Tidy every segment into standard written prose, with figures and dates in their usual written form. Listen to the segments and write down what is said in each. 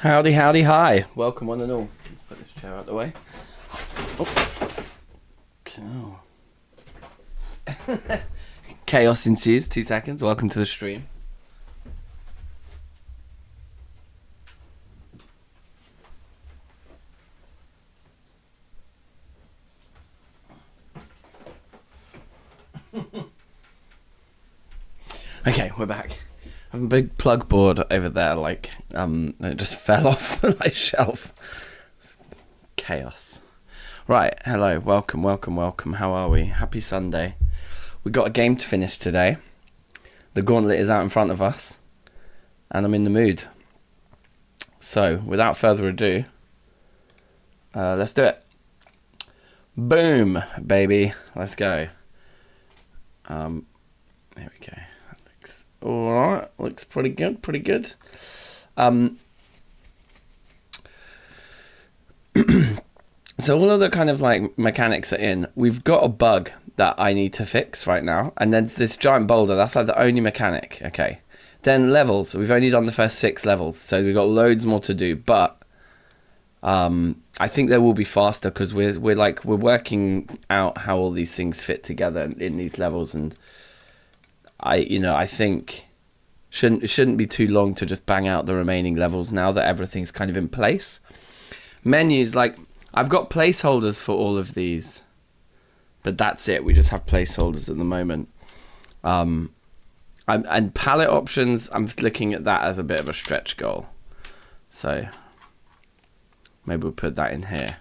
Howdy, howdy, hi. Welcome one and all. Let's put this chair out the way. Oh. Chaos ensues. 2 seconds. Welcome to the stream. Okay, we're back. I have a big plug board over there, like, it just fell off my shelf. It's chaos. Right, hello, welcome. How are we? Happy Sunday. We got a game to finish today. The gauntlet is out in front of us, and I'm in the mood. So, without further ado, let's do it. Boom, baby. Let's go. There we go. Alright, looks pretty good. So all of the kind of like mechanics are in. We've got a bug that I need to fix right now, and then this giant boulder, that's like the only mechanic. Okay, then levels, we've only done the first 6 levels, so we've got loads more to do, but I think they will be faster because we're working out how all these things fit together in these levels, and I think it shouldn't be too long to just bang out the remaining levels now that everything's kind of in place. Menus, like, I've got placeholders for all of these, but that's it. We just have placeholders at the moment. And palette options, I'm looking at that as a bit of a stretch goal. So maybe we'll put that in here.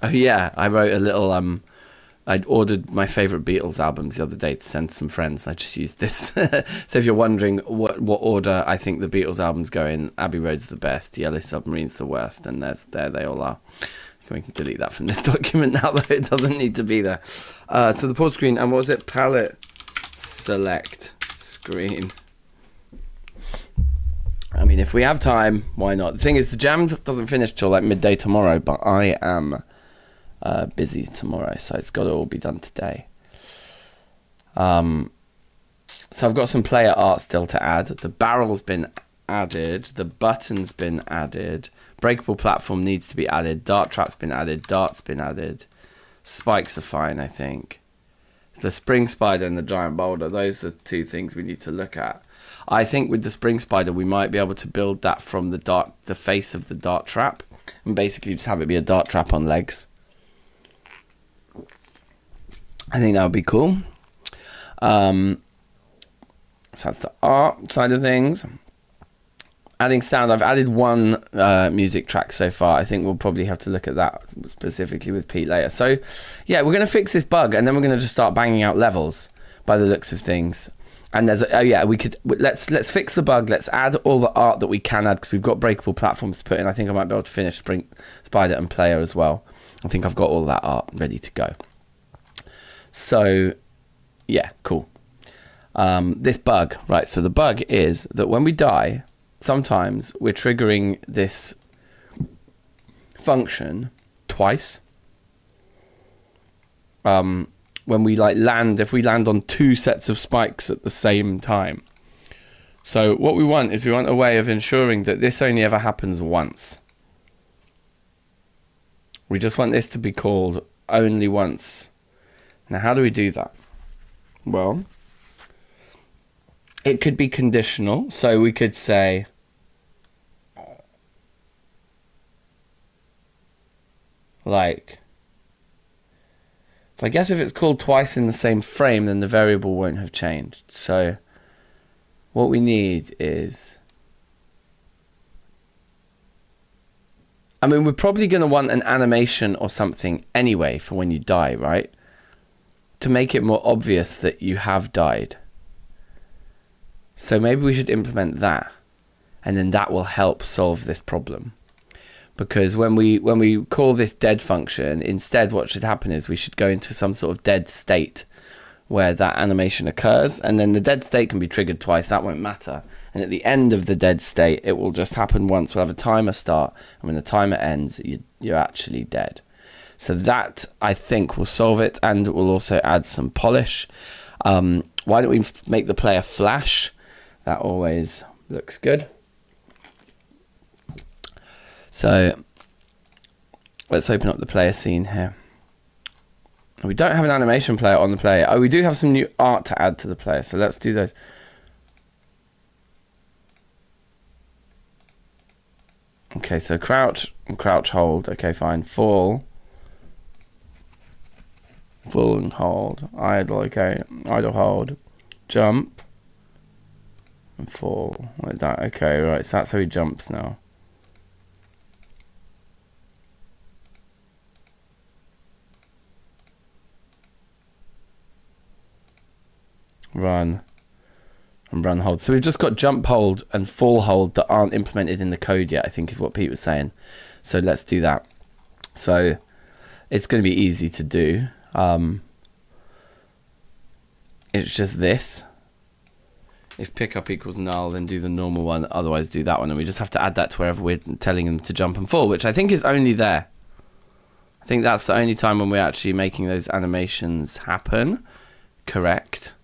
Oh yeah, I wrote a little I'd ordered my favourite Beatles albums the other day to send some friends. I just used this. So if you're wondering what order I think the Beatles albums go in, Abbey Road's the best, Yellow Submarine's the worst, and there they all are. We can delete that from this document now, though it doesn't need to be there. So the pause screen, and what was it? Palette select screen. I mean, if we have time, why not? The thing is, the jam doesn't finish till like midday tomorrow, but I am busy tomorrow, so it's got to all be done today. So I've got some player art still to add. The barrel's been added, the button's been added, breakable platform needs to be added, dart trap's been added, dart's been added, spikes are fine, I think. The spring spider and the giant boulder, those are 2 things we need to look at. I think with the spring spider we might be able to build that from the face of the dart trap, and basically just have it be a dart trap on legs. I think that would be cool. So that's the art side of things. Adding sound, I've added 1 music track so far. I think we'll probably have to look at that specifically with Pete later. So yeah, we're going to fix this bug, and then we're going to just start banging out levels by the looks of things. And there's let's fix the bug. Let's add all the art that we can add, because we've got breakable platforms to put in. I think I might be able to finish Spring Spider and Player as well. I think I've got all that art ready to go. So yeah, cool. This bug, right? So the bug is that when we die, sometimes we're triggering this function twice. When we land, if we land on 2 sets of spikes at the same time. So what we want is a way of ensuring that this only ever happens once. We just want this to be called only once. Now, how do we do that? Well, it could be conditional. So we could say, like, I guess if it's called twice in the same frame, then the variable won't have changed. So what we need is, I mean, we're probably going to want an animation or something anyway for when you die, right? To make it more obvious that you have died. So maybe we should implement that, and then that will help solve this problem. Because when we call this dead function, instead what should happen is we should go into some sort of dead state where that animation occurs, and then the dead state can be triggered twice, that won't matter. And at the end of the dead state, it will just happen once. We'll have a timer start, and when the timer ends, you're actually dead. So that, I think, will solve it, and it will also add some polish. Why don't we make the player flash? That always looks good. So let's open up the player scene here. We don't have an animation player on the player. Oh, we do have some new art to add to the player, so let's do those. Okay, so crouch and crouch hold. Okay, fine. Fall and hold. Idle, okay. Idle hold. Jump and fall. Like that. Okay, right. So that's how he jumps now. Run and run hold. So we've just got jump hold and fall hold that aren't implemented in the code yet, I think is what Pete was saying. So let's do that. So it's going to be easy to do. It's just this. If pickup equals null, then do the normal one, otherwise do that one, and we just have to add that to wherever we're telling them to jump and fall, which I think is only there. I think that's the only time when we're actually making those animations happen. Correct.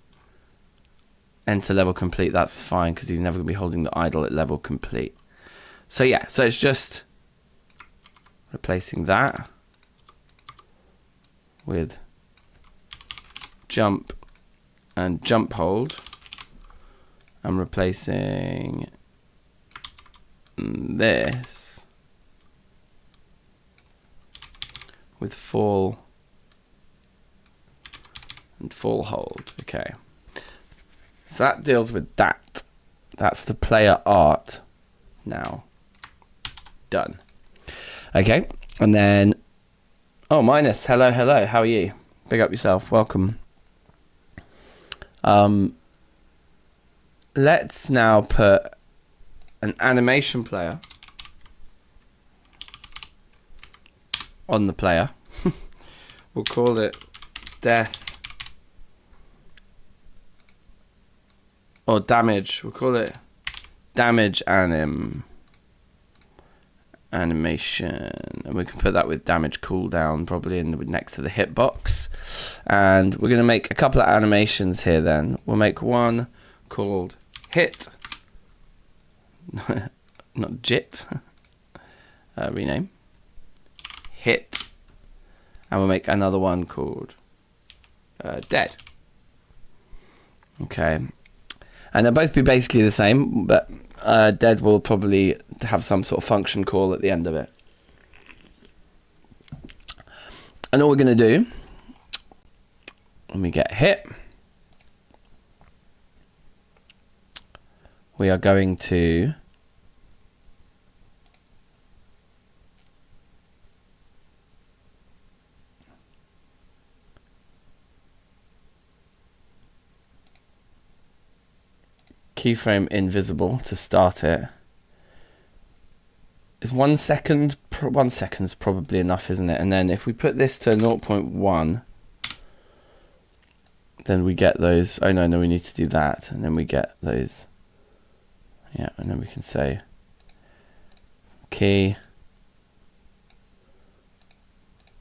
Enter level complete, that's fine, because he's never going to be holding the idle at level complete. So yeah, so it's just replacing that with jump and jump hold. I'm replacing this with fall and fall hold. Okay. So that deals with that. That's the player art now. Done. Okay. And then, oh, Minus. Hello, hello. How are you? Big up yourself. Welcome. Let's now put an animation player on the player. We'll call it death or damage. We'll call it damage animation, and we can put that with damage cooldown probably next to the hitbox. And we're going to make a couple of animations here. Then we'll make one called hit, not jit. Rename hit, and we'll make another one called dead. Okay. And they'll both be basically the same, but dead will probably have some sort of function call at the end of it. And all we're going to do, when we get hit, we are going to keyframe invisible to start it. Is 1 second, 1 second's probably enough, isn't it? And then if we put this to 0.1, then we get those. Oh no, we need to do that, and then we get those. Yeah, and then we can say key.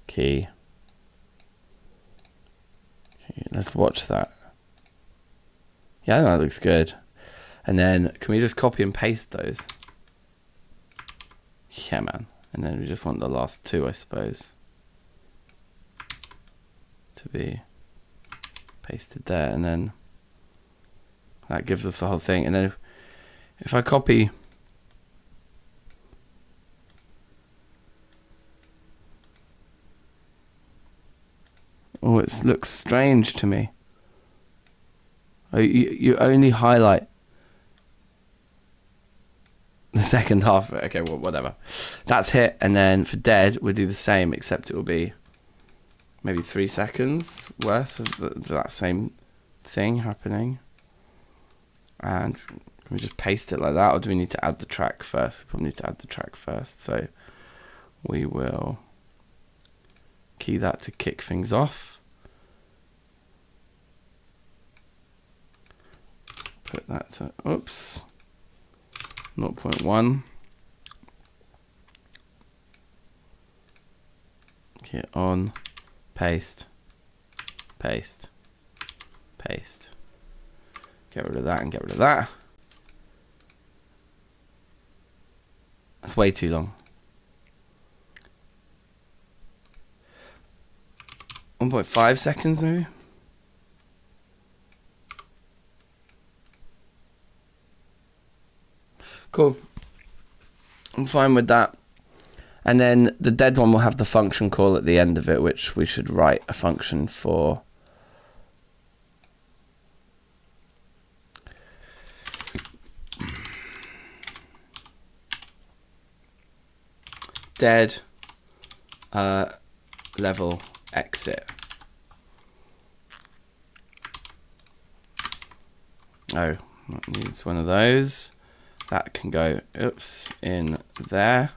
Okay, let's watch that. Yeah, that looks good. And then can we just copy and paste those? Yeah, man. And then we just want the last two, I suppose, to be pasted there. And then that gives us the whole thing. And then if I copy Oh, it looks strange to me. Oh, you only highlight the second half. Okay, well, whatever. That's hit, and then for dead, we'll do the same, except it will be maybe 3 seconds worth of that same thing happening. And we just paste it like that, or do we need to add the track first? We probably need to add the track first, so we will key that to kick things off. Put that to, oops, 0.1. Key it on, paste, paste, paste. Get rid of that and get rid of that. That's way too long. 1.5 seconds maybe? Cool. I'm fine with that. And then the dead one will have the function call at the end of it, which we should write a function for. Dead level exit. Oh, that needs one of those. That can go, oops, in there.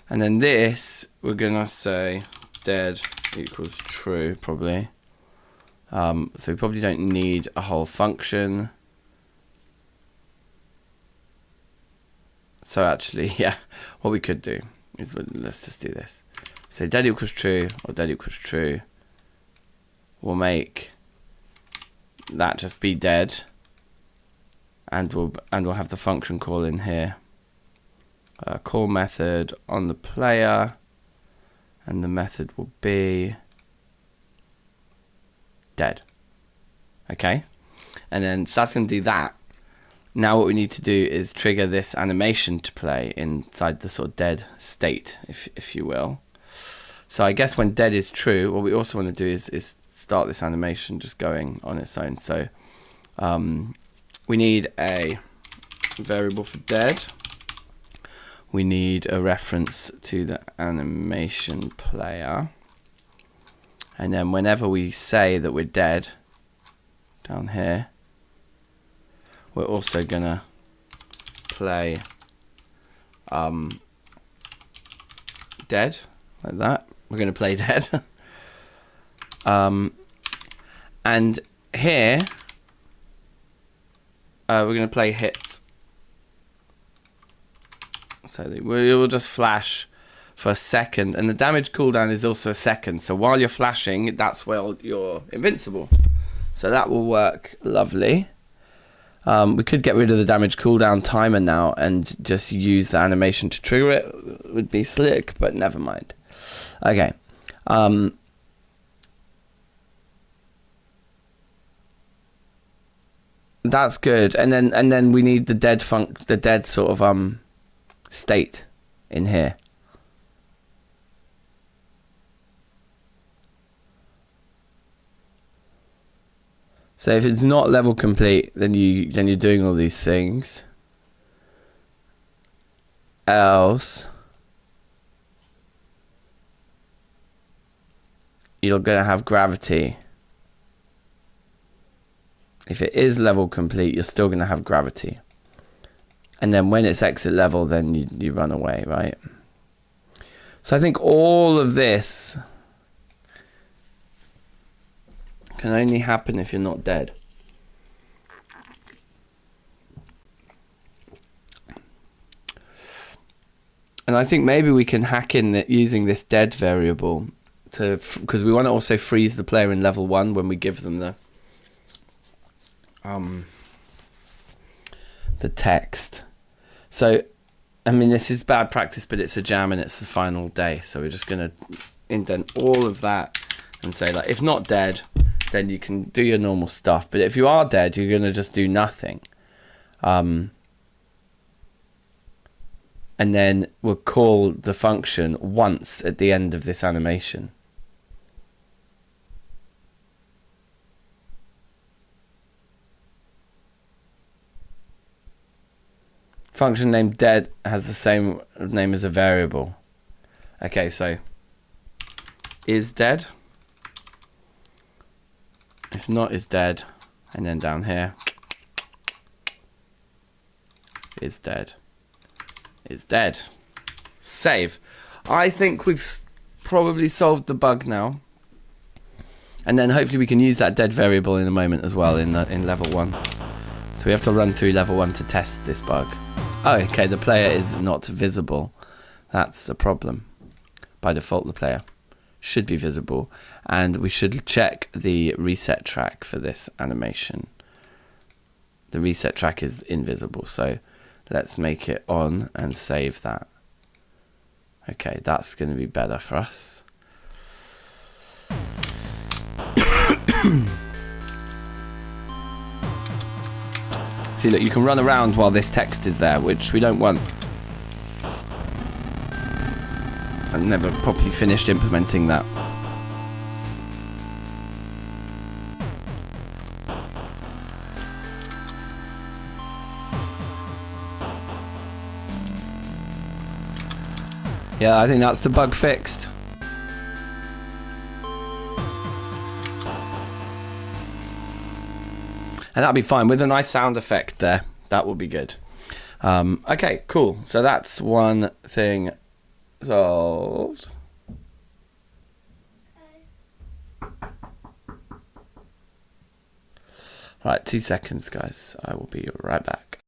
And then this, we're gonna say dead equals true, probably. So we probably don't need a whole function. So actually, yeah, what we could do is, let's just do this. Say dead equals true, or dead equals true. We'll make that just be dead. And we'll have the function call in here. Call method on the player, and the method will be dead. Okay, and then so that's going to do that. Now what we need to do is trigger this animation to play inside the sort of dead state, if you will. So I guess when dead is true, what we also want to do is start this animation just going on its own. So we need a variable for dead. We need a reference to the animation player. And then whenever we say that we're dead, down here, we're also gonna play dead, like that. We're gonna play dead. And here, we're gonna play hit. So it will just flash for a second, and the damage cooldown is also a second. So while you're flashing, that's while you're invincible. So that will work lovely. We could get rid of the damage cooldown timer now and just use the animation to trigger it. It would be slick, but never mind. Okay. That's good. And then we need the dead sort of state in here. So if it's not level complete, then you're doing all these things. Else you're gonna have gravity. If it is level complete, you're still gonna have gravity. And then when it's exit level, then you run away, right? So I think all of this can only happen if you're not dead. And I think maybe we can hack in that using this dead variable to, because we want to also freeze the player in level 1 when we give them the text. So, I mean, this is bad practice, but it's a jam and it's the final day. So we're just going to indent all of that and say, like, if not dead, then you can do your normal stuff. But if you are dead, you're going to just do nothing. And then we'll call the function once at the end of this animation. Function named dead has the same name as a variable. Okay, so is dead. If not, is dead. And then down here, is dead. Is dead. Save. I think we've probably solved the bug now. And then hopefully we can use that dead variable in a moment as well in level 1. So we have to run through level 1 to test this bug. Oh, okay, the player is not visible. That's a problem. By default, the player should be visible. And we should check the reset track for this animation. The reset track is invisible, so let's make it on and save that. Okay, that's going to be better for us. See, look, you can run around while this text is there, which we don't want. I never properly finished implementing that. Yeah, I think that's the bug fixed. And that'll be fine with a nice sound effect there. That will be good. Okay, cool. So that's one thing solved. Right, 2 seconds, guys. I will be right back.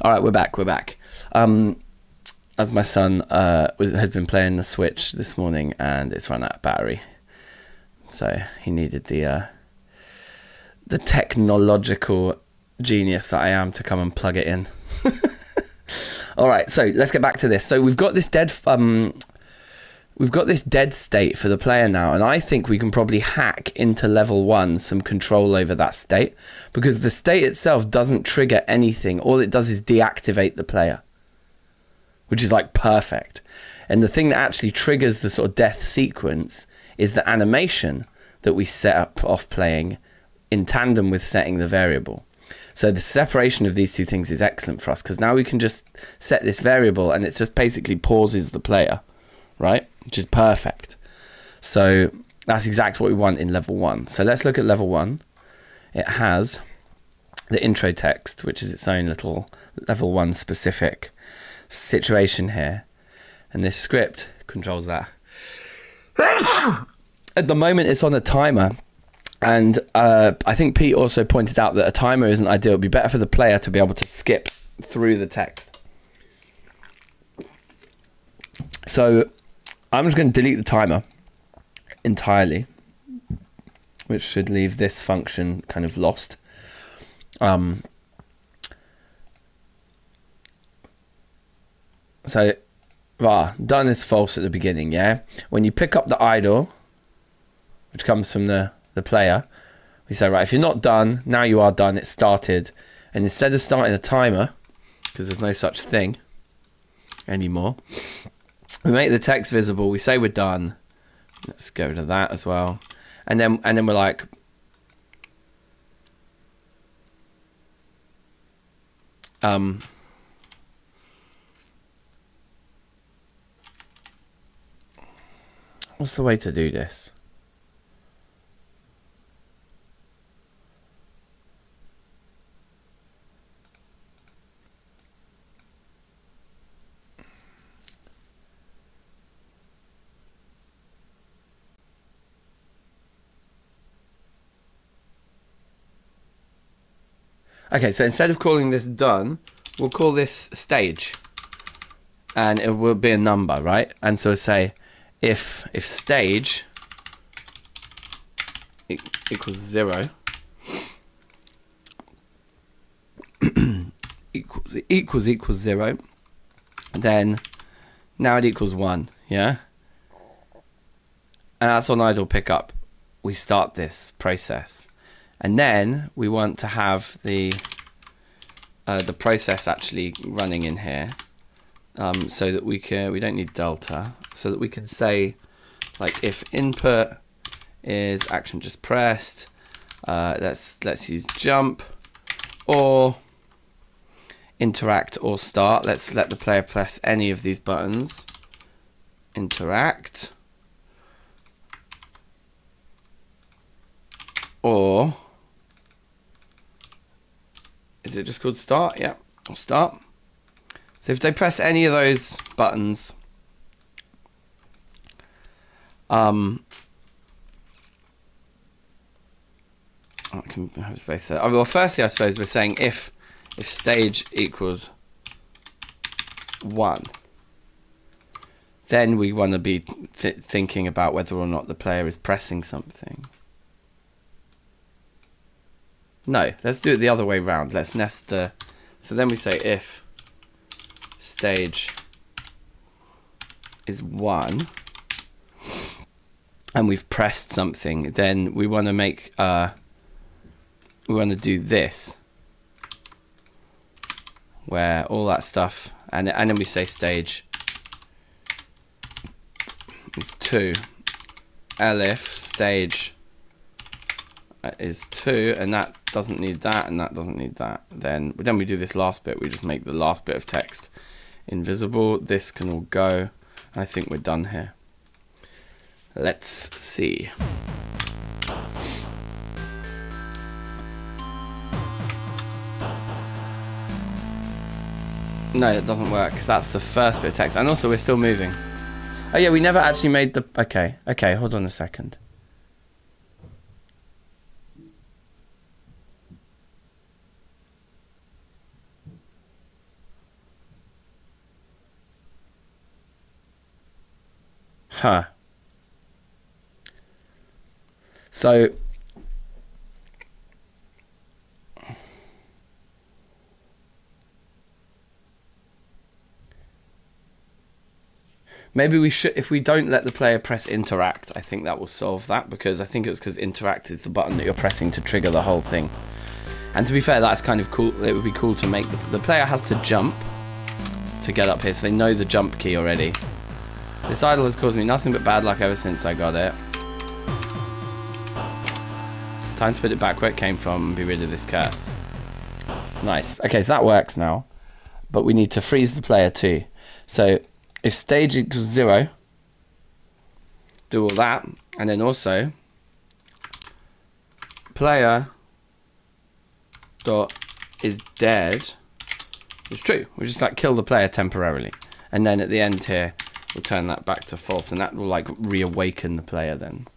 All right, we're back. As my son has been playing the Switch this morning and it's run out of battery, so he needed the technological genius that I am to come and plug it in. All right, so let's get back to this. So we've got this dead state for the player now, and I think we can probably hack into level 1 some control over that state, because the state itself doesn't trigger anything. All it does is deactivate the player, which is like perfect. And the thing that actually triggers the sort of death sequence is the animation that we set up off playing in tandem with setting the variable. So the separation of these two things is excellent for us, because now we can just set this variable and it just basically pauses the player, right? Which is perfect. So that's exactly what we want in level 1. So let's look at level 1. It has the intro text, which is its own little level 1 specific situation here. And this script controls that. At the moment, it's on a timer. And I think Pete also pointed out that a timer isn't ideal. It'd be better for the player to be able to skip through the text. So I'm just going to delete the timer entirely, which should leave this function kind of lost. So done is false at the beginning, yeah? When you pick up the idle, which comes from the player, we say, right, if you're not done, now you are done, it started. And instead of starting a timer, because there's no such thing anymore, we make the text visible, we say we're done. Let's go to that as well. And then we're like, what's the way to do this? Okay, so instead of calling this done, we'll call this stage. And it will be a number, right? And so say if stage equals 0 equals 0, then now it equals 1, yeah? And that's on idle pickup. We start this process. And then we want to have the process actually running in here, so that we don't need delta, so that we can say, like, if input is action just pressed, let's use jump or interact or start. Let's let the player press any of these buttons. Interact or is it just called start? Yeah, or start. So if they press any of those buttons, I can have space there. Well, firstly, I suppose we're saying if stage equals 1, then we want to be thinking about whether or not the player is pressing something. No, let's do it the other way round. Let's nest the... So then we say if stage is 1 and we've pressed something, then we want to make... we want to do this, where all that stuff... And then we say stage is 2. Elif stage is 2, and that doesn't need that, and that doesn't need that. Then we do this last bit. We just make the last bit of text invisible. This can all go. I think we're done here. Let's see. No, it doesn't work, because that's the first bit of text. And also, we're still moving. Oh yeah, we never actually made the... Okay, hold on a second. Huh. So Maybe we should, if we don't let the player press interact, I think that will solve that, because I think it was because interact is the button that you're pressing to trigger the whole thing. And to be fair, that's kind of cool. It would be cool to make the player has to jump to get up here, so they know the jump key already. This idol has caused me nothing but bad luck ever since I got it. Time to put it back where it came from and be rid of this curse. Nice. Okay, so that works now. But we need to freeze the player too. So if stage equals 0, do all that, and then also player dot is dead. It's true. We just like kill the player temporarily, and then at the end here we'll turn that back to false, and that will like reawaken the player then.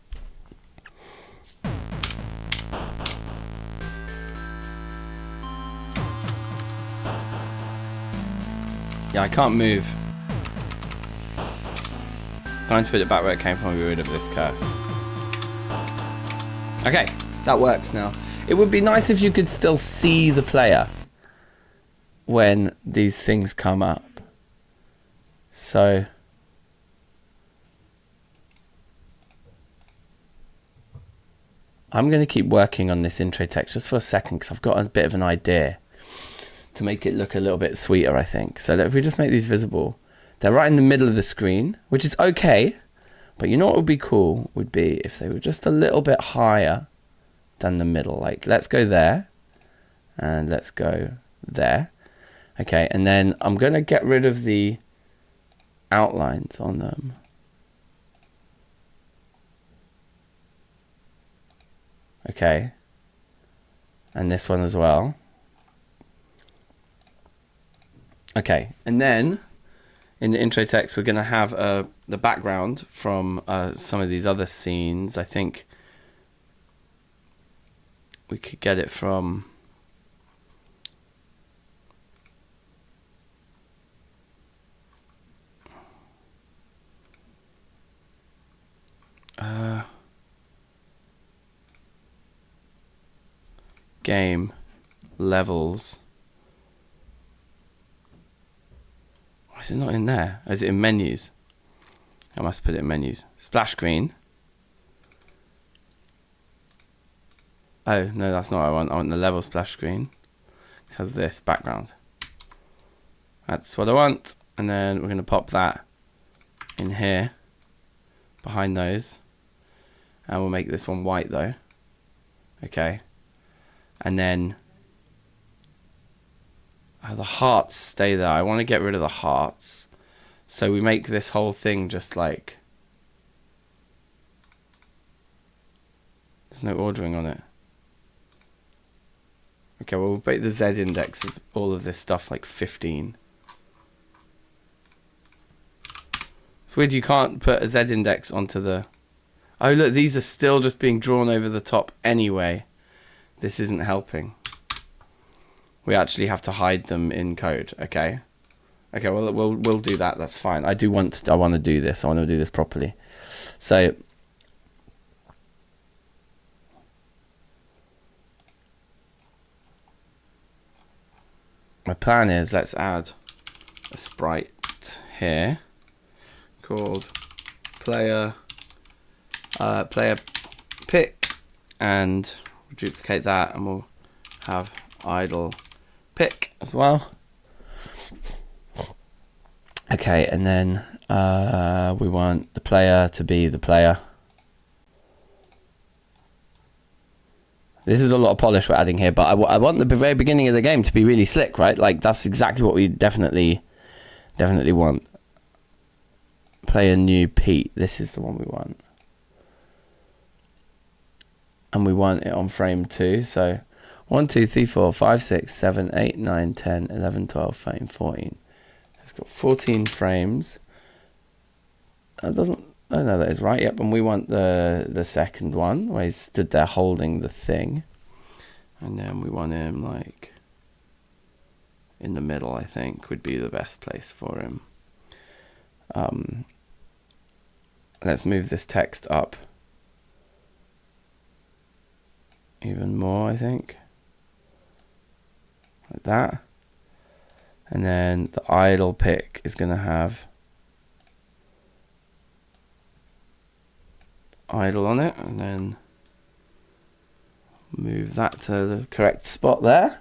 Yeah, I can't move. Time to put it back where it came from and be rid of this curse. Okay, that works now. It would be nice if you could still see the player when these things come up. So I'm going to keep working on this intro text just for a second, because I've got a bit of an idea to make it look a little bit sweeter, I think. So if we just make these visible, they're right in the middle of the screen, which is okay. But you know what would be cool would be if they were just a little bit higher than the middle. Like, let's go there, and let's go there. Okay, and then I'm going to get rid of the outlines on them. Okay, and this one as well. Okay, and then in the intro text we're going to have the background from some of these other scenes. I think we could get it from game levels. Why is it not in there? Is it in menus? I must put it in menus. Splash screen. Oh, no, that's not what I want. I want the level splash screen. It has this background. That's what I want. And then we're going to pop that in here behind those. And we'll make this one white though. Okay. And then the hearts stay there. I want to get rid of the hearts. So we make this whole thing just like... There's no ordering on it. Okay, well, we'll make the Z index of all of this stuff like 15. It's weird you can't put a Z index onto the... Oh, look, these are still just being drawn over the top anyway. This isn't helping. We actually have to hide them in code. Okay. Okay, well, we'll do that. That's fine. I want to do this. I want to do this properly. So my plan is, let's add a sprite here called player pick, and we'll duplicate that, and we'll have idle pick as well. Okay, and then we want the player to be the player. This is a lot of polish we're adding here, but I want the very beginning of the game to be really slick, right? Like, that's exactly what we definitely want. Player new Pete. This is the one we want. And we want it on frame 2, so 1, 2, 3, 4, 5, 6, 7, 8, 9, 10, 11, 12, 13, 14. So it's got 14 frames. That doesn't... Oh no, that is right. Yep, and we want the second one where he's stood there holding the thing, and then we want him like in the middle. I think would be the best place for him. Let's move this text up even more. I think like that, and then the idle pick is going to have idle on it, and then move that to the correct spot there.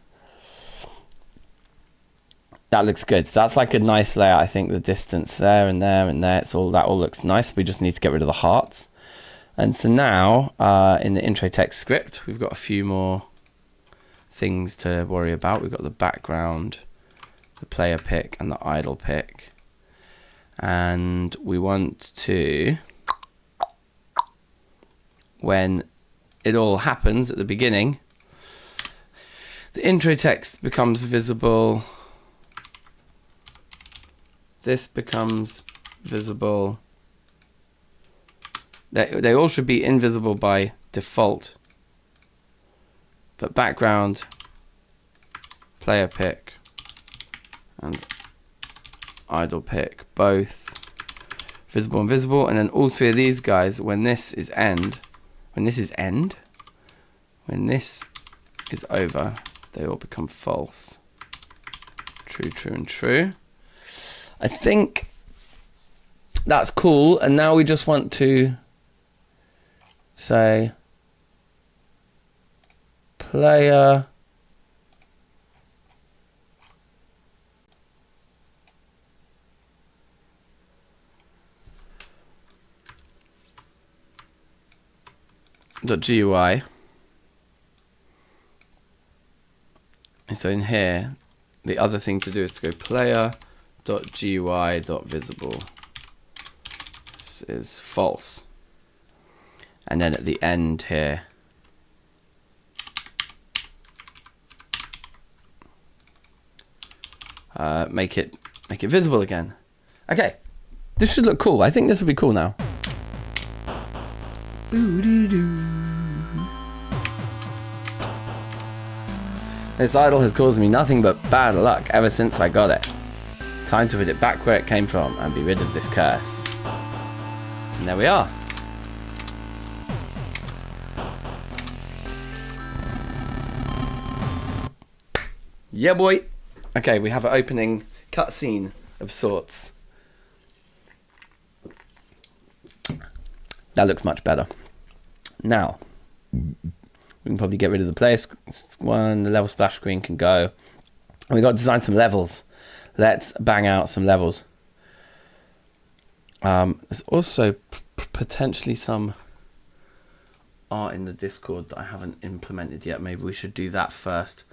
That looks good. So that's like a nice layout. I think the distance there and there and there, that all looks nice. We just need to get rid of the hearts. And so now in the intro text script, we've got a few more things to worry about. We've got the background, the player pick, and the idle pick. And we want to, when it all happens at the beginning, the intro text becomes visible. This becomes visible. They all should be invisible by default. But background, player pick, and idle pick, both visible and visible. And then all three of these guys, when this is over, they all become false. True, true, and true. I think that's cool. And now we just want to say player .gui. And so in here, the other thing to do is to go player.gui.visible. This is false. And then at the end here, make it visible again. Okay, this should look cool. I think this will be cool now. This idol has caused me nothing but bad luck ever since I got it. Time to put it back where it came from and be rid of this curse. And there we are. Yeah, boy. Okay, we have an opening cutscene of sorts. That looks much better. Now, we can probably get rid of the player one. The level splash screen can go. And we've got to design some levels. Let's bang out some levels. There's also potentially some art in the Discord that I haven't implemented yet. Maybe we should do that first.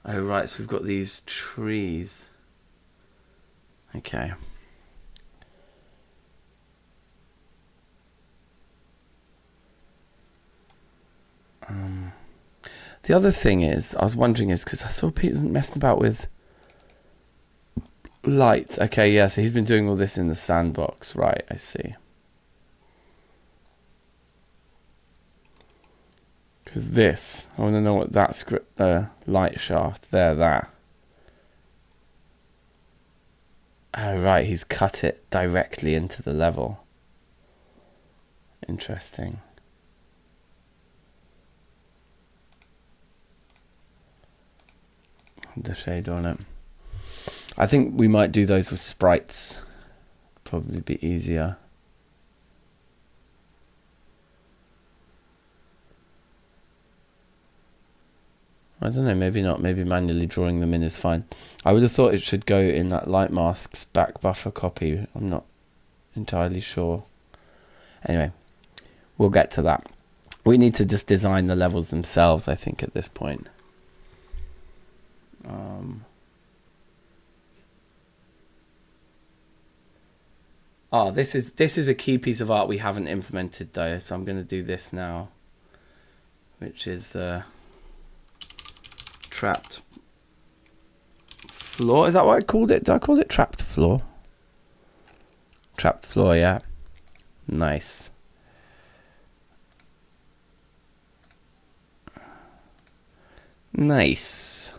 Oh, right, so we've got these trees. Okay. The other thing is, I was wondering because I saw Peter messing about with light. Okay, yeah, so he's been doing all this in the sandbox. Right, I see. Because this, I want to know what that script, light shaft, that. Oh, right, he's cut it directly into the level. Interesting. The shade on it. I think we might do those with sprites. Probably be easier. I don't know, maybe not. Maybe manually drawing them in is fine. I would have thought it should go in that light masks back buffer copy. I'm not entirely sure. Anyway, we'll get to that. We need to just design the levels themselves, I think, at this point. This is a key piece of art we haven't implemented though, so I'm going to do this now, which is the trapped floor. Is that what I called it? Did I call it trapped floor? Trapped floor, yeah. Nice. Nice.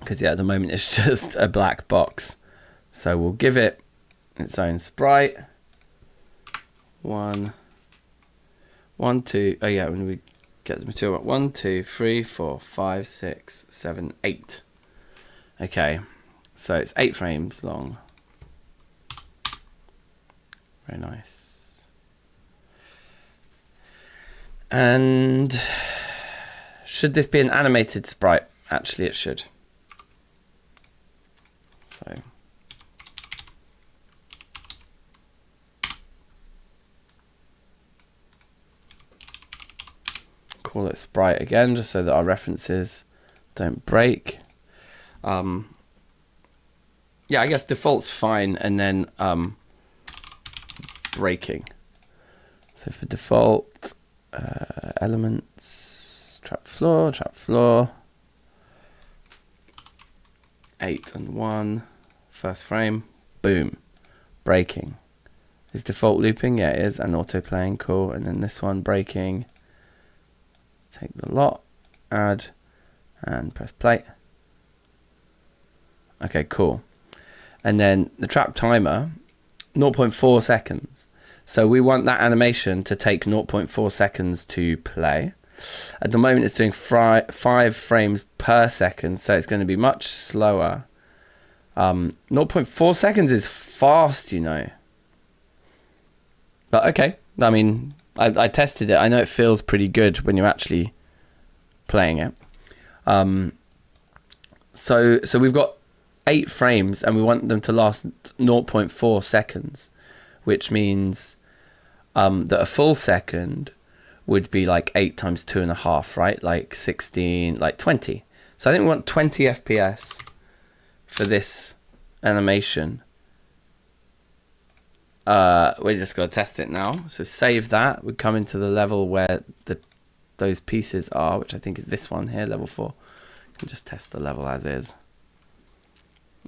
Because yeah, at the moment it's just a black box. So we'll give it its own sprite. 1, 2. Oh yeah, when we get the material. 1, 2, 3, 4, 5, 6, 7, 8. Okay, So it's 8 frames long. Very nice. And should this be an animated sprite? Actually, it should. So call it sprite again, just so that our references don't break. Yeah, I guess default's fine, and then breaking. So for default, elements, trap floor, 8 and 1, first frame, boom, breaking. Is default looping? Yeah, it is, and auto playing, cool. And then this one, breaking, take the lot, add, and press play. Okay, cool. And then the trap timer, 0.4 seconds. So we want that animation to take 0.4 seconds to play. At the moment it's doing 5 frames per second, so it's going to be much slower. 0.4 seconds is fast, you know. But okay, I mean, I tested it. I know it feels pretty good when you're actually playing it. So we've got 8 frames and we want them to last 0.4 seconds, which means that a full second would be like 8 times 2.5, right? Like 16, like 20. So I think we want 20 FPS for this animation. We just got to test it now. So save that. We come into the level where those pieces are, which I think is this one here, level 4. You can just test the level as is.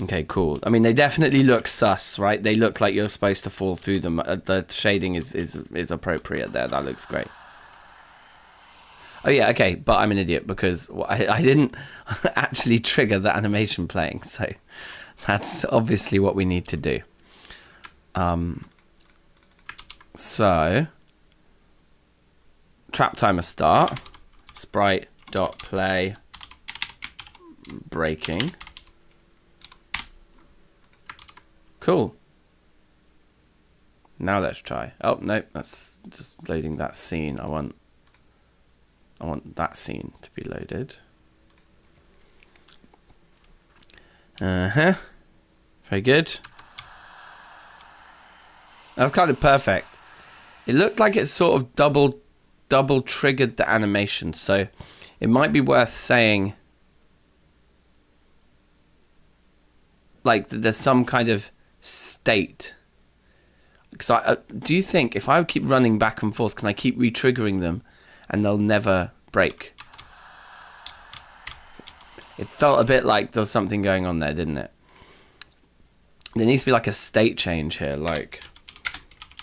Okay, cool. I mean, they definitely look sus, right? They look like you're supposed to fall through them. The shading is appropriate there. That looks great. Oh yeah, okay, but I'm an idiot because I didn't actually trigger the animation playing, so that's obviously what we need to do. So trap timer start, sprite.play breaking. Cool. Now let's try. Oh nope, that's just loading that scene. I want that scene to be loaded. Very good. That was kind of perfect. It looked like it sort of double triggered the animation, so it might be worth saying like there's some kind of state. Because do you think if I keep running back and forth, can I keep re-triggering them and they'll never break? It felt a bit like there was something going on there, didn't it? There needs to be like a state change here, like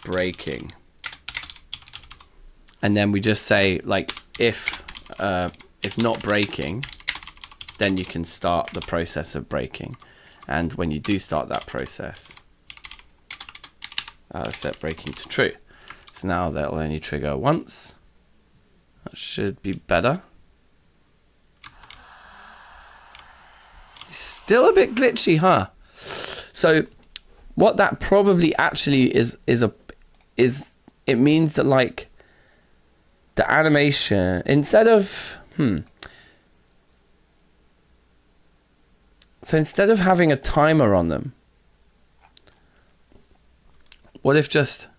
breaking. And then we just say like if not breaking, then you can start the process of breaking. And when you do start that process, set breaking to true. So now that'll only trigger once. That should be better. It's still a bit glitchy, huh? So what that probably actually is it means that like the animation, instead of so instead of having a timer on them, what if just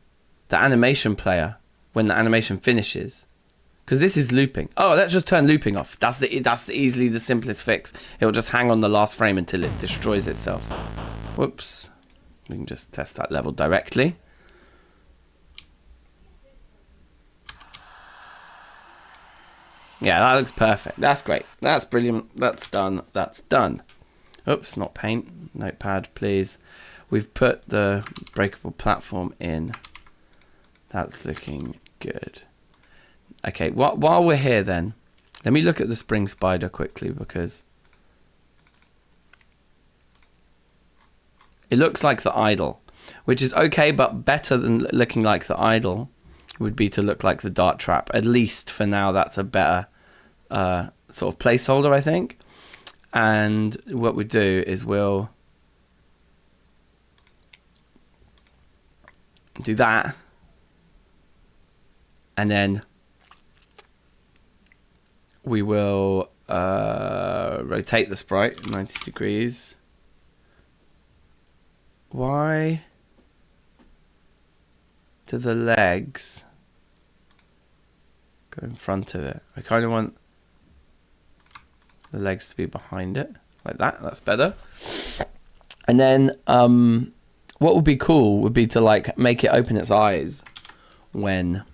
the animation player, when the animation finishes, because this is looping. Oh, let's just turn looping off. That's easily the simplest fix. It'll just hang on the last frame until it destroys itself. Whoops. We can just test that level directly. Yeah, that looks perfect. That's great. That's brilliant. That's done. That's done. Oops, not paint. Notepad, please. We've put the breakable platform in. That's looking good. Okay, while we're here then, let me look at the spring spider quickly because it looks like the idle, which is okay, but better than looking like the idle would be to look like the dart trap. At least for now, that's a better sort of placeholder, I think. And what we do is we'll do that. And then we will rotate the sprite 90 degrees. Why do the legs go in front of it? I kind of want the legs to be behind it, like that. That's better. And then what would be cool would be to like make it open its eyes when...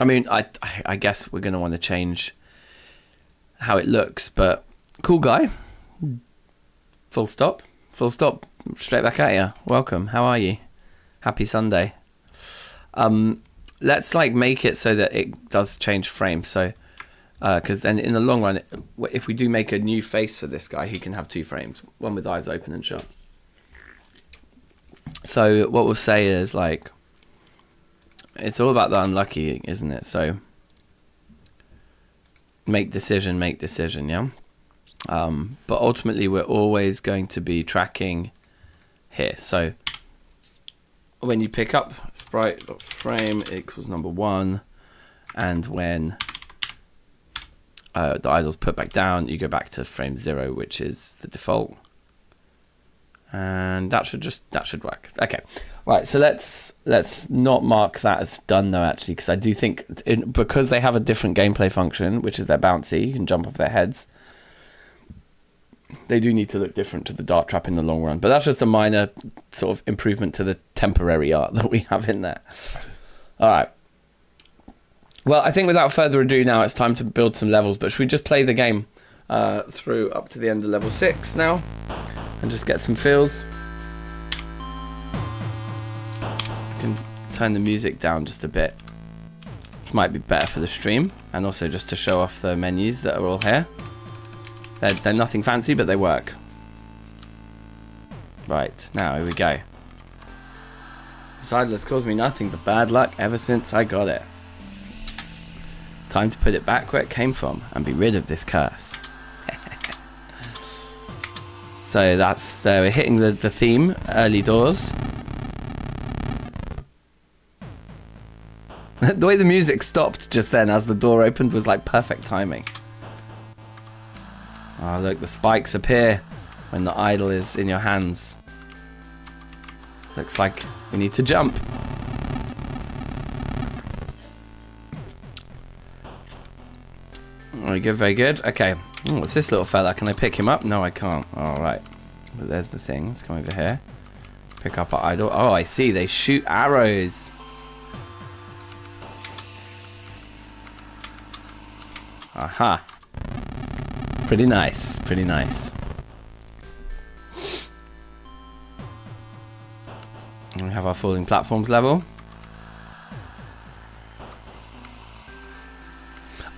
I mean, I guess we're going to want to change how it looks, but cool guy. Full stop. Full stop. Straight back at you. Welcome. How are you? Happy Sunday. Let's like make it so that it does change frame. So, because then in the long run, if we do make a new face for this guy, he can have 2 frames, one with eyes open and shut. So what we'll say is like, it's all about the unlucky, isn't it? So make decision, yeah. But ultimately, we're always going to be tracking here. So when you pick up sprite.frame equals number 1, and when the idle's put back down, you go back to frame 0, which is the default, and that should work. Okay, right. So let's not mark that as done though, actually, because I do think because they have a different gameplay function, which is their bouncy, you can jump off their heads. They do need to look different to the dart trap in the long run, but that's just a minor sort of improvement to the temporary art that we have in there. All right. Well, I think without further ado now, it's time to build some levels, but should we just play the game through up to the end of level 6 now and just get some feels? I can turn the music down just a bit, which might be better for the stream, and also just to show off the menus that are all here. They're nothing fancy, but they work. Right, now here we go. This idler's caused me nothing but bad luck ever since I got it. Time to put it back where it came from and be rid of this curse. So that's, we're hitting the theme, early doors. The way the music stopped just then as the door opened was like perfect timing. Oh, look, the spikes appear when the idol is in your hands. Looks like we need to jump. Very good, very good. Okay. Oh, what's this little fella? Can I pick him up? No, I can't. Alright. But there's the thing. Let's come over here. Pick up our idol. Oh, I see. They shoot arrows. Aha. Pretty nice, pretty nice. And we have our falling platforms level.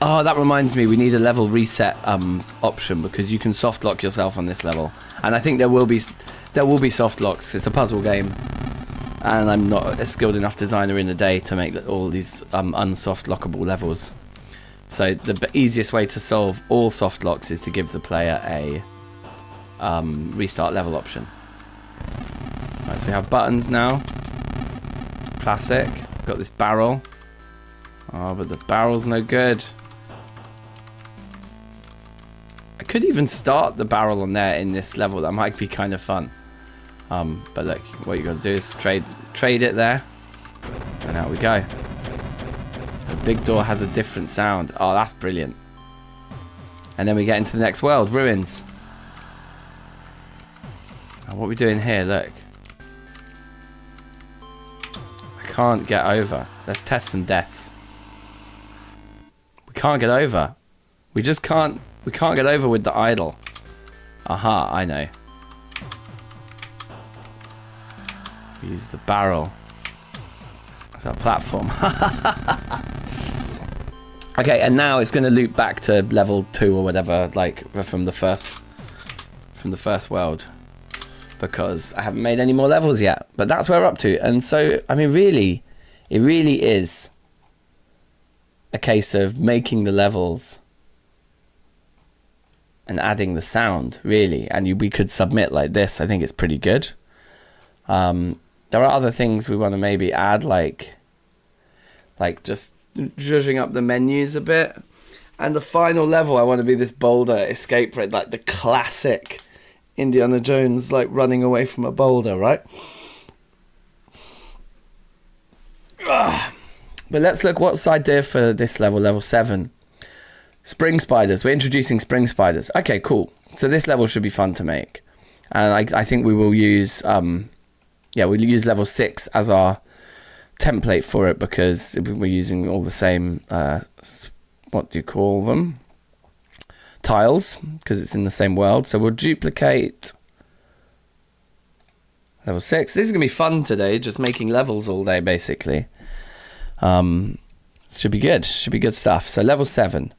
Oh, that reminds me, we need a level reset option, because you can soft lock yourself on this level, and I think there will be soft locks. It's a puzzle game, and I'm not a skilled enough designer in the day to make all these unsoft lockable levels. So the easiest way to solve all soft locks is to give the player a restart level option. Right, so we have buttons now. Classic. We've got this barrel. Oh, but the barrel's no good. I could even start the barrel on there in this level. That might be kind of fun. But look, what you got to do is trade it there, and out we go. The big door has a different sound. Oh, that's brilliant. And then we get into the next world, ruins. And what are we doing here? Look, I can't get over. Let's test some deaths. We can't get over. We just can't. We can't get over with the idol. Aha, I know. Use the barrel as our platform. Okay, and now it's going to loop back to level 2 or whatever, like from the first world, because I haven't made any more levels yet. But that's where we're up to, and so I mean, really, it really is a case of making the levels and adding the sound, really. And we could submit like this. I think it's pretty good. There are other things we want to maybe add, like just zhuzhing up the menus a bit. And the final level, I want to be this boulder escape route, like the classic Indiana Jones, like running away from a boulder, right? Ugh. But let's look what's the idea for this level, level 7. Spring spiders. We're introducing spring spiders. Okay, cool. So this level should be fun to make. And I think we will use, we'll use level 6 as our template for it, because we're using all the same, what do you call them? Tiles, because it's in the same world. So we'll duplicate level 6. This is going to be fun today, just making levels all day, basically. Should be good. Should be good stuff. So level 7.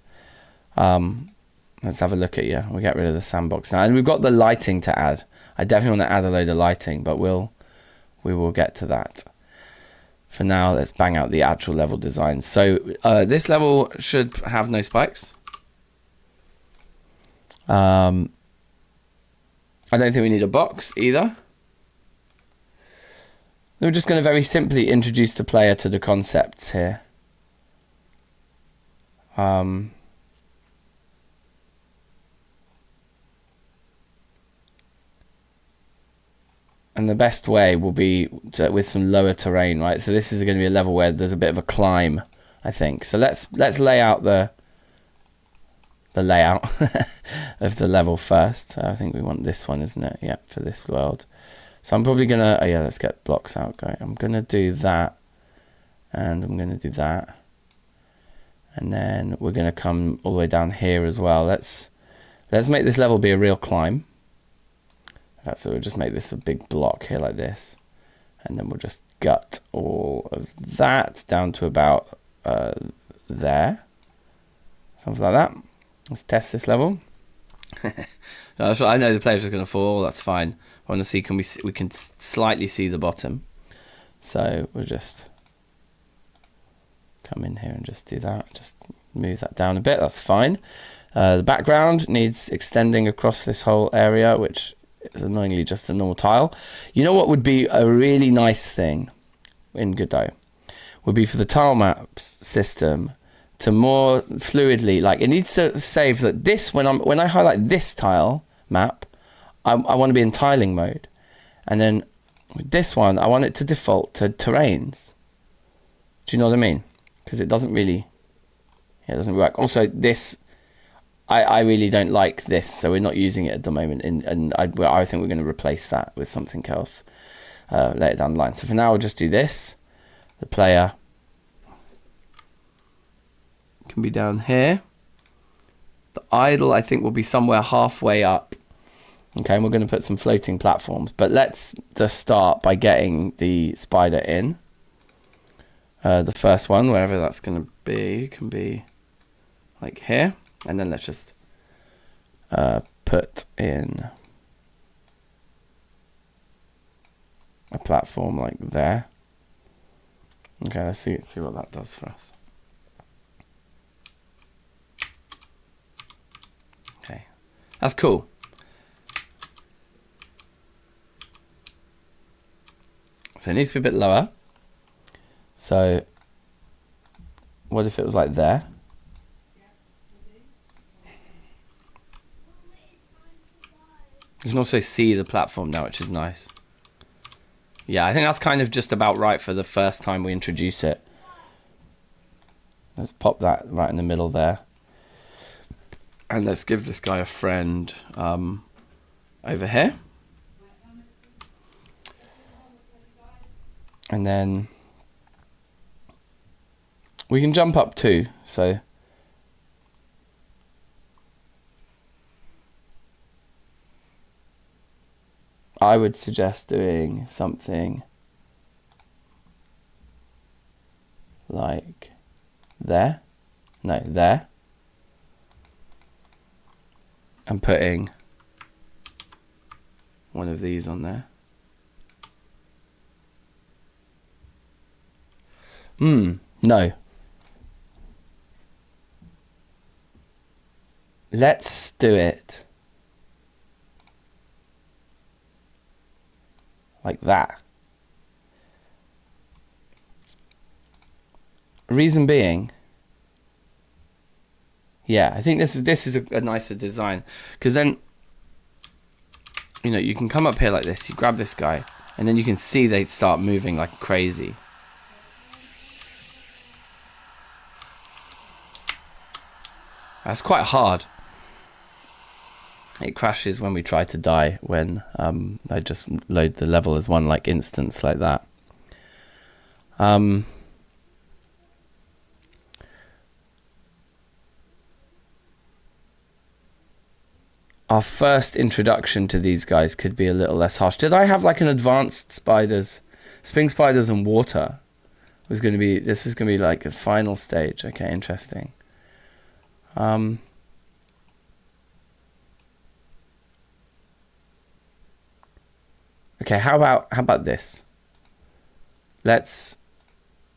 Let's have a look at you. We'll get rid of the sandbox now. And we've got the lighting to add. I definitely want to add a load of lighting, but we will get to that. For now, let's bang out the actual level design. So this level should have no spikes. I don't think we need a box either. We're just going to very simply introduce the player to the concepts here. And the best way will be with some lower terrain, right? So this is going to be a level where there's a bit of a climb, I think. So let's lay out the layout of the level first. So I think we want this one, isn't it? Yeah, for this world. So I'm probably gonna, let's get blocks out going. I'm gonna do that, and I'm gonna do that, and then we're gonna come all the way down here as well. Let's make this level be a real climb. So we'll just make this a big block here like this, and then we'll just gut all of that down to about there, something like that. Let's test this level. I know the player's just going to fall. That's fine. I want to see, we can slightly see the bottom. So we'll just come in here and just do that. Just move that down a bit. That's fine. The background needs extending across this whole area, which is annoyingly just a normal tile. You know what would be a really nice thing in Godot? Would be for the tile maps system to more fluidly, like it needs to save that this, when I highlight this tile map, I want to be in tiling mode, and then with this one I want it to default to terrains. Do you know what I mean? Because it doesn't really, it doesn't work. Also this, I really don't like this, so we're not using it at the moment, and I think we're going to replace that with something else later down the line. So for now we'll just do this. The player can be down here. The idle, I think, will be somewhere halfway up. Okay, and we're going to put some floating platforms. But let's just start by getting the spider in. The first one, wherever that's going to be, can be like here. And then let's just put in a platform like there. Okay, let's see what that does for us. Okay, that's cool. So it needs to be a bit lower. So what if it was like there? You can also see the platform now, which is nice. Yeah, I think that's kind of just about right for the first time we introduce it. Let's pop that right in the middle there. And let's give this guy a friend over here. And then we can jump up too, so I would suggest doing something like there. No, there. And putting one of these on there. No. Let's do it like that. Reason being, yeah, I think this is a nicer design, because then, you know, you can come up here like this, you grab this guy, and then you can see they start moving like crazy. That's quite hard. It crashes when we try to die, when I just load the level as one like instance like that. Our first introduction to these guys could be a little less harsh. Did I have like an advanced spiders, spring spiders and water? Was going to be, this is going to be like a final stage. Okay, interesting. Okay, how about this? Let's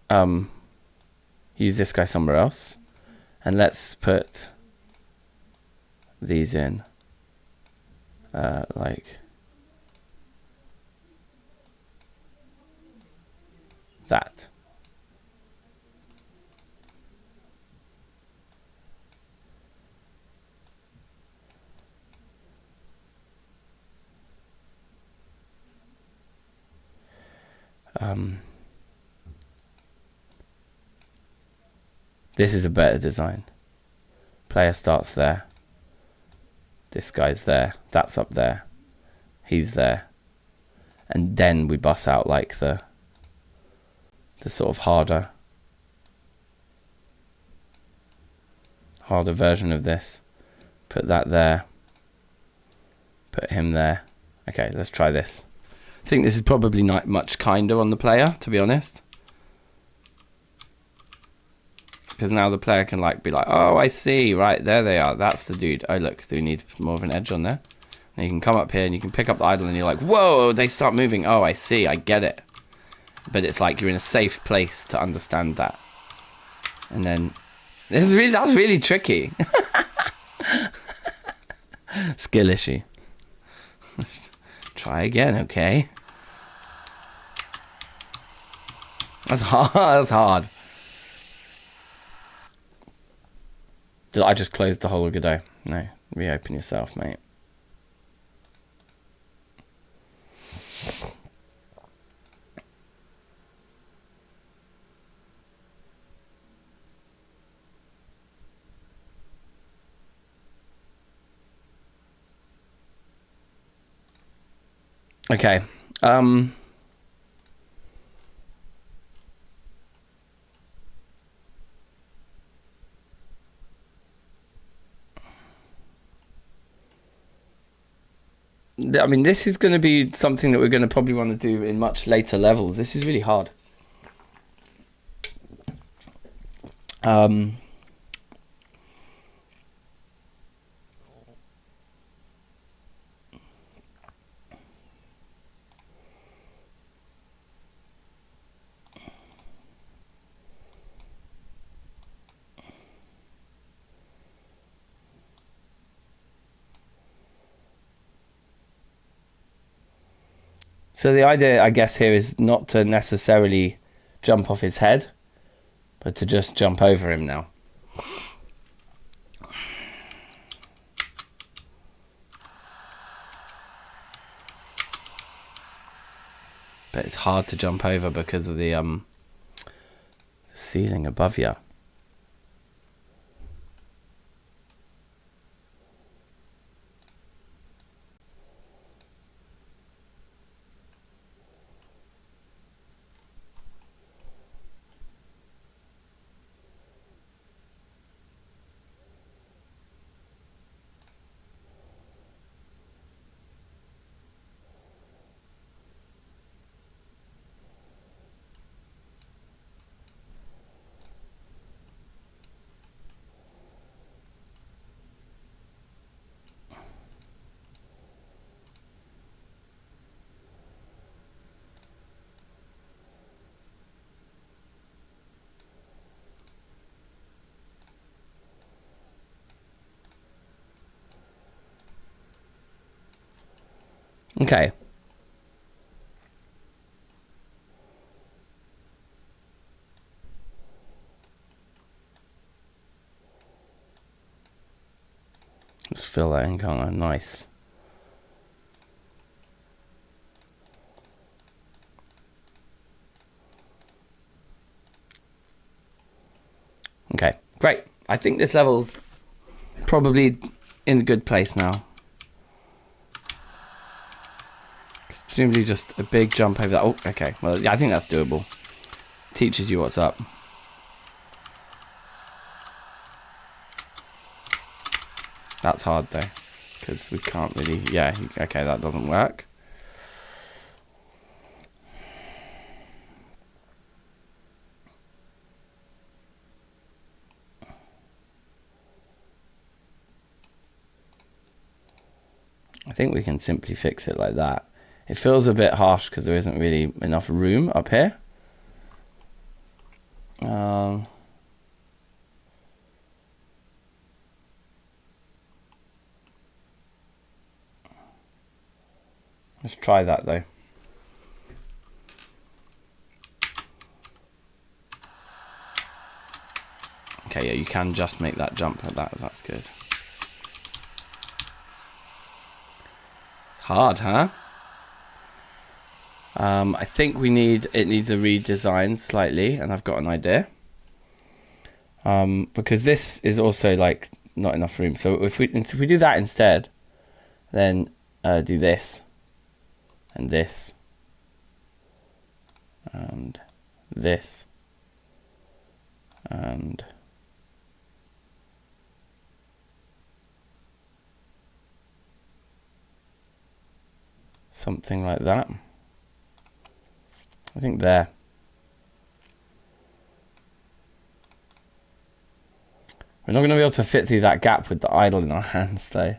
use this guy somewhere else, and let's put these in like that. This is a better design. Player starts there. This guy's there. That's up there. He's there. And then we bust out like the sort of harder version of this. Put that there. Put him there. Okay, let's try this. I think this is probably not much kinder on the player, to be honest. Because now the player can like be like, oh, I see, right, there they are, that's the dude. Oh, look, do we need more of an edge on there? And you can come up here and you can pick up the idol and you're like, whoa, they start moving. Oh, I see, I get it. But it's like you're in a safe place to understand that. And then, that's really tricky. Skill issue. Try again, okay? That's hard, that's hard. Did I just close the whole of Godot? No, reopen yourself, mate. Okay. I mean, this is going to be something that we're going to probably want to do in much later levels. This is really hard. So the idea, I guess, here is not to necessarily jump off his head, but to just jump over him now. But it's hard to jump over because of the ceiling above you. Okay. fill that in, can't I? Nice. Okay, great. I think this level's probably in a good place now. It's presumably just a big jump over that. Oh, okay. Well, yeah, I think that's doable. Teaches you what's up. That's hard though, because we can't really. Yeah, okay, that doesn't work. I think we can simply fix it like that. It feels a bit harsh because there isn't really enough room up here. Let's try that though. Okay, yeah, you can just make that jump like that. That's good. It's hard, huh? I think it needs a redesign slightly, and I've got an idea. Because this is also like not enough room. So if we do that instead, then do this and this and this and something like that. I think there. We're not going to be able to fit through that gap with the idol in our hands, though.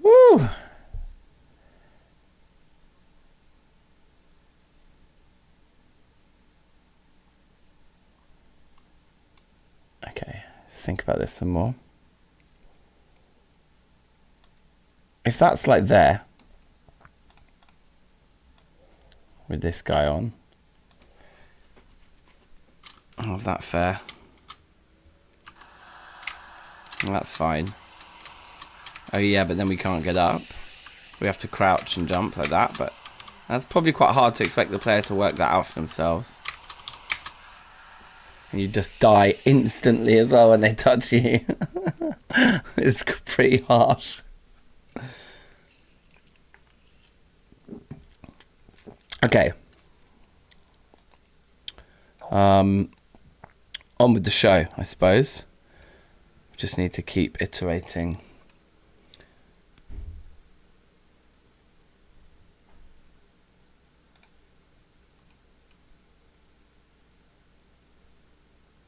Woo! Okay, think about this some more. If that's like there, with this guy on, oh, is that fair? Well, that's fine. Oh yeah, but then we can't get up. We have to crouch and jump like that, but that's probably quite hard to expect the player to work that out for themselves. And you just die instantly as well when they touch you. It's pretty harsh. Okay. On with the show, I suppose. Just need to keep iterating.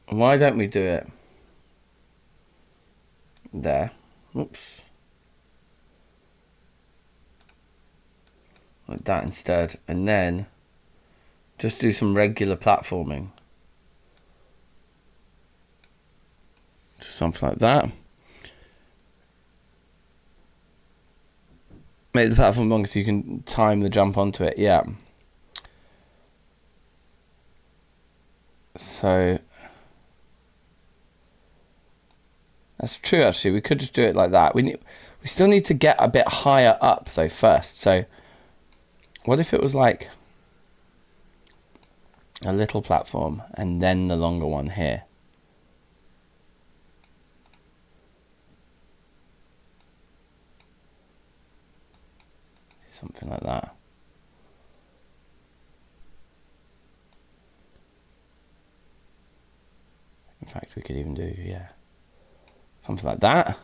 Why don't we do it there? Oops. Like that instead. And then just do some regular platforming. Just something like that. Make the platform longer so you can time the jump onto it. Yeah. So that's true, actually. We could just do it like that. We still need to get a bit higher up though first. So what if it was like a little platform and then the longer one here? Something like that. In fact, we could even do, yeah, something like that.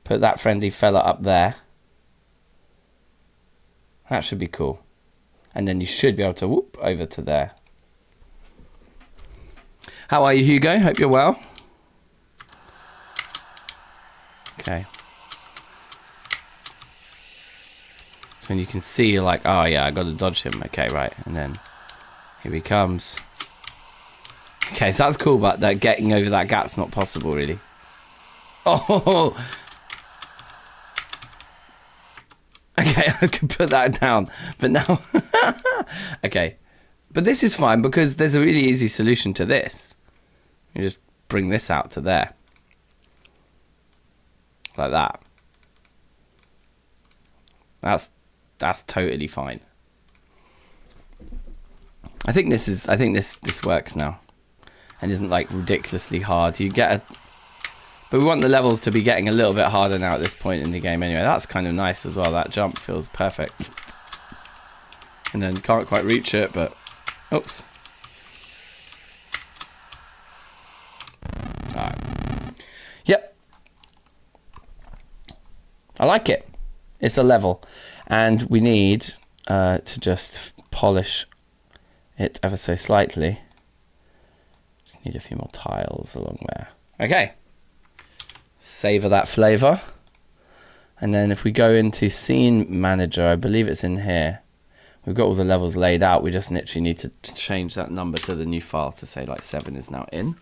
Put that friendly fella up there. That should be cool. And then you should be able to whoop over to there. How are you, Hugo? Hope you're well. Okay. So when you can see, you're like, oh yeah, I got to dodge him. Okay, right. And then here he comes. Okay, so that's cool, but that getting over that gap's not possible, really. Oh! Okay, I could put that down, but now... Okay, but this is fine because there's a really easy solution to this. You just bring this out to there. like that. That's totally fine. I think this works now, and isn't like ridiculously hard. But we want the levels to be getting a little bit harder now at this point in the game anyway. That's kind of nice as well. That jump feels perfect. And then can't quite reach it, but oops. Alright. Yep. I like it. It's a level. And we need to just polish it ever so slightly. Just need a few more tiles along there. Okay. Savor that flavor. And then if we go into Scene Manager, I believe it's in here. We've got all the levels laid out. We just literally need to change that number to the new file to say like 7 is now in.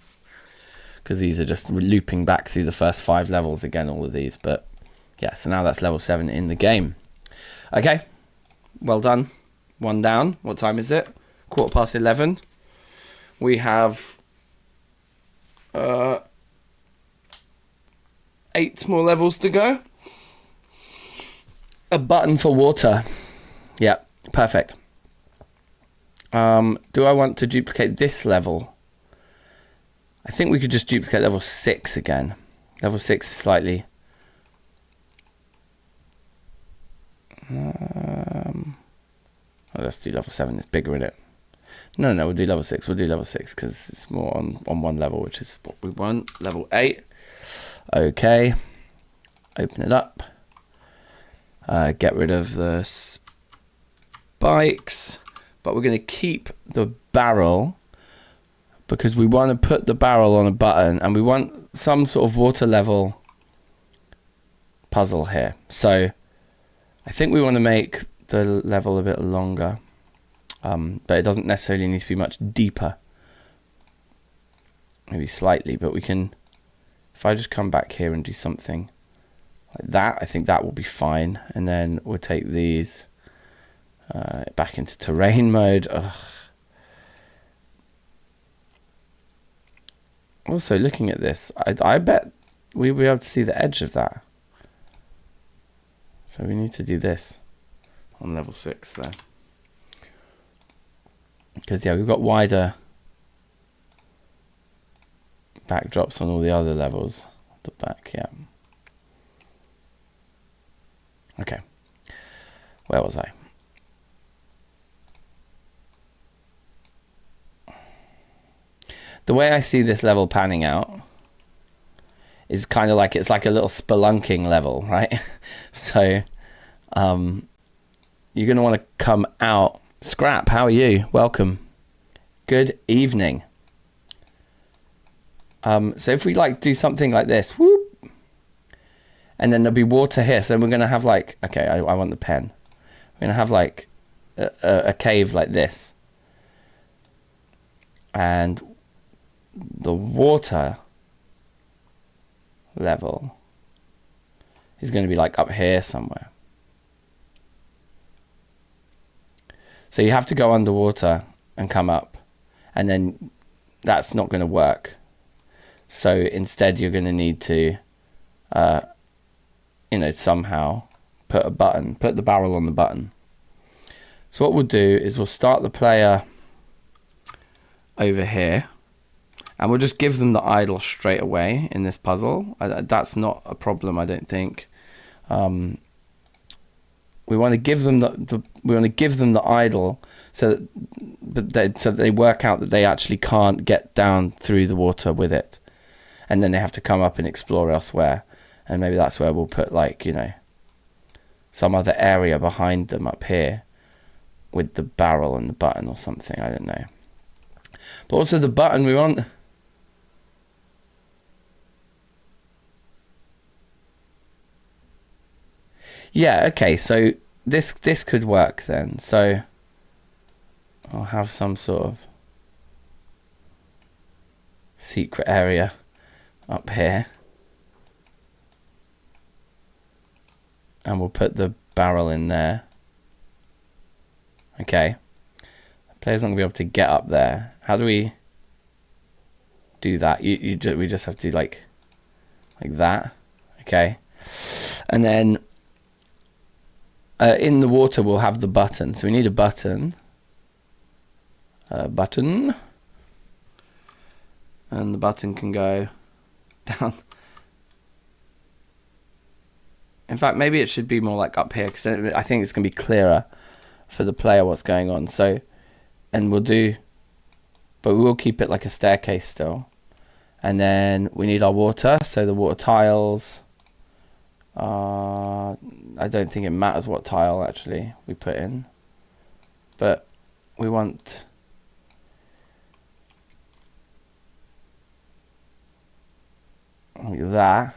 Because these are just looping back through the first 5 levels again, all of these. But yeah, so now that's level 7 in the game. Okay, well done. 1 down. What time is it? 11:15. We have 8 more levels to go. A button for water. Yeah, perfect. Do I want to duplicate this level? I think we could just duplicate level 6 again. Level 6 is slightly... let's do level 7. It's bigger in it. No, we'll do level 6. We'll do level 6 because it's more on one level, which is what we want. Level 8. Okay. Open it up. Get rid of the spikes. But we're going to keep the barrel because we want to put the barrel on a button and we want some sort of water level puzzle here. So I think we want to make the level a bit longer. But it doesn't necessarily need to be much deeper. Maybe slightly, but we can... If I just come back here and do something like that, I think that will be fine. And then we'll take these back into terrain mode. Ugh. Also, looking at this, I bet we'll be able to see the edge of that. So we need to do this on level 6 there. Because, yeah, we've got wider backdrops on all the other levels. The back, yeah. Okay. Where was I? The way I see this level panning out is kind of like, it's like a little spelunking level, right? So, you're going to want to come out. Scrap, how are you? Welcome. Good evening. So if we like do something like this, whoop, and then there'll be water here. So we're going to have like, okay, I want the pen. We're going to have like a cave like this. And the water level is going to be like up here somewhere. So you have to go underwater and come up, and then that's not going to work. So instead you're going to need to, somehow put the barrel on the button. So what we'll do is we'll start the player over here, and we'll just give them the idle straight away in this puzzle. That's not a problem, I don't think. We want to give them the idle so that they work out that they actually can't get down through the water with it, and then they have to come up and explore elsewhere. And maybe that's where we'll put like some other area behind them up here with the barrel and the button or something. I don't know. But also the button we want. Yeah, okay, so this could work then. So I'll have some sort of secret area up here. And we'll put the barrel in there. Okay. The player's not going to be able to get up there. How do we do that? We just have to do like that. Okay. And then in the water we'll have the button. So we need a button. Button. And the button can go down. In fact, maybe it should be more like up here, because I think it's going to be clearer for the player what's going on. So, and we'll do, but we will keep it like a staircase still. And then we need our water. So the water tiles, I don't think it matters what tile actually we put in, but we want like that.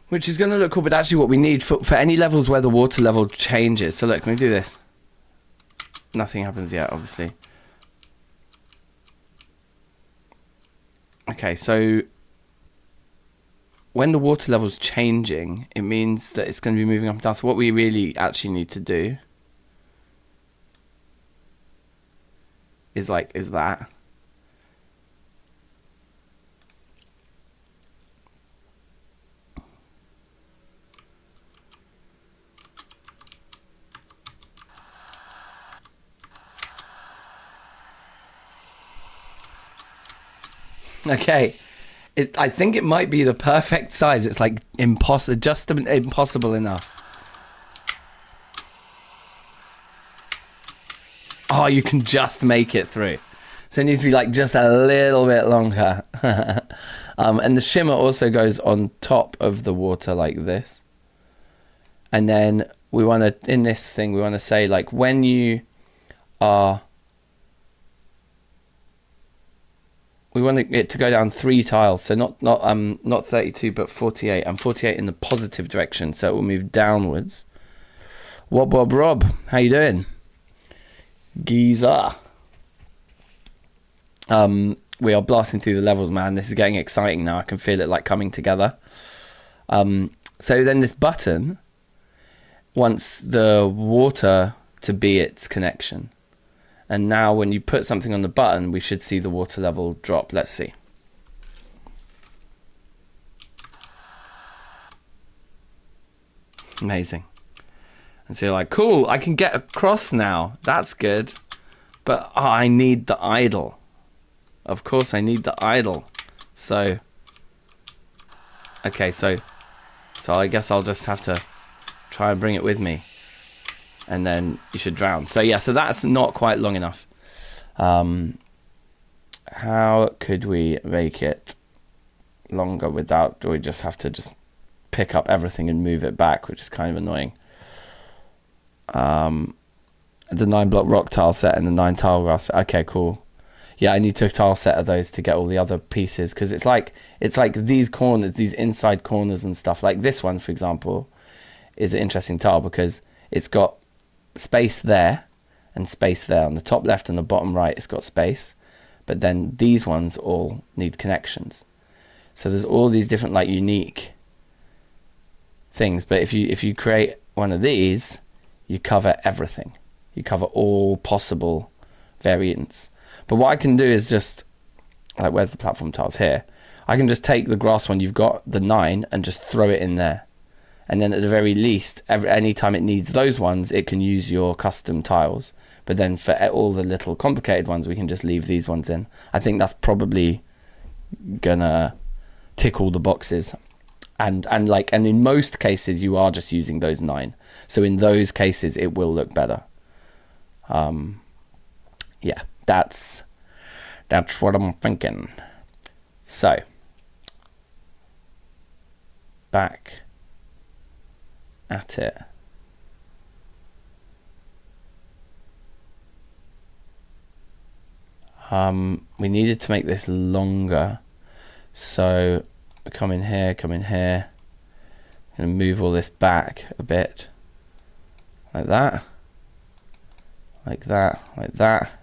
Which is going to look cool, but actually what we need for any levels where the water level changes. So look, can we do this? Nothing happens yet, obviously. Okay, so when the water level's changing, it means that it's going to be moving up and down. So what we really actually need to do is that. Okay, I think it might be the perfect size. It's like just impossible enough. Oh, you can just make it through. So it needs to be like just a little bit longer. And the shimmer also goes on top of the water like this. And then we want to, in this thing, we want to say like when you are... We want it to go down 3 tiles, so not 32, but 48, and 48 in the positive direction, so it will move downwards. Rob, how you doing? Geezer. We are blasting through the levels, man. This is getting exciting now. I can feel it like coming together. So then this button wants the water to be its connection. And now when you put something on the button, we should see the water level drop. Let's see. Amazing. And so you're like, cool, I can get across now. That's good. But I need the idle. Of course I need the idle. So, okay, so I guess I'll just have to try and bring it with me. And then you should drown. So yeah, so that's not quite long enough. How could we make it longer without, do we just have to just pick up everything and move it back, which is kind of annoying. The 9-block rock tile set and the 9 tile grass set. Okay, cool. Yeah, I need to tile set of those to get all the other pieces, because it's like these corners, these inside corners and stuff. Like this one, for example, is an interesting tile because it's got space there and space there. On the top left and the bottom right, it's got space, but then these ones all need connections. So there's all these different like unique things. But if you create one of these, you cover everything. You cover all possible variants. But what I can do is just like, where's the platform tiles here? I can just take the grass one you've got, the 9, and just throw it in there. And then at the very least, any time it needs those ones, it can use your custom tiles. But then for all the little complicated ones, we can just leave these ones in. I think that's probably gonna tick all the boxes. And in most cases, you are just using those 9. So in those cases, it will look better. Yeah, that's what I'm thinking. So back at it. We needed to make this longer, so come in here, and move all this back a bit, like that, like that, like that,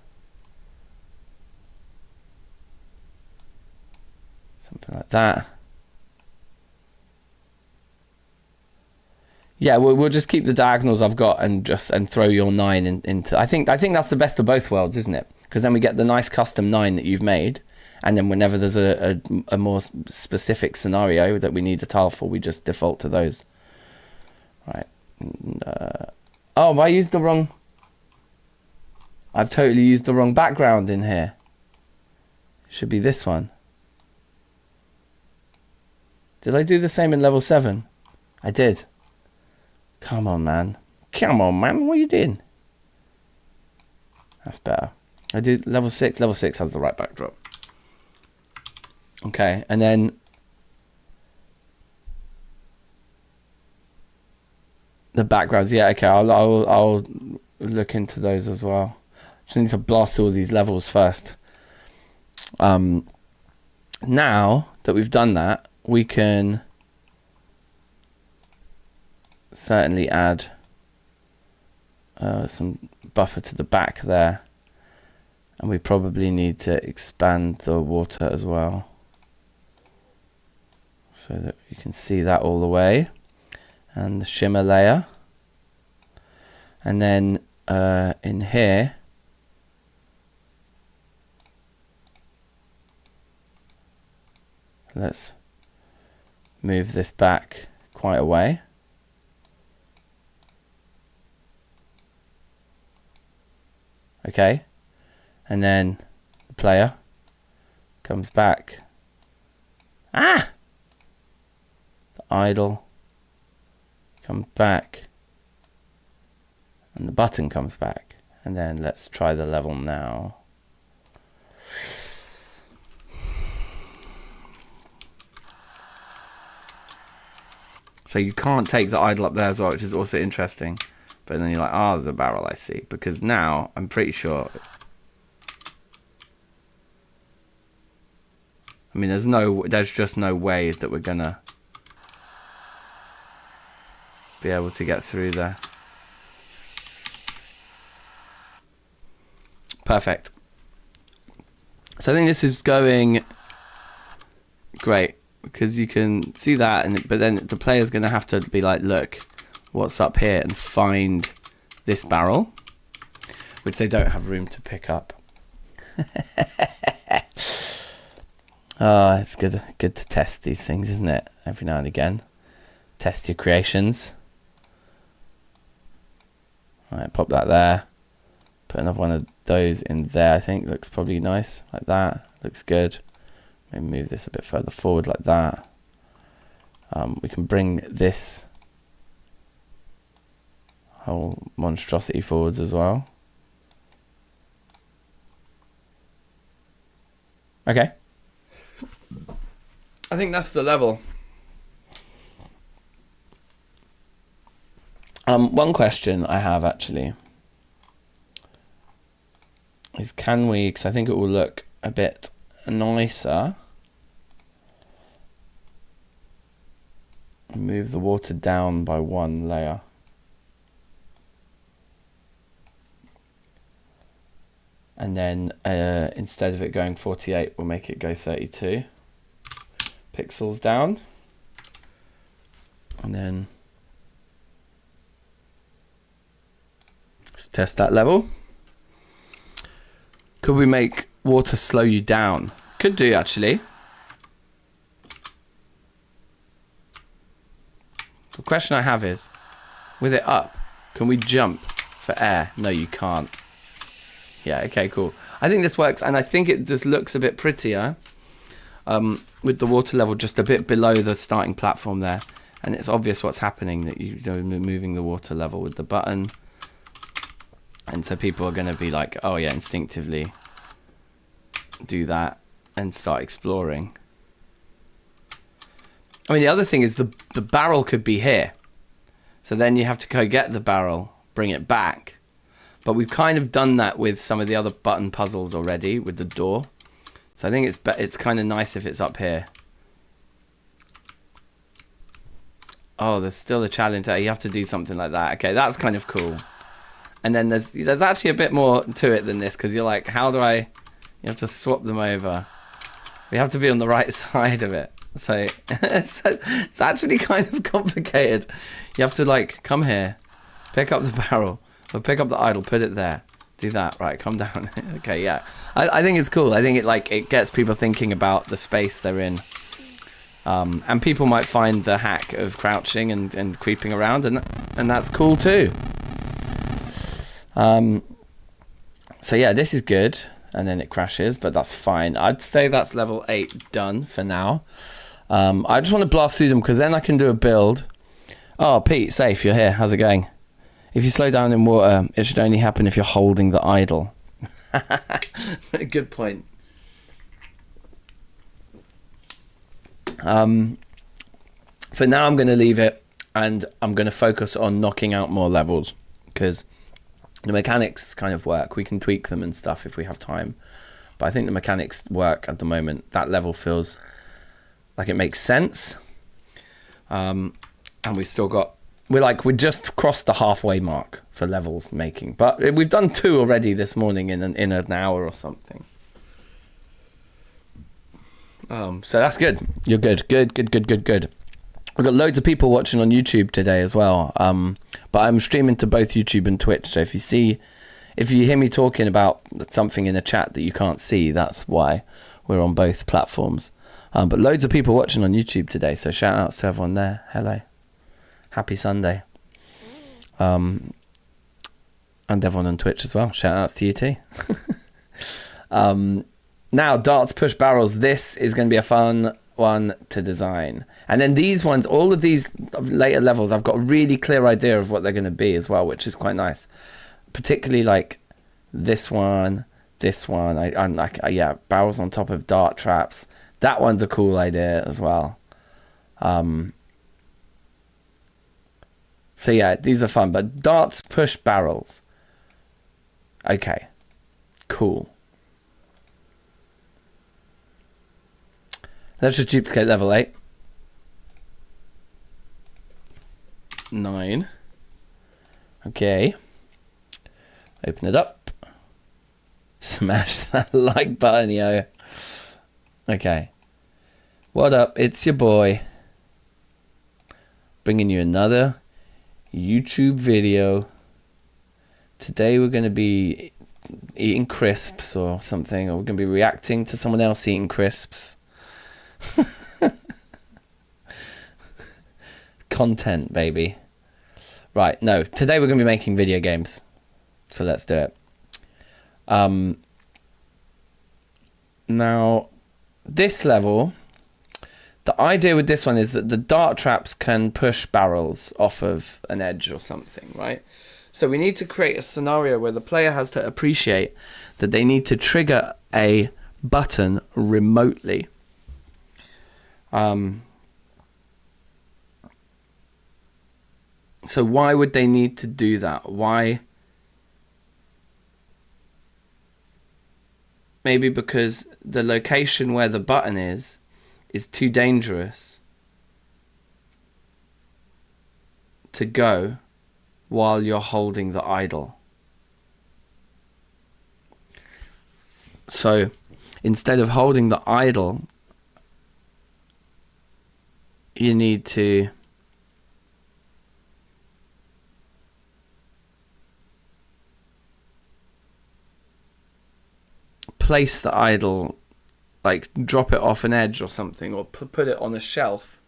something like that. Yeah, we'll just keep the diagonals I've got and throw your 9 into. I think that's the best of both worlds, isn't it? Because then we get the nice custom 9 that you've made, And then whenever there's a more specific scenario that we need a tile for, we just default to those. Right. Oh, have I used the wrong... I've totally used the wrong background in here. It should be this one. Did I do the same in level 7? I did. Come on, man. Come on, man. What are you doing? That's better. I did level 6. Level 6 has the right backdrop. Okay, and then the backgrounds. Yeah, okay. I'll look into those as well. Just need to blast all these levels first. Now that we've done that, we can certainly add some buffer to the back there, and we probably need to expand the water as well, so that you can see that all the way, and the shimmer layer. And then in here, let's move this back quite a way. Okay, and then the player comes back. Ah! The idle comes back, and the button comes back. And then let's try the level now. So you can't take the idle up there as well, which is also interesting. But then you're like, oh, there's a barrel, I see. Because now, I'm pretty sure... I mean, there's just no way that we're gonna be able to get through there. Perfect. So I think this is going great, because you can see that, but then the player's gonna have to be like, look, what's up here, and find this barrel, which they don't have room to pick up. Oh, it's good to test these things, isn't it? Every now and again. Test your creations. Alright, pop that there. Put another one of those in there, I think. Looks probably nice, like that. Looks good. Maybe move this a bit further forward, like that. We can bring this whole monstrosity forwards as well. Okay. I think that's the level. One question I have actually is, can we, because I think it will look a bit nicer, move the water down by one layer. And then instead of it going 48, we'll make it go 32 pixels down. And then let's test that level. Could we make water slow you down? Could do, actually. The question I have is, with it up, can we jump for air? No, you can't. Yeah, okay, cool. I think this works, and I think it just looks a bit prettier with the water level just a bit below the starting platform there. And it's obvious what's happening, that you're moving the water level with the button. And so people are going to be like, oh yeah, instinctively do that and start exploring. I mean, the other thing is the barrel could be here. So then you have to go get the barrel, bring it back. But we've kind of done that with some of the other button puzzles already with the door. So I think it's kind of nice if it's up here. Oh, there's still a challenge there. You have to do something like that. Okay, that's kind of cool. And then there's actually a bit more to it than this, because you're like, how do I... You have to swap them over. We have to be on the right side of it. So it's actually kind of complicated. You have to like come here, pick up the barrel, or pick up the idol, put it there, Do that. Right, calm down. Okay, yeah. I think it's cool. I think it gets people thinking about the space they're in. And people might find the hack of crouching and creeping around, and that's cool too. So yeah, this is good. And then it crashes, but that's fine. I'd say that's level 8 done for now. I just want to blast through them because then I can do a build. Oh, Pete, safe, you're here. How's it going? If you slow down in water, it should only happen if you're holding the idle. Good point. For now, I'm going to leave it, and I'm going to focus on knocking out more levels because the mechanics kind of work. We can tweak them and stuff if we have time. But I think the mechanics work at the moment. That level feels like it makes sense. And we've still got... We just crossed the halfway mark for levels making. But we've done 2 already this morning in an hour or something. So that's good. You're good. Good. We've got loads of people watching on YouTube today as well. But I'm streaming to both YouTube and Twitch. So if you hear me talking about something in the chat that you can't see, that's why we're on both platforms. But loads of people watching on YouTube today. So shout outs to everyone there. Hello. Happy Sunday. And everyone on Twitch as well. Shout outs to you too. Now, darts, push barrels. This is going to be a fun one to design. And then these ones, all of these later levels, I've got a really clear idea of what they're going to be as well, which is quite nice. Particularly like this one. I'm like, yeah, barrels on top of dart traps. That one's a cool idea as well. So yeah, these are fun. But darts, push barrels. Okay, cool. Let's just duplicate level 8. 9. Okay. Open it up. Smash that like button, yo. Okay. What up? It's your boy. Bringing you another YouTube video. Today we're going to be eating crisps or something. Or we're going to be reacting to someone else eating crisps. Content, baby. Right, no, today we're going to be making video games, so let's do it. Now this level, the idea with this one is that the dart traps can push barrels off of an edge or something, right? So we need to create a scenario where the player has to appreciate that they need to trigger a button remotely. So why would they need to do that? Why? Maybe because the location where the button is too dangerous to go while you're holding the idle. So instead of holding the idle, you need to place the idle, like drop it off an edge or something, or put it on a shelf.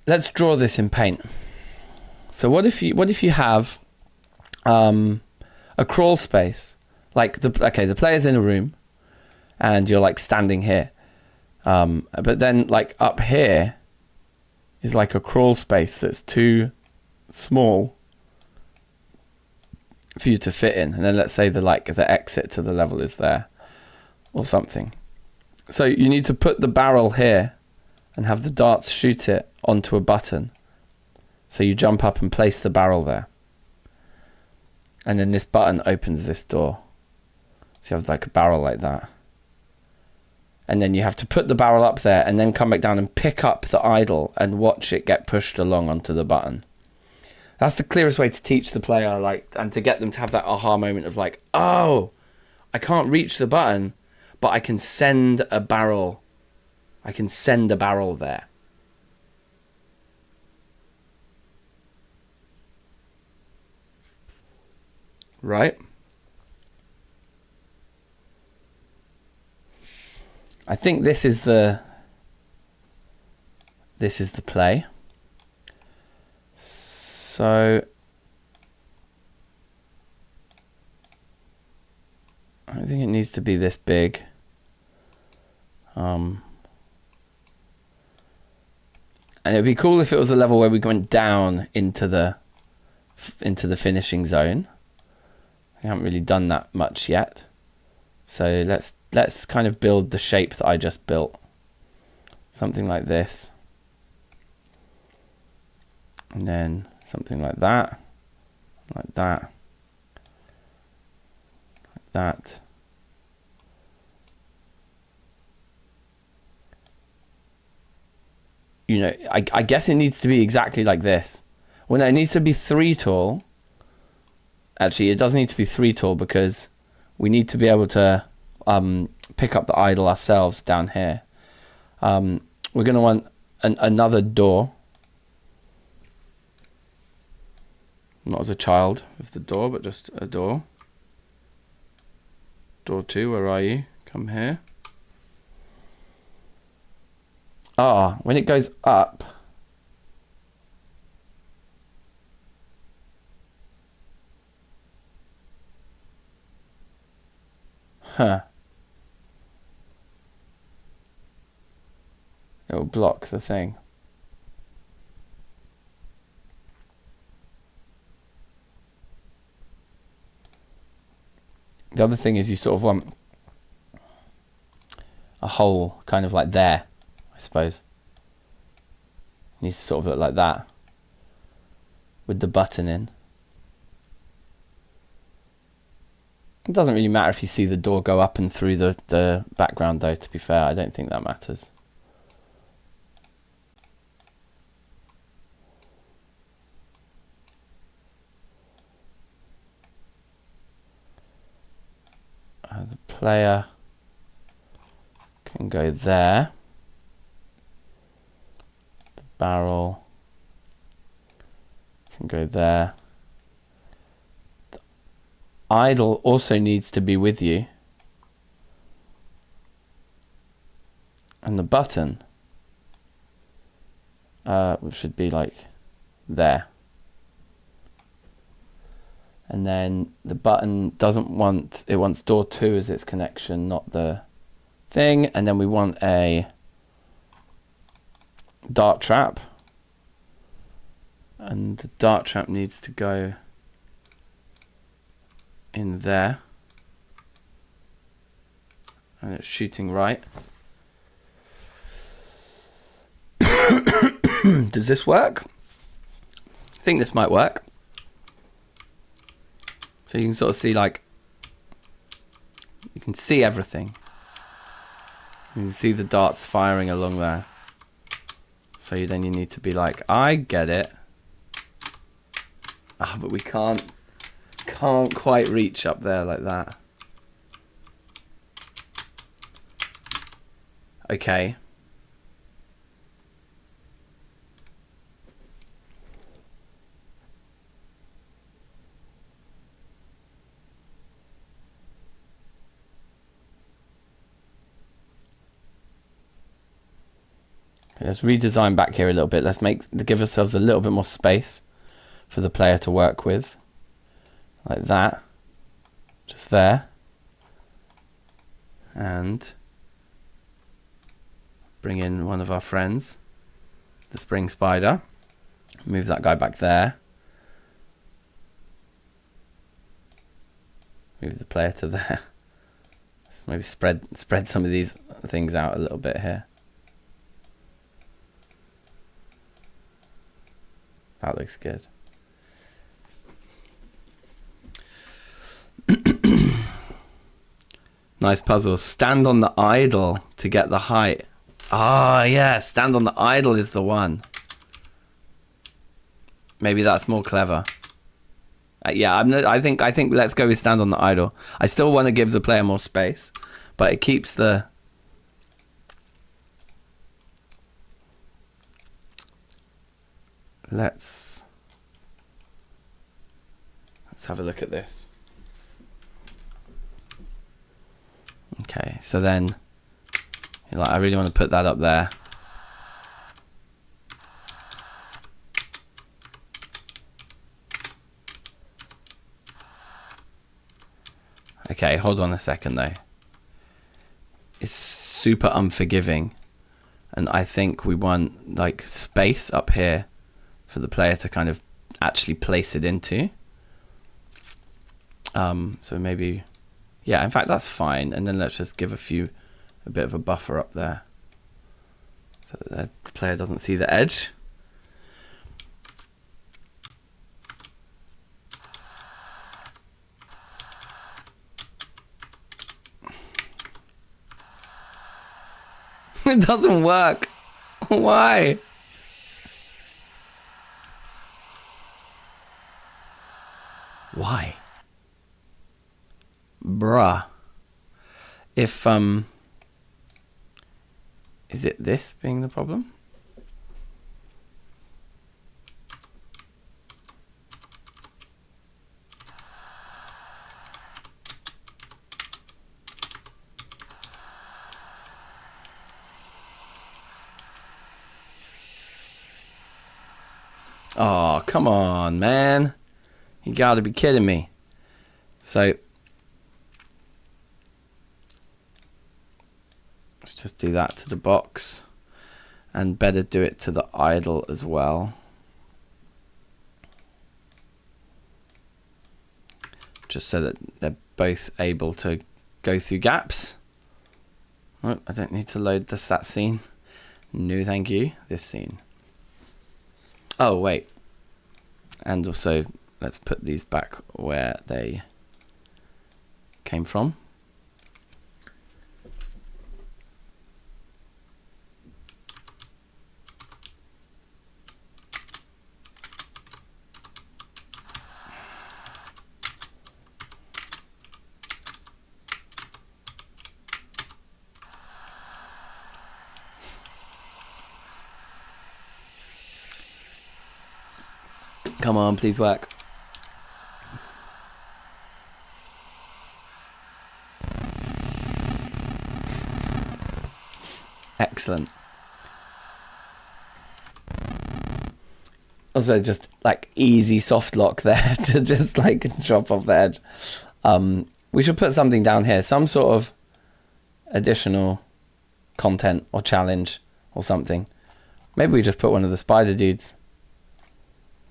Let's draw this in paint. So what if you have a crawl space, like the player's in a room and you're like standing here, but then like up here is like a crawl space that's too small for you to fit in, and then let's say the exit to the level is there or something. So you need to put the barrel here and have the darts shoot it onto a button. So you jump up and place the barrel there. And then this button opens this door. So you have like a barrel like that. And then you have to put the barrel up there and then come back down and pick up the idle and watch it get pushed along onto the button. That's the clearest way to teach the player, like, and to get them to have that aha moment of like, oh, I can't reach the button, but I can send a barrel. I can send a barrel there. Right? I think this is the play. So I don't think it needs to be this big. And it'd be cool if it was a level where we went down into the finishing zone. We haven't really done that much yet. So let's kind of build the shape that I just built. Something like this. And then something like that. Like that. Like that. You know, I guess it needs to be exactly like this. Well, no, it needs to be 3 tall. Actually, it does need to be 3 tall because we need to be able to pick up the idol ourselves down here. We're going to want another door. Not as a child of the door, but just a door. Door 2, where are you? Come here. Ah, when it goes up, it will block the thing. The other thing is you sort of want a hole kind of like there, I suppose. It needs to sort of look like that with the button in. It doesn't really matter if you see the door go up and through the background though, to be fair. I don't think that matters. The player can go there. The barrel can go there. The idol also needs to be with you. And the button should be like there. And then the button it wants door 2 as its connection, not the thing. And then we want a dart trap. And the dart trap needs to go in there. And it's shooting right. Does this work? I think this might work. So you can sort of see, like, you can see everything. You can see the darts firing along there. So then you need to be like, I get it. Ah, but we can't quite reach up there like that. Okay. Let's redesign back here a little bit. Let's give ourselves a little bit more space for the player to work with. Like that. Just there. And bring in one of our friends, the spring spider. Move that guy back there. Move the player to there. Let's maybe spread some of these things out a little bit here. That looks good. Nice puzzle. Stand on the idol to get the height. Ah, yeah. Stand on the idol is the one. Maybe that's more clever. Yeah, I think let's go with stand on the idle. I still want to give the player more space, but it keeps the... Let's have a look at this. Okay, so then, like, I really want to put that up there. Okay, hold on a second though. It's super unforgiving, and I think we want like space up here for the player to kind of actually place it into. So maybe, yeah, in fact that's fine. And then let's just give a bit of a buffer up there so that the player doesn't see the edge. It doesn't work. Why? Why? Bruh. If, is it this being the problem? Oh, come on, man. You gotta be kidding me. So, let's just do that to the box. And better do it to the idle as well. Just so that they're both able to go through gaps. Oh, I don't need to load that scene. No, thank you. This scene. Oh, wait. And also, let's put these back where they came from. Come on, please work. Excellent. Also, just like easy soft lock there to just like drop off the edge. We should put something down here, some sort of additional content or challenge or something. Maybe we just put one of the spider dudes.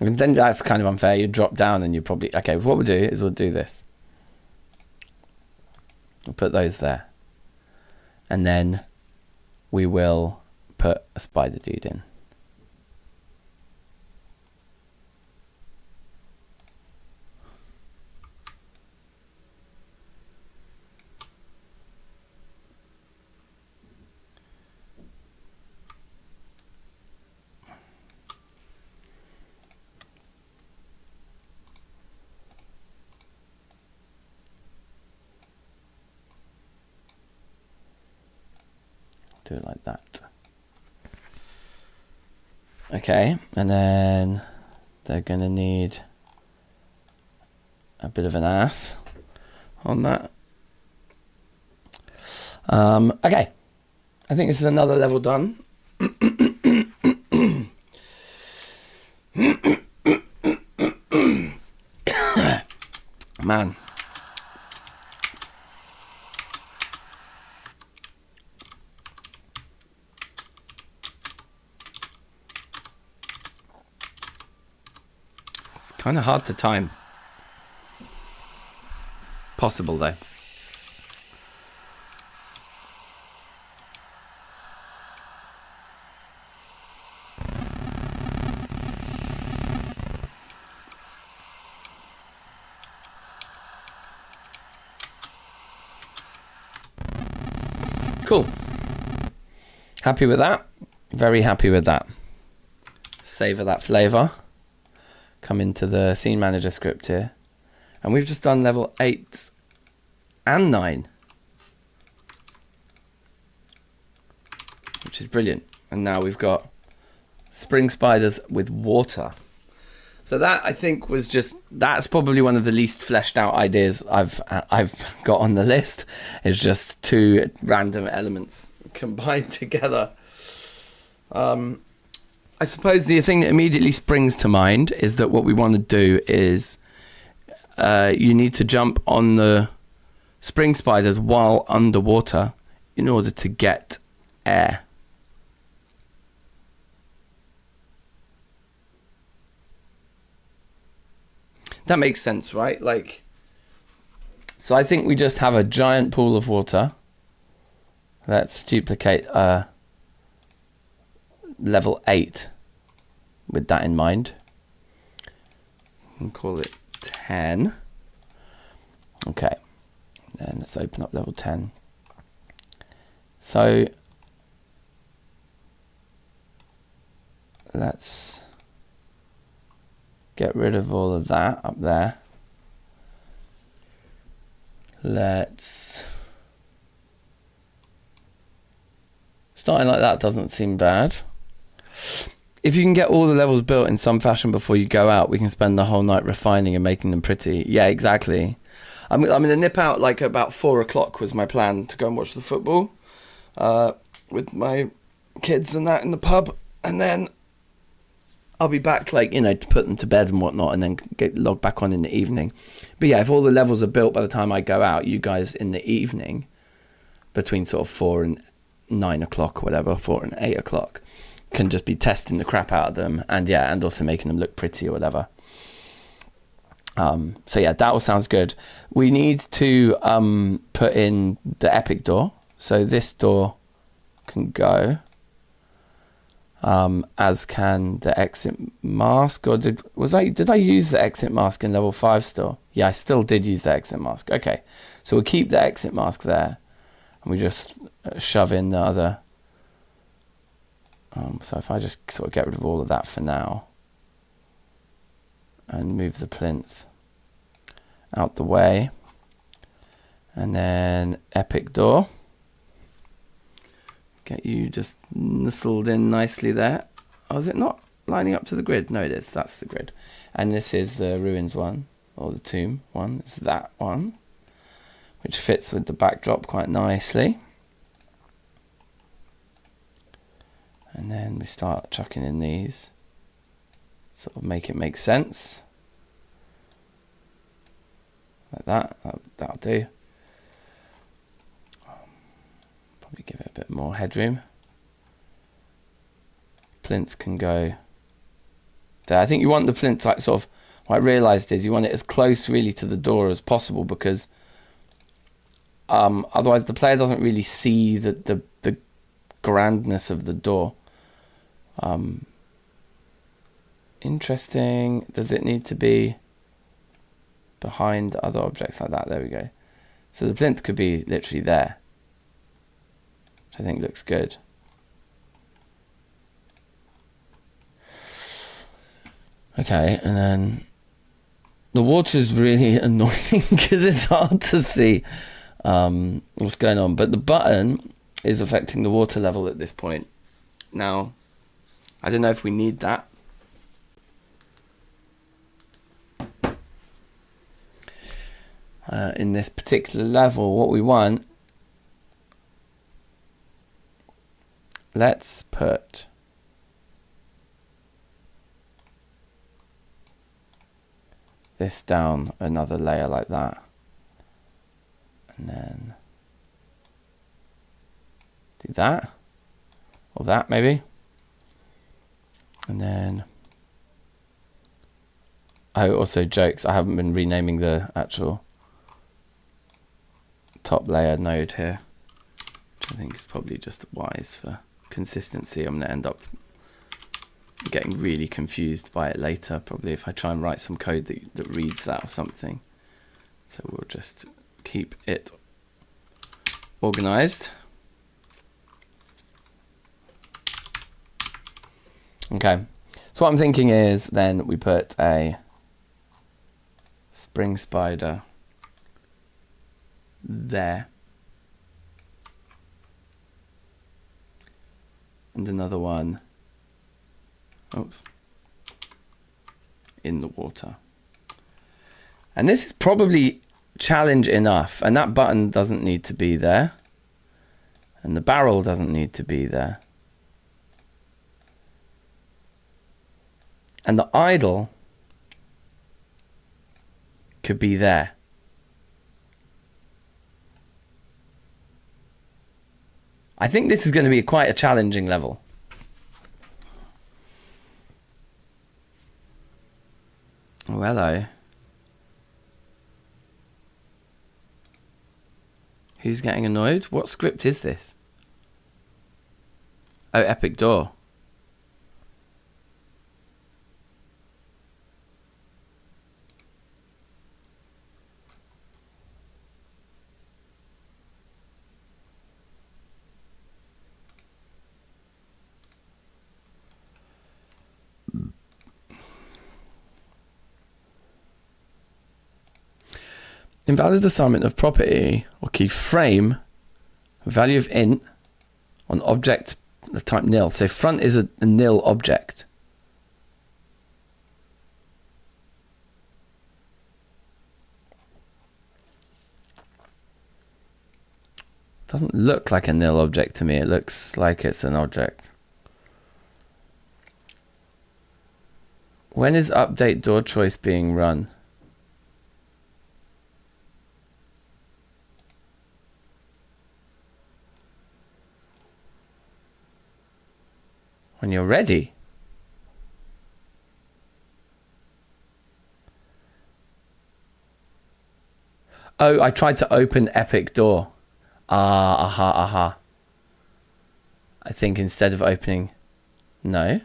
And then that's kind of unfair. You drop down and you probably... Okay, what we'll do is we'll do this. We'll put those there. And then we will put a spider dude in. Do it like that. Okay, and then they're gonna need a bit of an ass on that. Okay, I think this is another level done. Man. Kind of hard to time. Possible though. Cool. Happy with that? Very happy with that. Savor that flavor. come into the scene manager script here, and we've just done level 8 and 9, which is brilliant. And now we've got spring spiders with water. So that, I think, was that's probably one of the least fleshed out ideas I've got on the list. It's just 2 random elements combined together. I suppose the thing that immediately springs to mind is that what we want to do is you need to jump on the spring spiders while underwater in order to get air. That makes sense, right? Like, so I think we just have a giant pool of water. Let's duplicate level 8 with that in mind. And call it 10. Okay. Then let's open up level 10. So let's get rid of all of that up there. Starting like that doesn't seem bad. If you can get all the levels built in some fashion before you go out, we can spend the whole night refining and making them pretty. Yeah, exactly. I'm going to nip out like about 4 o'clock was my plan to go and watch the football with my kids and that in the pub, and then I'll be back, like, you know, to put them to bed and whatnot, and then log back on in the evening. But yeah, if all the levels are built by the time I go out, you guys in the evening, between sort of 4 and 9 o'clock or whatever, 4 and 8 o'clock, can just be testing the crap out of them, and yeah, and also making them look pretty or whatever. So yeah, that all sounds good. We need to put in the epic door, so this door can go. As can the exit mask, or did I use the exit mask in level 5 still? Yeah, I still did use the exit mask. Okay, so we'll keep the exit mask there, and we just shove in the other. So if I just sort of get rid of all of that for now, and move the plinth out the way, and then epic door. Get you just nestled in nicely there. Oh, is it not lining up to the grid? No, it is. That's the grid. And this is the ruins one, or the tomb one. It's that one, which fits with the backdrop quite nicely. And then we start chucking in these. Sort of make it make sense. Like that. That'll do. Probably give it a bit more headroom. Plinth can go there. I think you want the plinth, like, sort of, what I realised is you want it as close really to the door as possible, because otherwise the player doesn't really see the grandness of the door. Interesting. Does it need to be behind other objects like that? There we go. So the plinth could be literally there, which I think looks good. Okay, and then the water is really annoying because it's hard to see what's going on, but the button is affecting the water level at this point. Now, I don't know if we need that. In this particular level, what we want, let's put this down another layer like that, and then do that, or that maybe, and then also jokes, I haven't been renaming the actual top layer node here, which I think is probably just wise for consistency. I'm going to end up getting really confused by it later, probably, if I try and write some code that reads that or something. So we'll just keep it organized. Okay, So what I'm thinking is then we put a spring spider there. And another one, oops, in the water. And this is probably challenge enough. And that button doesn't need to be there. And the barrel doesn't need to be there. And the idle could be there. I think this is going to be quite a challenging level. Oh, hello. Who's getting annoyed? What script is this? Oh, Epic Door. Invalid assignment of property or key frame, value of int on object of type nil. So front is a nil object. Doesn't look like a nil object to me. It looks like it's an object. When is update door choice being run? When you're ready. Oh, I tried to open Epic Door. Aha. I think instead of opening... No.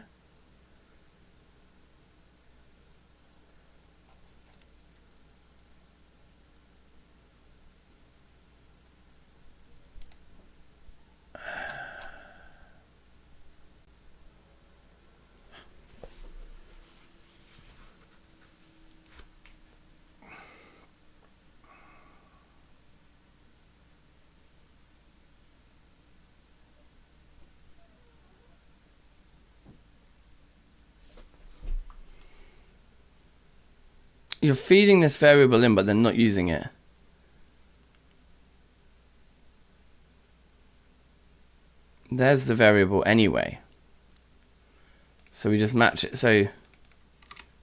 You're feeding this variable in, but then not using it. There's the variable anyway. So we just match it. So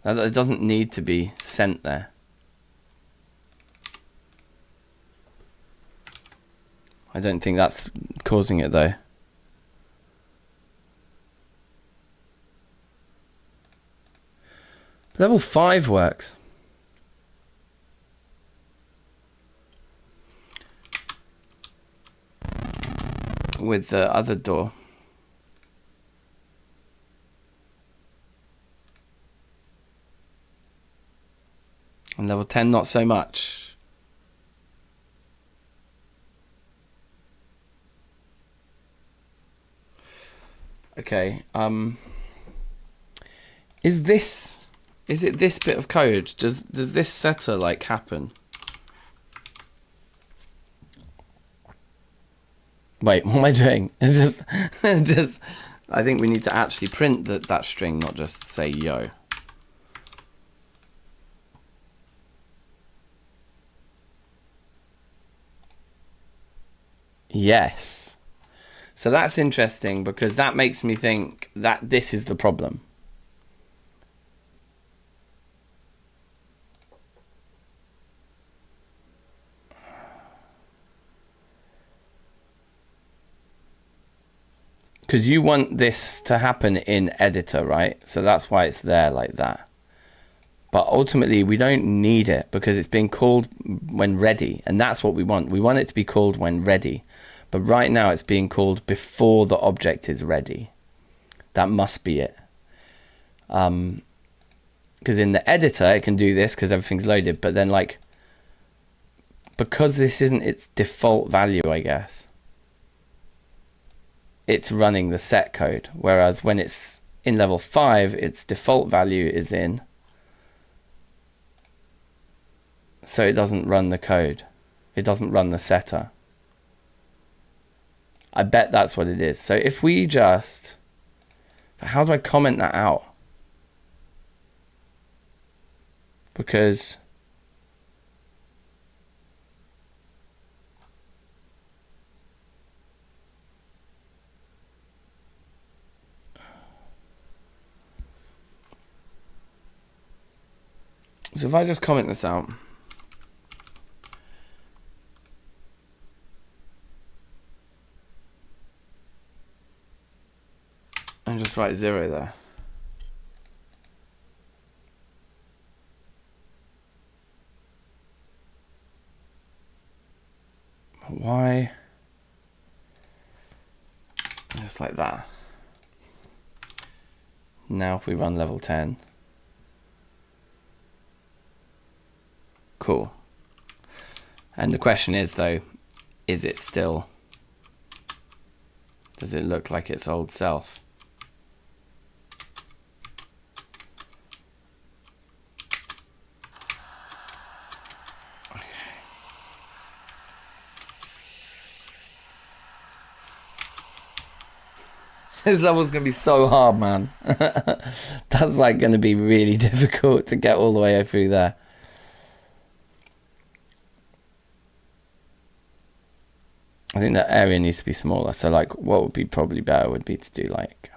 it doesn't need to be sent there. I don't think that's causing it though. Level 5 works. With the other door. And level 10 not so much. Okay, is it this bit of code? Does this setter like happen? Wait, what am I doing? It's just I think we need to actually print that string, not just say yo. Yes. So that's interesting because that makes me think that this is the problem. Because you want this to happen in editor, right? So that's why it's there like that. But ultimately, we don't need it because it's being called when ready. And that's what we want. We want it to be called when ready. But right now, it's being called before the object is ready. That must be it. Because in the editor, it can do this because everything's loaded. But then, like, because this isn't its default value, I guess, it's running the set code. Whereas when it's in level 5, its default value is in, so it doesn't run the code. It doesn't run the setter. I bet that's what it is. So if we just, how do I comment that out? Because so if I just comment this out, and just write 0 there. Why? Just like that. Now if we run level 10. Cool. And the question is though, is it still, does it look like its old self? This level's gonna be so hard, man. That's like gonna be really difficult to get all the way through there. I think that area needs to be smaller. So like what would be probably better would be to do like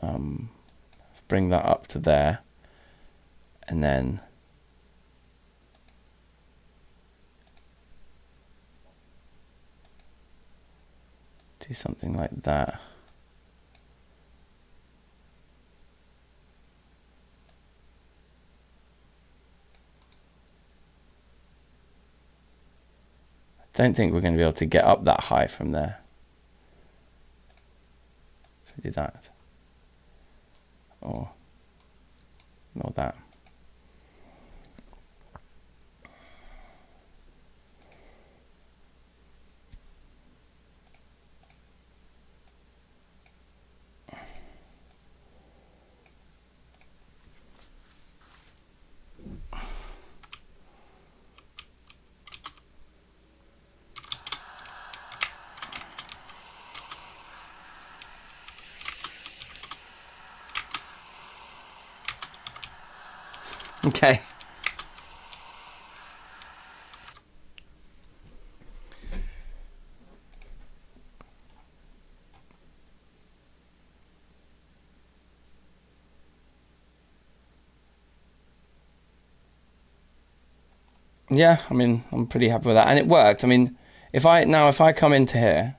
let's bring that up to there, and then do something like that. I don't think we're going to be able to get up that high from there. So do that. Or not that. Okay. Yeah, I mean, I'm pretty happy with that. And it worked. I mean, if I come into here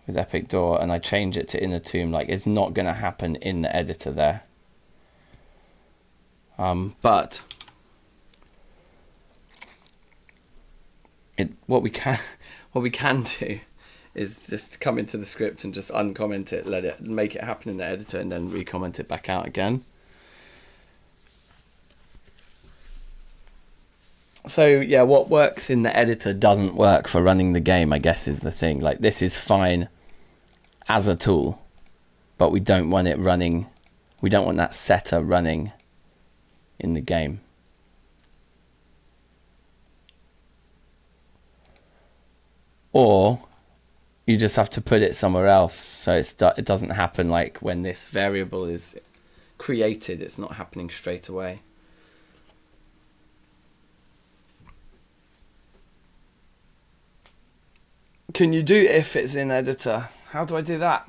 with Epic Door and I change it to Inner Tomb, like it's not going to happen in the editor there. But what we can do is just come into the script and just uncomment it, let it make it happen in the editor, and then recomment it back out again. So yeah, what works in the editor doesn't work for running the game, I guess, is the thing. Like this is fine as a tool, but we don't want it running. We don't want that setter running in the game. Or you just have to put it somewhere else so it doesn't happen like when this variable is created, it's not happening straight away. Can you do if it's in editor? How do I do that?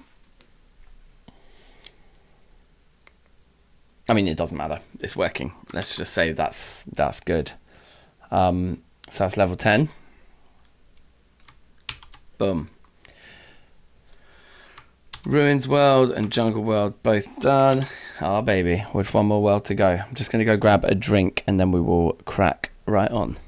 I mean, it doesn't matter. It's working. Let's just say that's good. So that's level 10. Boom. Ruins World and Jungle World both done. Oh, baby. With one more world to go. I'm just going to go grab a drink and then we will crack right on.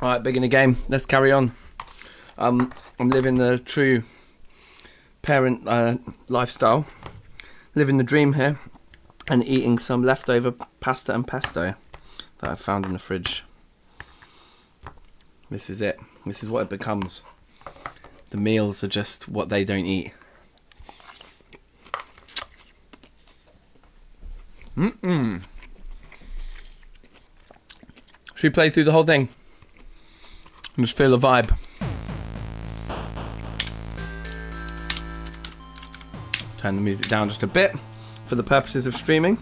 Alright, big in the game. Let's carry on. I'm living the true parent lifestyle. Living the dream here. And eating some leftover pasta and pesto that I found in the fridge. This is it. This is what it becomes. The meals are just what they don't eat. Should we play through the whole thing? And just feel the vibe. Turn the music down just a bit for the purposes of streaming.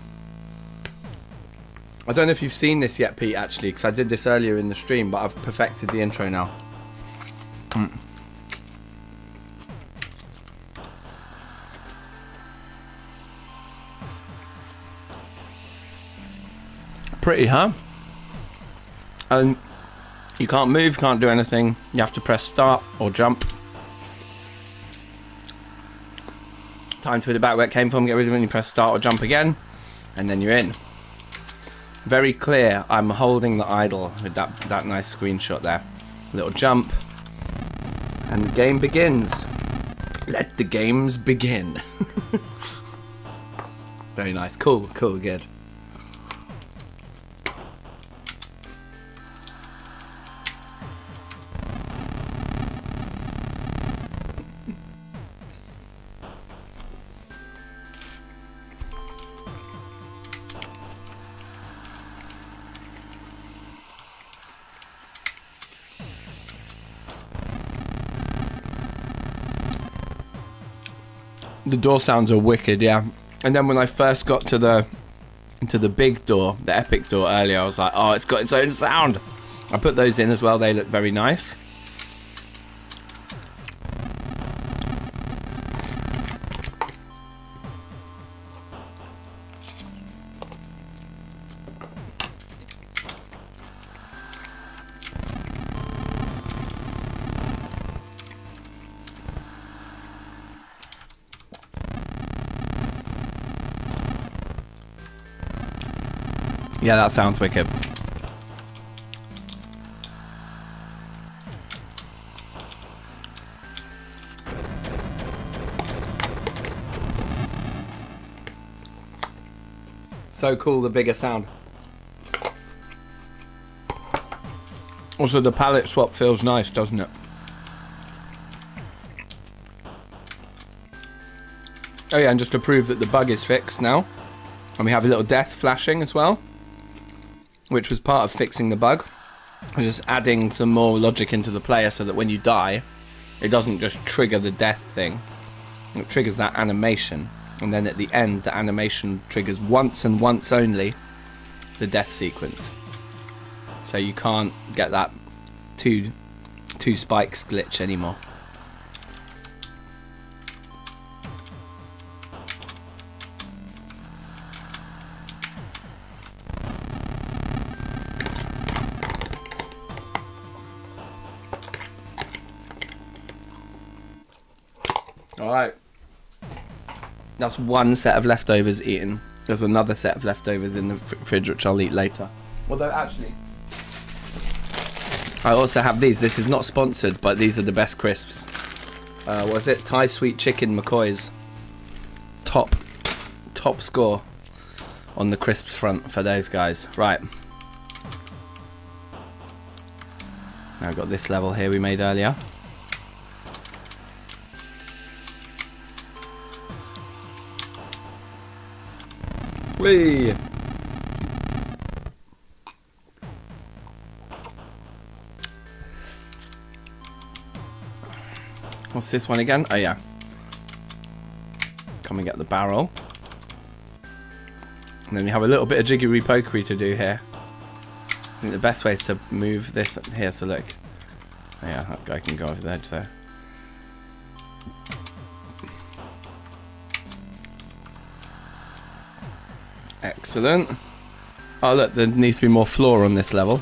I don't know if you've seen this yet, Pete, actually, because I did this earlier in the stream, but I've perfected the intro now. Pretty, huh? And you can't move, can't do anything. You have to press start or jump. Time to put it back where it came from, get rid of it, and you press start or jump again, and then you're in. Very clear. I'm holding the idle with that nice screenshot there. Little jump, and the game begins. Let the games begin. Very nice. Cool, good. The door sounds are wicked, yeah. And then when I first got to the big door, the epic door earlier, I was like, oh, it's got its own sound. I put those in as well. They look very nice. Yeah, that sounds wicked. So cool, the bigger sound. Also, the palette swap feels nice, doesn't it? Oh yeah, and just to prove that the bug is fixed now. And we have a little death flashing as well, which was part of fixing the bug. And just adding some more logic into the player so that when you die, it doesn't just trigger the death thing. It triggers that animation. And then at the end, the animation triggers once and once only the death sequence. So you can't get that two spikes glitch anymore. Alright. That's one set of leftovers eaten. There's another set of leftovers in the fridge which I'll eat later. Although actually, I also have these. This is not sponsored, but these are the best crisps. What is it? Thai Sweet Chicken McCoy's. Top score on the crisps front for those guys. Right. Now I've got this level here we made earlier. Whee! What's this one again? Oh yeah. Come and get the barrel. And then you have a little bit of jiggery pokery to do here. I think the best way is to move this here, so look. Oh yeah, that guy can go over the edge there. Excellent. Oh look, there needs to be more floor on this level.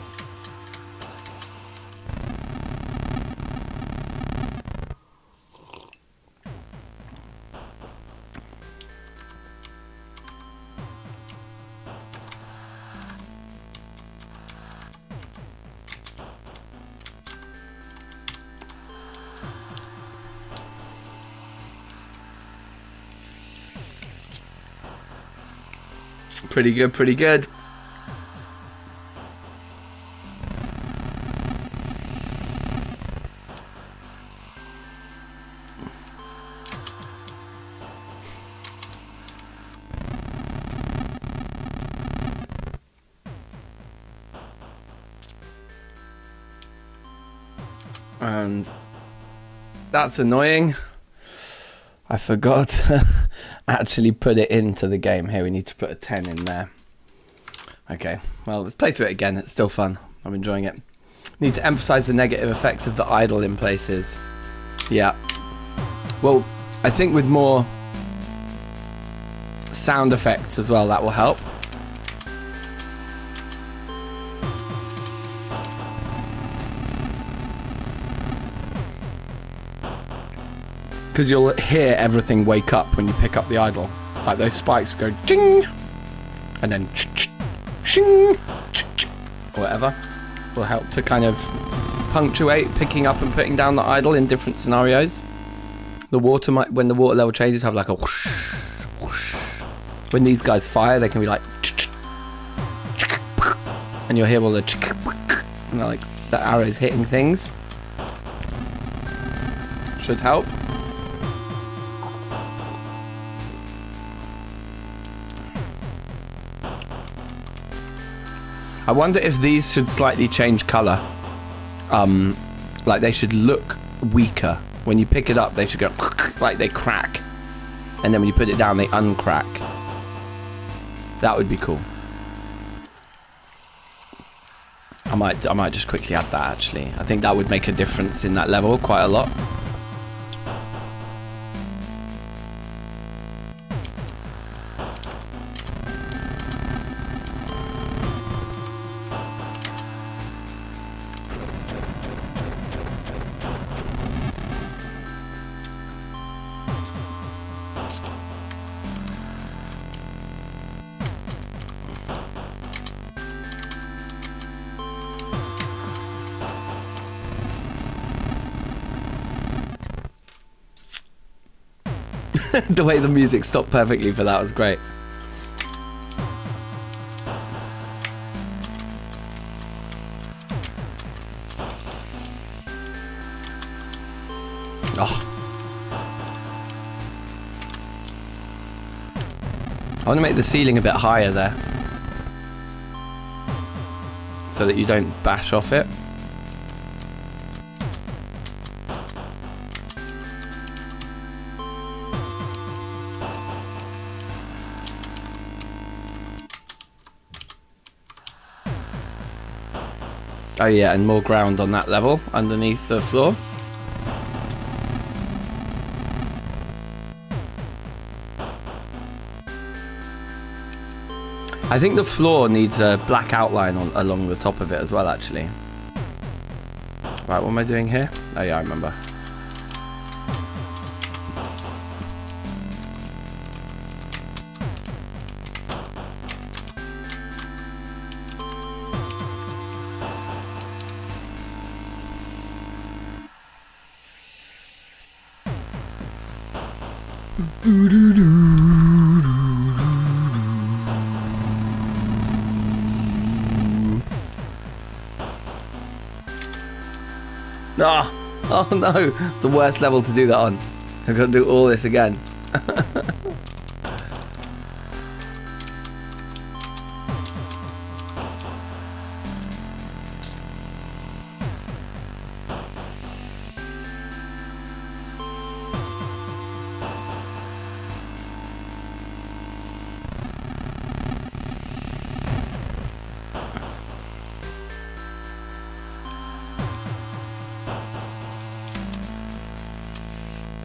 Pretty good, pretty good. And that's annoying. I forgot to actually put it into the game. Here, we need to put a 10 in there. Okay, well, let's play through it again. It's still fun. I'm enjoying it. Need to emphasize the negative effects of the idle in places. Yeah. Well, I think with more sound effects as well, that will help. Because you'll hear everything wake up when you pick up the idle. Like those spikes go ding, and then shing, or whatever. Will help to kind of punctuate picking up and putting down the idle in different scenarios. The water might, when the water level changes, have like a whoosh, whoosh. When these guys fire, they can be like, and you'll hear all the, and like the arrows hitting things. Should help. I wonder if these should slightly change colour. Like they should look weaker. When you pick it up, they should go like they crack. And then when you put it down, they uncrack. That would be cool. I might just quickly add that actually. I think that would make a difference in that level quite a lot. The way the music stopped perfectly for that was great. Oh. I want to make the ceiling a bit higher there, so that you don't bash off it. Oh yeah, and more ground on that level, underneath the floor. I think the floor needs a black outline along the top of it as well, actually. Right, what am I doing here? Oh yeah, I remember. No! Oh no! It's the worst level to do that on. I've got to do all this again.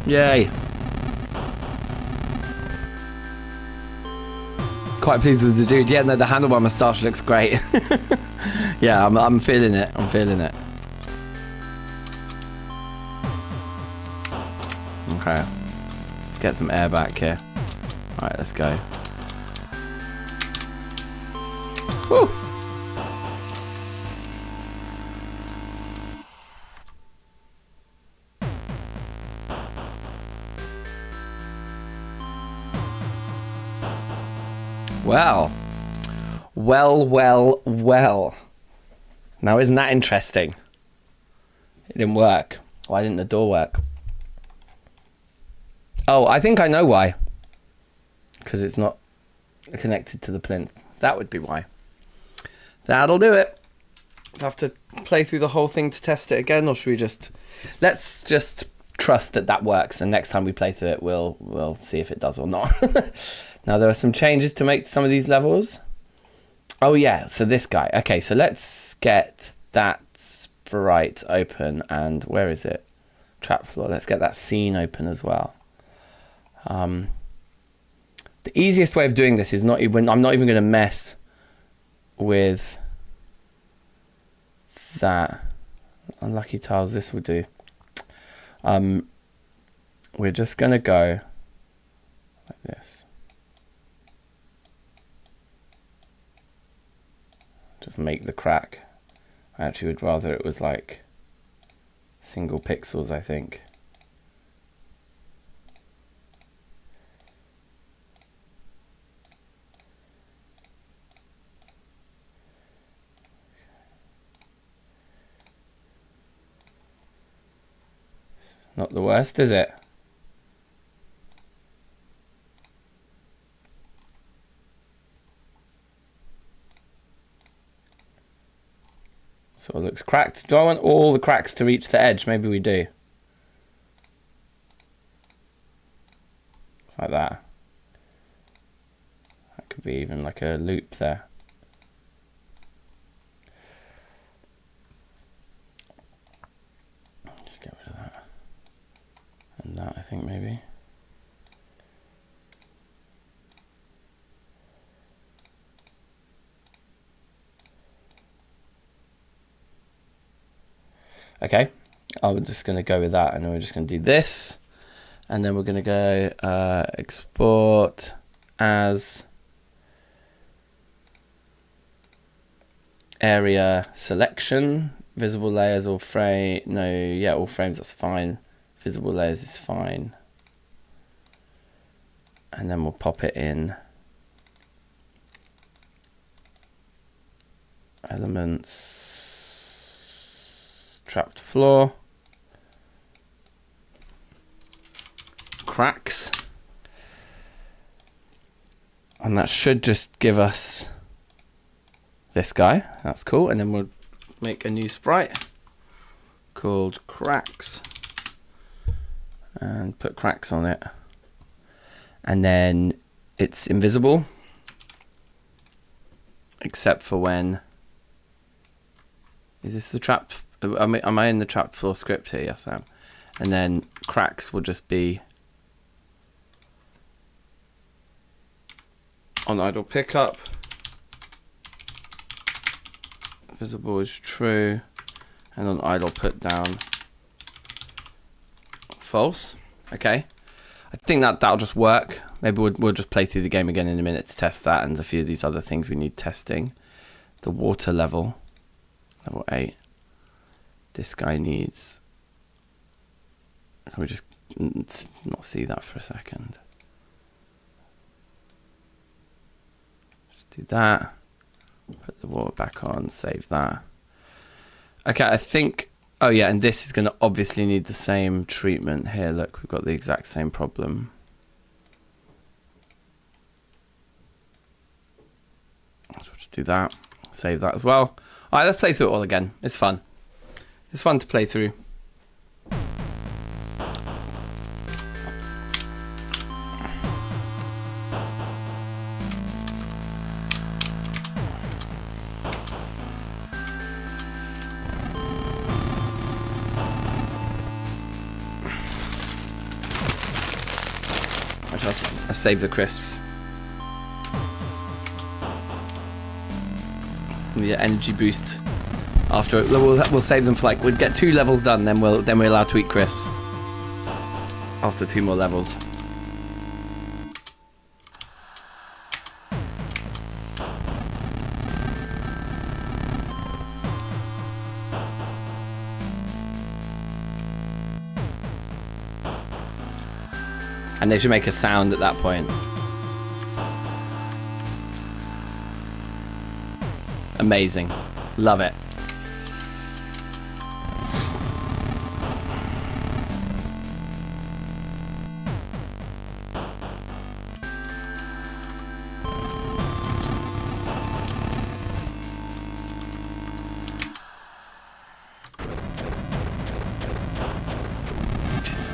Yay! Quite pleased with the dude. Yeah, no, the handlebar moustache looks great. Yeah, I'm feeling it. I'm feeling it. Okay. Get some air back here. Alright, let's go. Woo! Well, Well, well, well. Now, isn't that interesting? It didn't work. Why didn't the door work? Oh, I think I know why. Because it's not connected to the plinth. That would be why. That'll do it. I'll have to play through the whole thing to test it again, or should we just... Let's just trust that that works, and next time we play through it, we'll see if it does or not. Now, there are some changes to make to some of these levels. Oh, yeah, so this guy. Okay, so let's get that sprite open, and where is it? Trap floor. Let's get that scene open as well. The easiest way of doing this is not even... I'm not even going to mess with that. Unlucky tiles, this will do. We're just going to go like this. Just make the crack. I actually would rather it was like single pixels, I think. Not the worst, is it? So it looks cracked. Do I want all the cracks to reach the edge? Maybe we do. Like that. That could be even like a loop there. Just get rid of that. And that, I think, maybe. Okay, I'm just going to go with that, and then we're just going to do this, and then we're going to go export as area selection, visible layers, all frame, no, yeah, all frames, that's fine, visible layers is fine, and then we'll pop it in elements, trapped floor, cracks, and that should just give us this guy. That's cool. And then we'll make a new sprite called cracks and put cracks on it, and then it's invisible except for when... Is this the trap? Am I in the trapped floor script here? Yes, I am. And then cracks will just be on idle pickup. Visible is true, and on idle put down false. Okay, I think that'll just work. Maybe we'll just play through the game again in a minute to test that, and a few of these other things we need testing. The water level 8. This guy needs... Can we just not see that for a second? Just do that. Put the water back on, save that. Okay, I think... Oh yeah, and this is going to obviously need the same treatment here. Look, we've got the exact same problem. So we'll just do that. Save that as well. All right, let's play through it all again. It's fun. It's fun to play through. I'll save the crisps. The energy boost. After it, we'll save them for like, we'll get 2 levels done, then we're allowed to eat crisps. After 2 more levels. And they should make a sound at that point. Amazing. Love it.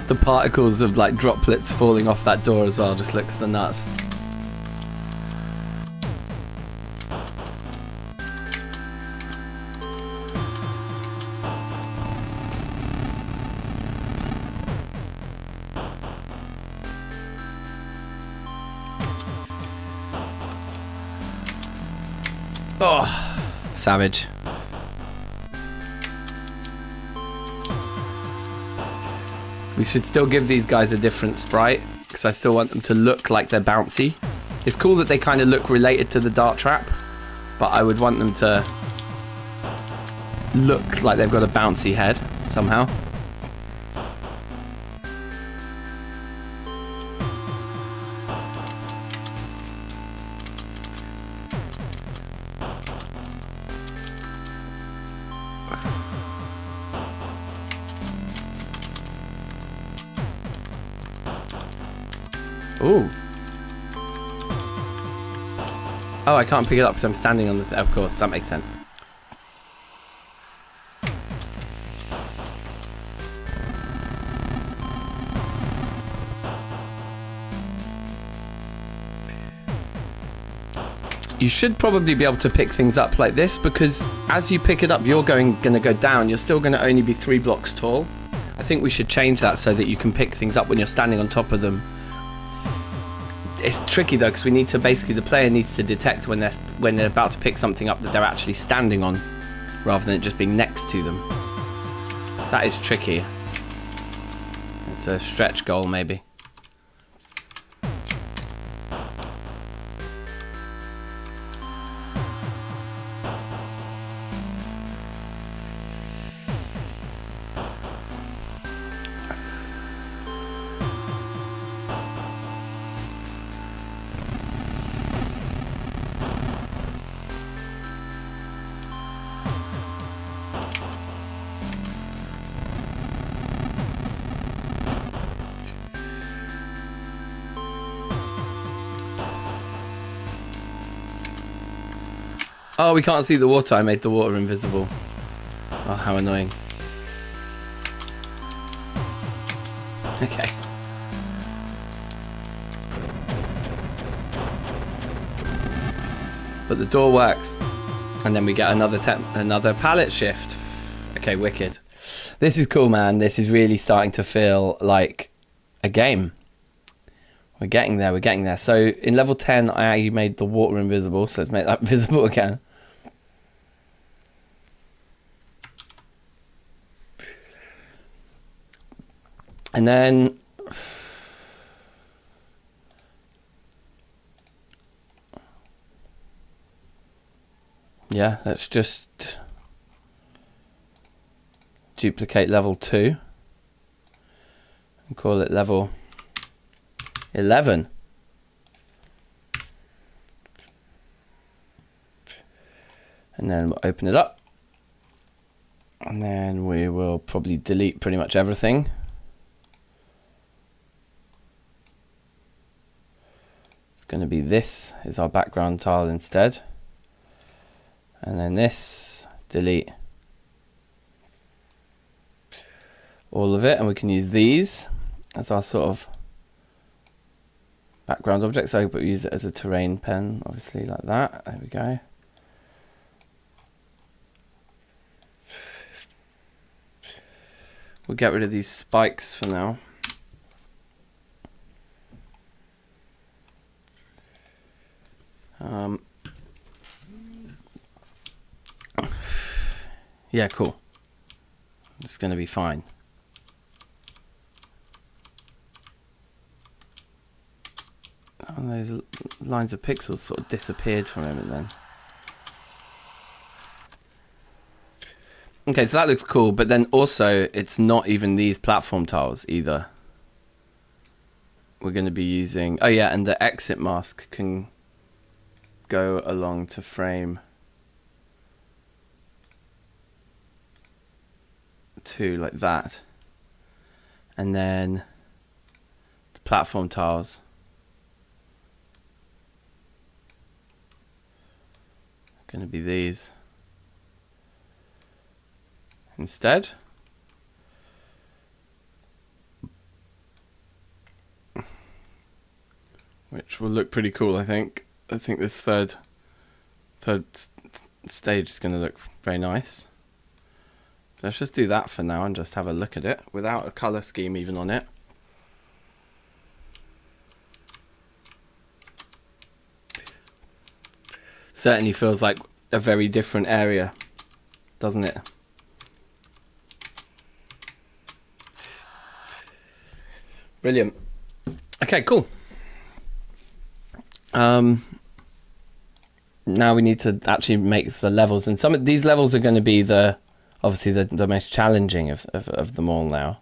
The particles of like droplets falling off that door as well just looks the nuts. Oh, savage. We should still give these guys a different sprite, because I still want them to look like they're bouncy. It's cool that they kind of look related to the dart trap, but I would want them to look like they've got a bouncy head somehow. Ooh. Oh, I can't pick it up because I'm standing on the... Of course, that makes sense. You should probably be able to pick things up like this, because as you pick it up, you're going to go down. You're still going to only be 3 blocks tall. I think we should change that so that you can pick things up when you're standing on top of them. It's tricky though, because we need to basically, the player needs to detect when they're about to pick something up that they're actually standing on, rather than it just being next to them. So that is tricky. It's a stretch goal maybe. Oh, we can't see the water. I made the water invisible. Oh, how annoying. Okay. But the door works. And then we get another pallet shift. Okay, wicked. This is cool, man. This is really starting to feel like a game. We're getting there, we're getting there. So in level 10, I made the water invisible. So let's make that visible again. And then yeah, let's just duplicate level 2 and call it level 11. And then we'll open it up. And then we will probably delete pretty much everything. Going to be this is our background tile instead, and then this, delete all of it, and we can use these as our sort of background object. So we use it as a terrain pen, obviously, like that. There we go. We'll get rid of these spikes for now. Yeah, cool. It's going to be fine. And those lines of pixels sort of disappeared for a moment then. Okay, so that looks cool, but then also it's not even these platform tiles either. We're going to be using... Oh yeah, and the exit mask can go along to frame 2 like that. And then the platform tiles are going to be these instead. Which will look pretty cool, I think. I think this third stage is going to look very nice. Let's just do that for now and just have a look at it without a color scheme even on it. Certainly feels like a very different area, doesn't it? Brilliant. Okay, cool. Now we need to actually make the levels, and some of these levels are going to be obviously the most challenging of them all now.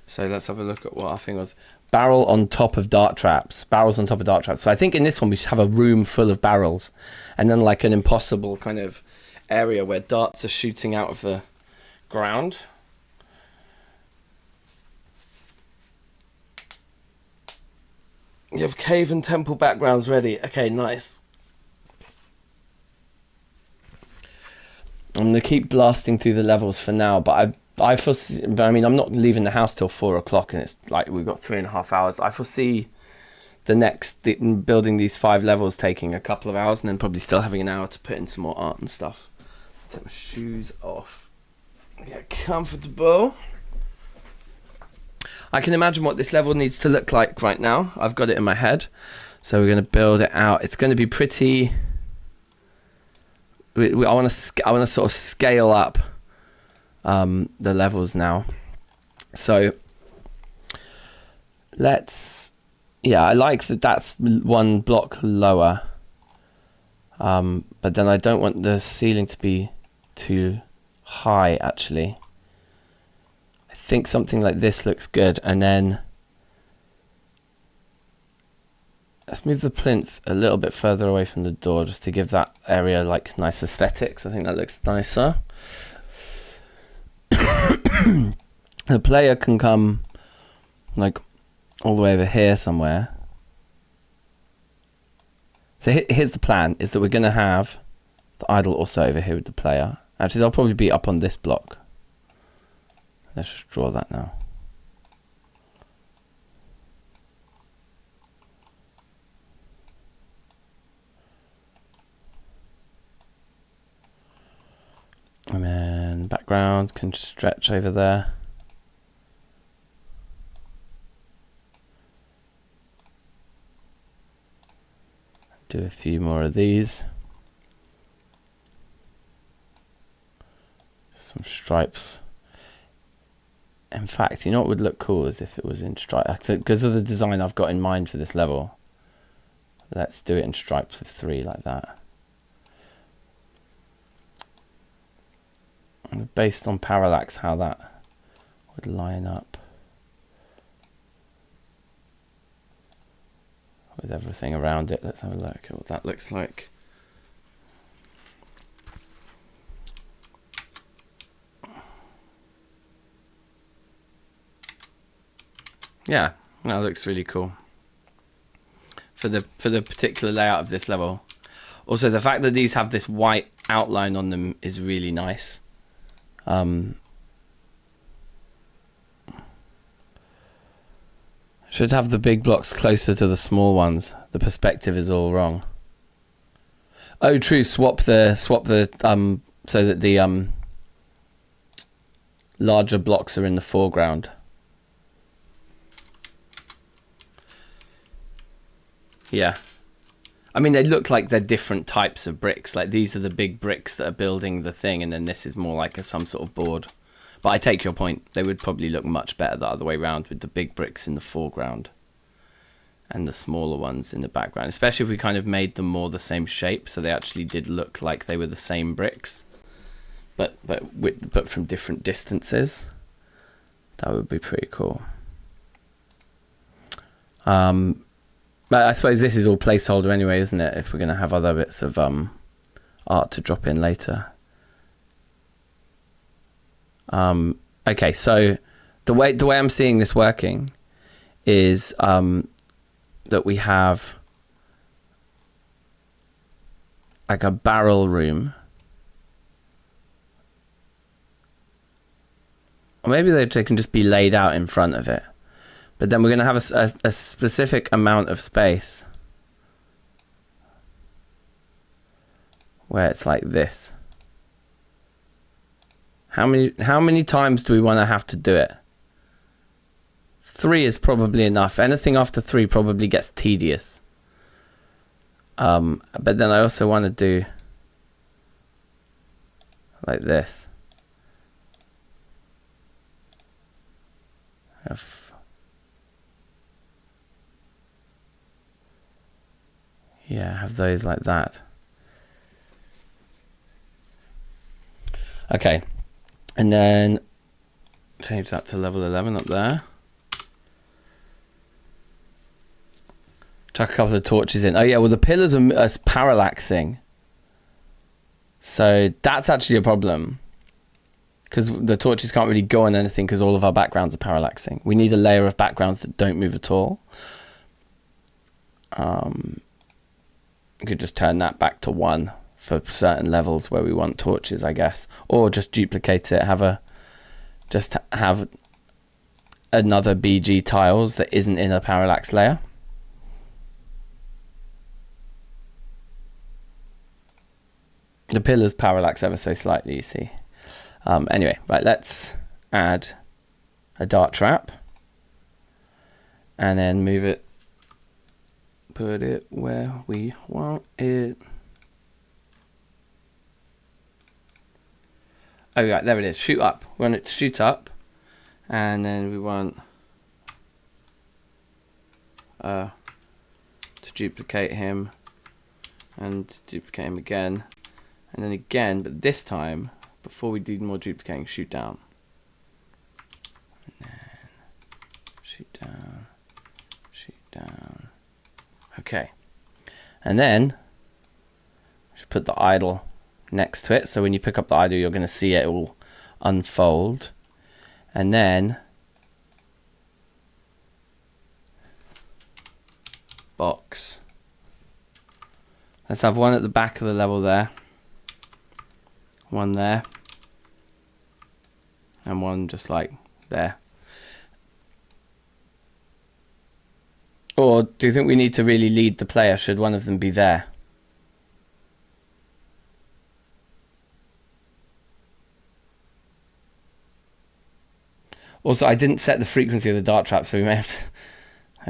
So let's have a look at what our thing was. Barrel on top of dart traps. Barrels on top of dart traps. So I think in this one we should have a room full of barrels, and then like an impossible kind of area where darts are shooting out of the ground. You have cave and temple backgrounds ready. Okay, nice. I'm going to keep blasting through the levels for now, but I foresee, I mean, I'm not leaving the house till 4 o'clock, and it's like we've got 3.5 hours. I foresee building these 5 levels taking a couple of hours, and then probably still having an hour to put in some more art and stuff. Take my shoes off. Get comfortable. I can imagine what this level needs to look like right now. I've got it in my head. So we're going to build it out. It's going to be pretty... I want to sort of scale up the levels now. So let's... Yeah, I like that that's 1 block lower. But then I don't want the ceiling to be too high, actually. I think something like this looks good, and then let's move the plinth a little bit further away from the door just to give that area like nice aesthetics. I think that looks nicer. The player can come like all the way over here somewhere. So here's the plan, is that we're going to have the idol also over here with the player. Actually, they'll probably be up on this block. Let's just draw that now. And then background can stretch over there. Do a few more of these. Some stripes. In fact, you know what would look cool is if it was in stripes. Because of the design I've got in mind for this level, let's do it in stripes of 3 like that. And based on parallax, how that would line up with everything around it. Let's have a look at what that looks like. Yeah, that looks really cool for the particular layout of this level. Also, the fact that these have this white outline on them is really nice. Should have the big blocks closer to the small ones. The perspective is all wrong. Oh, true. Swap the so that the larger blocks are in the foreground. Yeah. I mean, they look like they're different types of bricks. Like, these are the big bricks that are building the thing, and then this is more like some sort of board. But I take your point. They would probably look much better the other way around, with the big bricks in the foreground and the smaller ones in the background. Especially if we kind of made them more the same shape, so they actually did look like they were the same bricks, but from different distances. That would be pretty cool. But I suppose this is all placeholder anyway, isn't it? If we're going to have other bits of art to drop in later. Okay, so the way I'm seeing this working is that we have like a barrel room. Or maybe they can just be laid out in front of it. But then we're going to have a specific amount of space where it's like this. How many times do we want to have to do it? 3 is probably enough. Anything after 3 probably gets tedious. But then I also want to do like this. Have those like that. Okay, and then change that to level 11 up there. Chuck a couple of torches in. Oh yeah, well the pillars are parallaxing. So that's actually a problem. Because the torches can't really go on anything because all of our backgrounds are parallaxing. We need a layer of backgrounds that don't move at all. We could just turn that back to 1 for certain levels where we want torches, I guess. Or just duplicate it, just have another BG tiles that isn't in a parallax layer. The pillars parallax ever so slightly, you see. Anyway, right, let's add a dart trap and then move it, put it where we want it. Oh, right, there it is. Shoot up. We want it to shoot up, and then we want to duplicate him, and duplicate him again, and then again, but this time, before we do more duplicating, shoot down. And then shoot down, shoot down. Okay. And then just put the idle next to it. So when you pick up the idle, you're going to see it all unfold. And then box. Let's have one at the back of the level there. One there. And one just like there. Or do you think we need to really lead the player? Should one of them be there? Also, I didn't set the frequency of the dart trap, so we may have to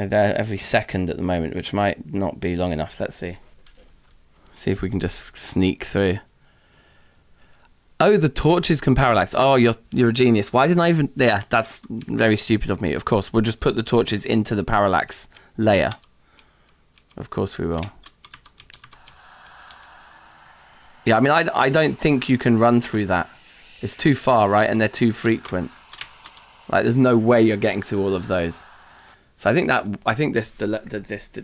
have that every second at the moment, which might not be long enough. Let's see. See if we can just sneak through. Oh, the torches can parallax. Oh, you're a genius. Why didn't I even... Yeah, that's very stupid of me. Of course, we'll just put the torches into the parallax layer. Of course we will. Yeah, I mean, I don't think you can run through that. It's too far, right? And they're too frequent. Like, there's no way you're getting through all of those. So I think this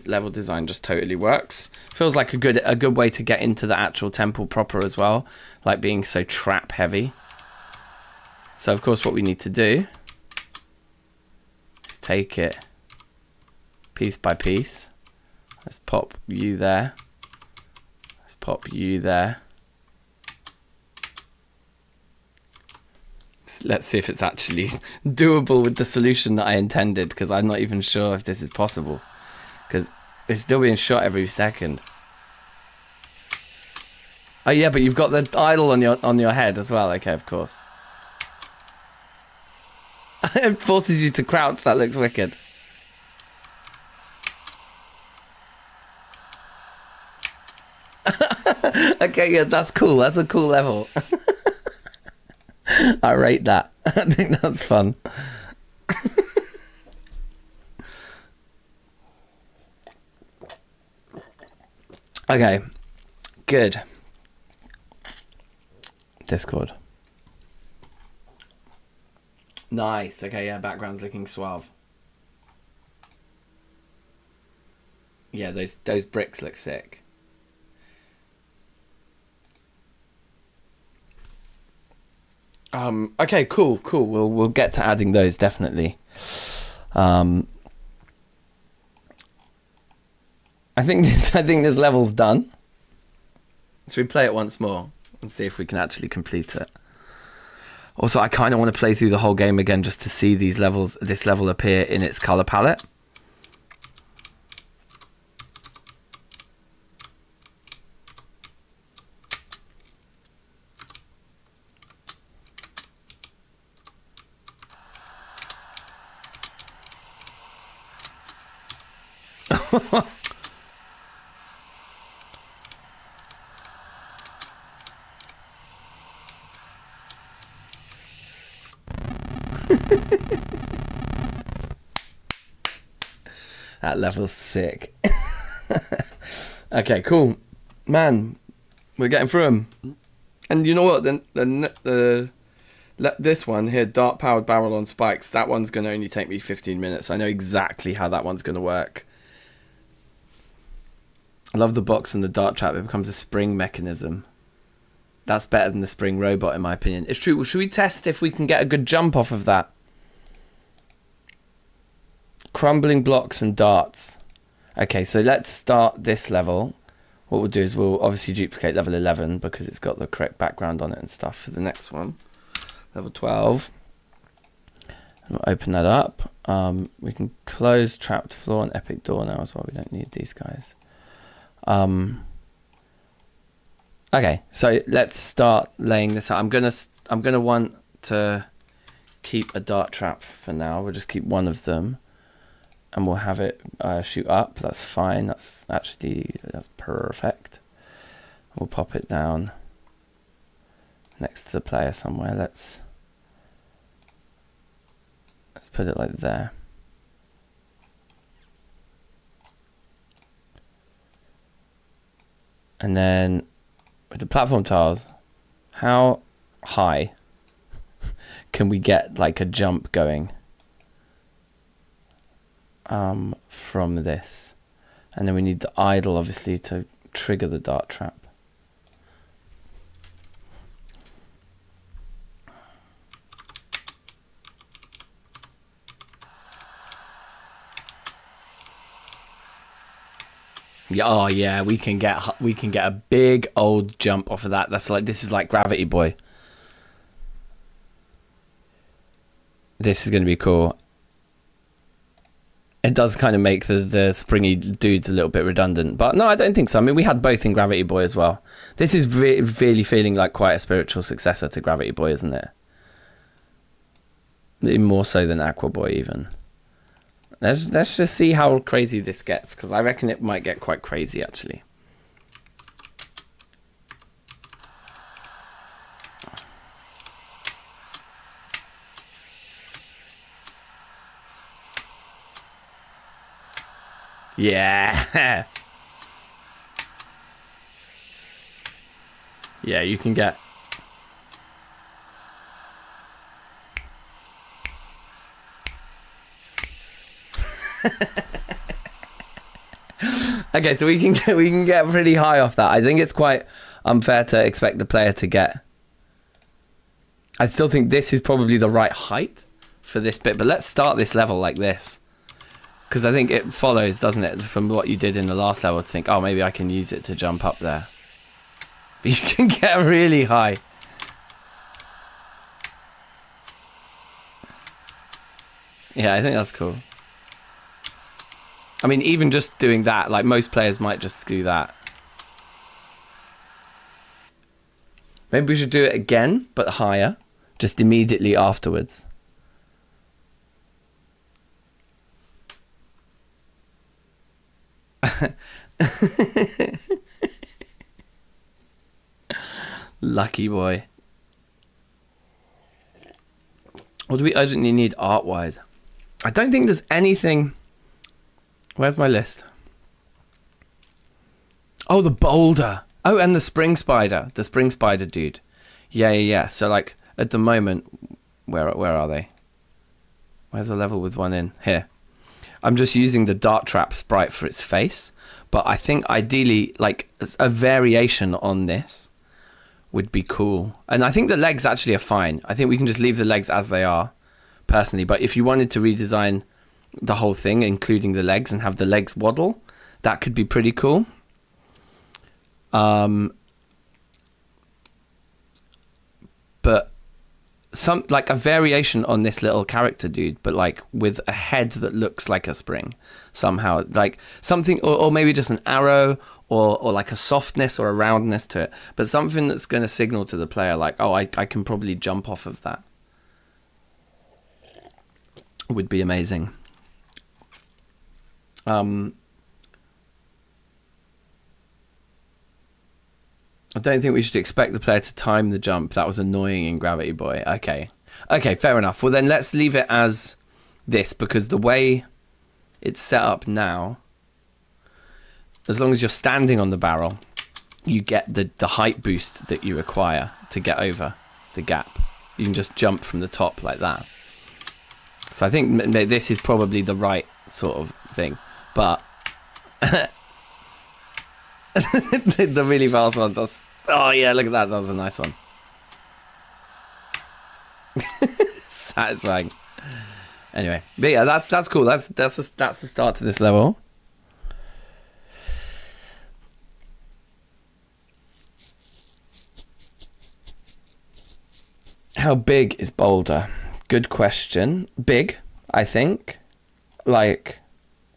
level design just totally works. Feels like a good way to get into the actual temple proper as well, like being so trap heavy. So of course what we need to do is take it piece by piece. Let's pop you there. Let's pop you there. Let's see if it's actually doable with the solution that I intended, because I'm not even sure if this is possible, because it's still being shot every second. Oh yeah, but you've got the idol on your head as well. Okay, of course. It forces you to crouch. That looks wicked. Okay, yeah, that's cool. That's a cool level. I rate that. I think that's fun. Okay, good. Discord. Nice. Okay, yeah, background's looking suave. Yeah, those bricks look sick. Okay, cool. We'll get to adding those definitely. I think this level's done. Should we play it once more and see if we can actually complete it? Also, I kind of want to play through the whole game again just to see this level appear in its color palette. That level's sick. Okay, cool. Man, we're getting through them. And you know what? This one here, Dart Powered Barrel on Spikes, that one's going to only take me 15 minutes. I know exactly how that one's going to work. I love the box and the dart trap. It becomes a spring mechanism. That's better than the spring robot, in my opinion. It's true. Well, should we test if we can get a good jump off of that? Crumbling blocks and darts. Okay, so let's start this level. What we'll do is we'll obviously duplicate level 11 because it's got the correct background on it and stuff for the next one. Level 12. And we'll open that up. We can close trapped floor and epic door now as well. We don't need these guys. Okay, so let's start laying this out. I'm gonna want to keep a dart trap for now. We'll just keep one of them. And we'll have it shoot up. That's fine. That's perfect. We'll pop it down next to the player somewhere. Let's put it like there. And then with the platform tiles, how high can we get like a jump going? From this, and then we need the idle obviously to trigger the dart trap. Yeah, oh yeah, we can get a big old jump off of that. This is like Gravity Boy. This is going to be cool. It does kind of make the springy dudes a little bit redundant. But no, I don't think so. I mean, we had both in Gravity Boy as well. This is really feeling like quite a spiritual successor to Gravity Boy, isn't it? More so than Aqua Boy, even. Let's just see how crazy this gets, because I reckon it might get quite crazy, actually. Yeah. Yeah, you can get... Okay, so we can get pretty high off that. I think it's quite unfair to expect the player to get... I still think this is probably the right height for this bit, but let's start this level like this. Because I think it follows, doesn't it, from what you did in the last level to think, oh, maybe I can use it to jump up there. But you can get really high. Yeah, I think that's cool. I mean, even just doing that, like most players might just do that. Maybe we should do it again, but higher, just immediately afterwards. Lucky boy. What do we urgently need art-wise? I don't think there's anything... Where's my list? Oh, the boulder. Oh, and the spring spider. The spring spider dude. Yeah. So, like, at the moment... Where are they? Where's the level with one in? Here. I'm just using the dart trap sprite for its face. But I think ideally, like, a variation on this would be cool. And I think the legs actually are fine. I think we can just leave the legs as they are, personally. But if you wanted to redesign the whole thing, including the legs, and have the legs waddle, that could be pretty cool. But some like a variation on this little character dude, but like with a head that looks like a spring somehow, like something, or maybe just an arrow, or like a softness or a roundness to it, but something that's going to signal to the player like, oh, I can probably jump off of that. Would be amazing. I don't think we should expect the player to time the jump. That was annoying in Gravity Boy. Okay, fair enough. Well, then let's leave it as this, because the way it's set up now, as long as you're standing on the barrel, you get the height boost that you require to get over the gap. You can just jump from the top like that. So I think this is probably the right sort of thing. But the really fast ones. Oh yeah, look at that. That was a nice one. Satisfying. Anyway, but yeah, that's cool. That's the start to this level. How big is Boulder? Good question. Big, I think. Like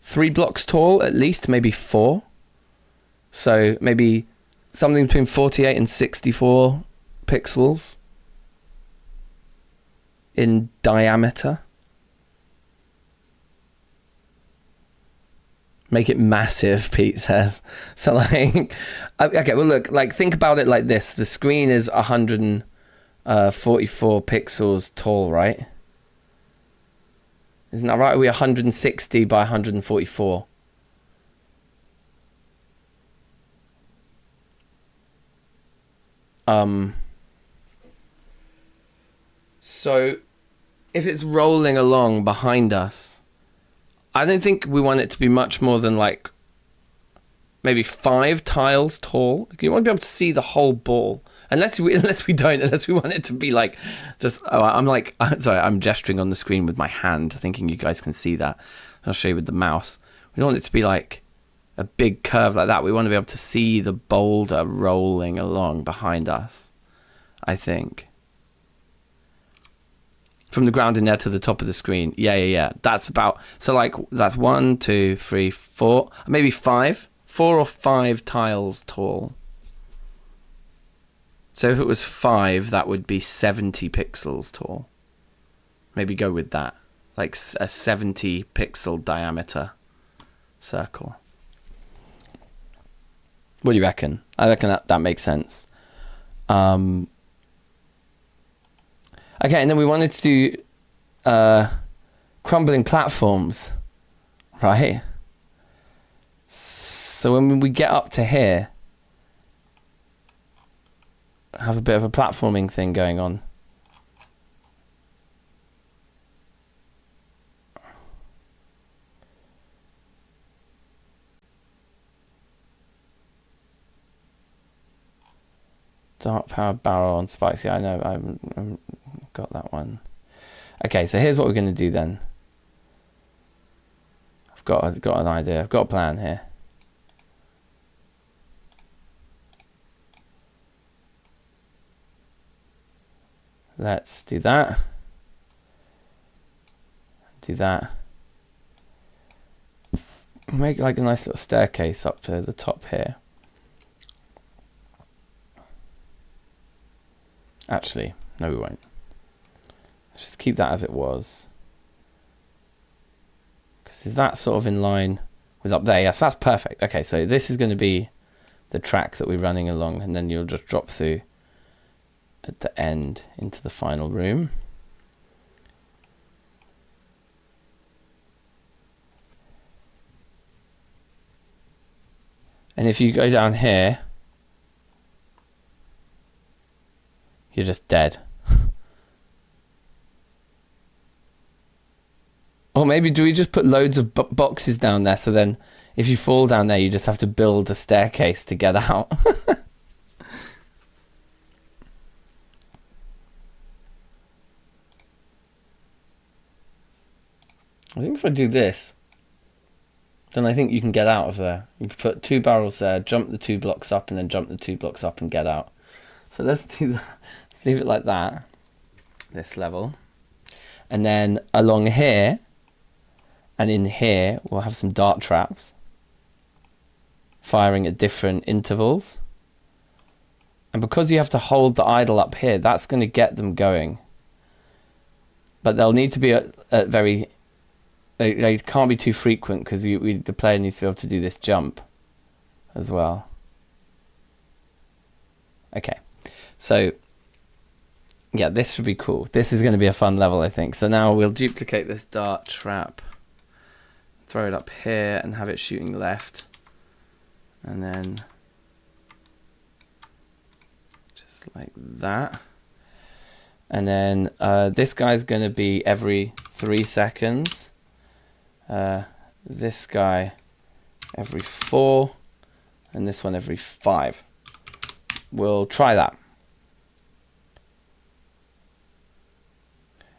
3 blocks tall at least, maybe 4. So maybe something between 48 and 64 pixels in diameter. Make it massive, Pete says. So like, okay, well look, like think about it like this. The screen is 144 pixels tall, right? Isn't that right? Are we 160 by 144? So if it's rolling along behind us, I don't think we want it to be much more than like maybe 5 tiles tall. You want to be able to see the whole ball, unless we want it to be like just. Oh, I'm gesturing on the screen with my hand, thinking you guys can see that. I'll show you with the mouse. We don't want it to be like a big curve like that. We want to be able to see the boulder rolling along behind us, I think. From the ground in there to the top of the screen. Yeah. That's about, so like, that's 1, 2, 3, 4, maybe 5. 4 or 5 tiles tall. So if it was 5, that would be 70 pixels tall. Maybe go with that. Like a 70 pixel diameter circle. What do you reckon? I reckon that makes sense. Okay, and then we wanted to do crumbling platforms, right? So when we get up to here, have a bit of a platforming thing going on. Dark powered barrel on spikes. Yeah, I know. I've got that one. Okay, so here's what we're going to do then. I've got an idea. I've got a plan here. Let's do that. Do that. Make like a nice little staircase up to the top here. Actually, no we won't. Let's just keep that as it was. Because is that sort of in line with up there? Yes, that's perfect. Okay, so this is going to be the track that we're running along, and then you'll just drop through at the end into the final room. And if you go down here, you're just dead. Or maybe do we just put loads of boxes down there, so then if you fall down there you just have to build a staircase to get out? I think if I do this, then I think you can get out of there. You can put 2 barrels there, jump the 2 blocks up, and then jump the 2 blocks up and get out. So let's do that. Let's leave it like that, this level. And then along here, and in here, we'll have some dart traps, firing at different intervals. And because you have to hold the idle up here, that's going to get them going. But they'll need to be at very... They can't be too frequent because the player needs to be able to do this jump as well. Okay, so yeah, this would be cool. This is going to be a fun level, I think. So now we'll duplicate this dart trap, throw it up here and have it shooting left. And then just like that. And then this guy's going to be every 3 seconds. This guy every 4, and this one every 5. We'll try that.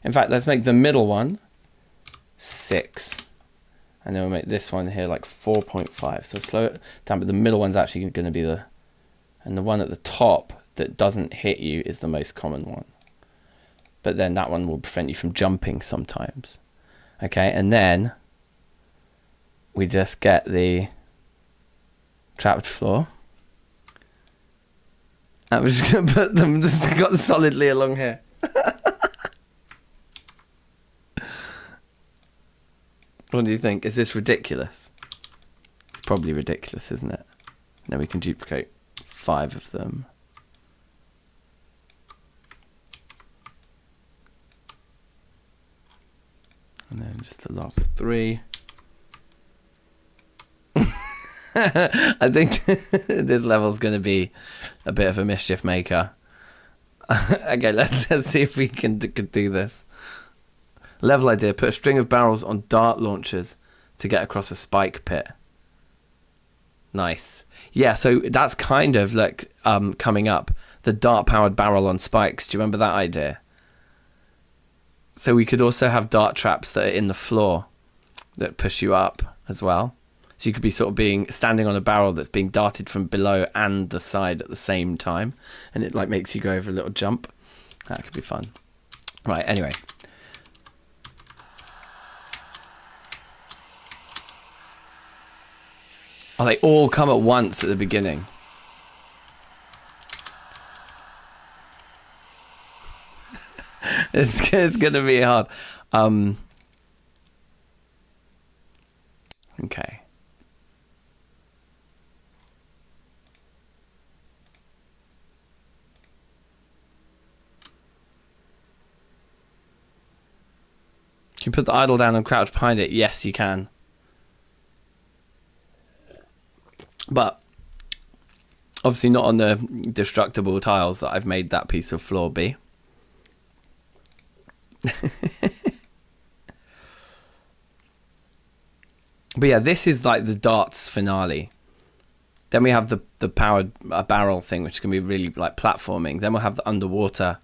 In fact, let's make the middle one 6, and then we'll make this one here like 4.5. So slow it down, but the middle one's actually going to be and the one at the top that doesn't hit you is the most common one. But then that one will prevent you from jumping sometimes. Okay, and then we just get the trapped floor. And we're just going to put them got solidly along here. What do you think? Is this ridiculous? It's probably ridiculous, isn't it? Then we can duplicate 5 of them. And then just the last 3. I think this level's going to be a bit of a mischief maker. Okay, let's see if we can do this. Level idea: put a string of barrels on dart launchers to get across a spike pit. Nice. Yeah, so that's kind of like coming up. The dart-powered barrel on spikes. Do you remember that idea? So we could also have dart traps that are in the floor that push you up as well. So you could be sort of standing on a barrel that's being darted from below and the side at the same time, and it like makes you go over a little jump. That could be fun. Right, anyway. Oh, they all come at once at the beginning. It's going to be hard. Okay. Can you put the idle down and crouch behind it? Yes, you can. But obviously not on the destructible tiles that I've made that piece of floor be. But yeah, this is like the darts finale. Then we have the powered barrel thing, which can be really like platforming. Then we'll have the underwater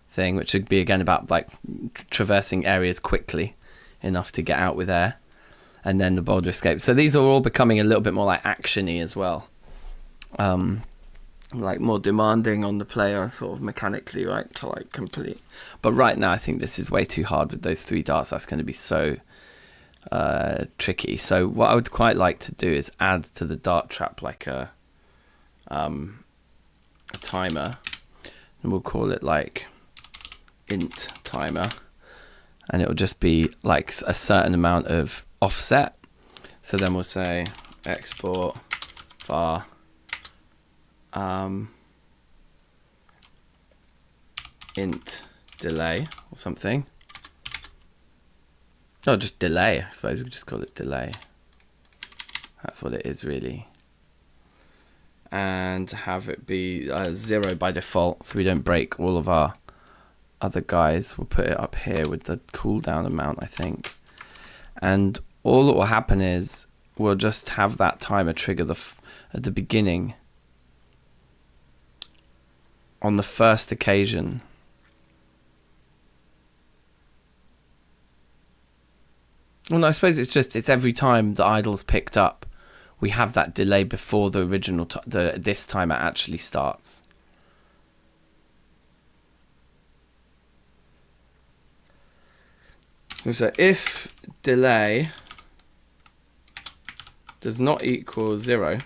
thing, which would be again about like traversing areas quickly enough to get out with air. And then the boulder escape. So these are all becoming a little bit more like action-y as well. Like more demanding on the player sort of mechanically, right? To like complete. But right now I think this is way too hard with those 3 darts. That's going to be so tricky. So what I would quite like to do is add to the dart trap like a timer. And we'll call it like int timer. And it will just be like a certain amount of offset. So then we'll say export var int delay or something. No, just delay. I suppose we just call it delay. That's what it is really. And have it be 0 by default, so we don't break all of our other guys. We'll put it up here with the cooldown amount, I think. And all that will happen is we'll just have that timer trigger at the beginning on the first occasion. Well, no, I suppose it's every time the idle's picked up, we have that delay before the original this timer actually starts. So if delay does not equal 0,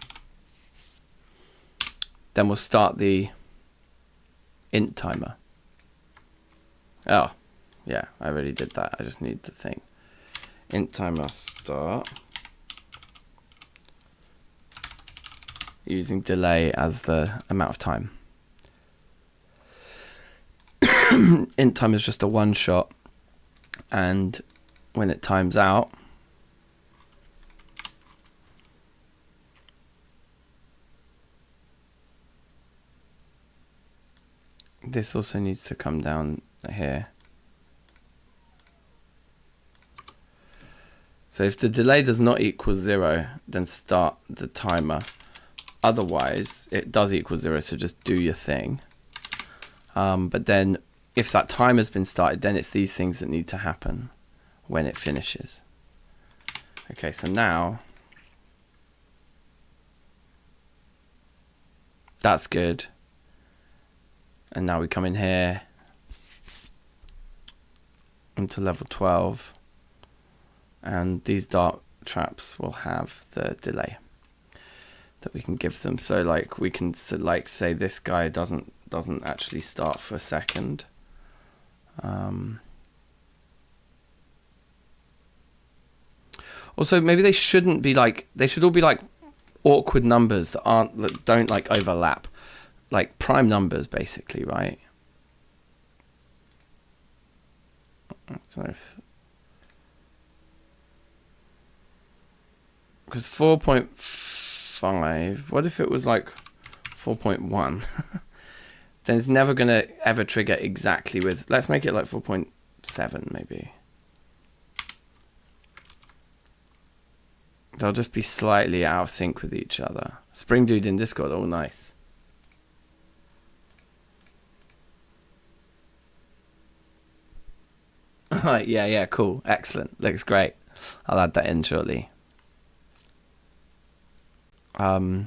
then we'll start the int timer. Oh, yeah, I already did that. I just need the thing. Int timer start using delay as the amount of time. Int time is just a one shot, and when it times out, this also needs to come down here. So if the delay does not equal 0, then start the timer. Otherwise, it does equal 0, so just do your thing. But then if that time has been started, then it's these things that need to happen when it finishes. Okay, so now that's good. And now we come in here into level 12, and these dart traps will have the delay that we can give them. So like we can like say this guy doesn't actually start for a second. Also, maybe they shouldn't be like, they should all be like awkward numbers that don't like overlap, like prime numbers basically, right? I don't know if, because 4.5, what if it was like 4.1? Then it's never going to ever trigger exactly with, let's make it like 4.7 maybe. They'll just be slightly out of sync with each other. Spring Dude in Discord, all nice. Yeah, cool, excellent, looks great. I'll add that in shortly. But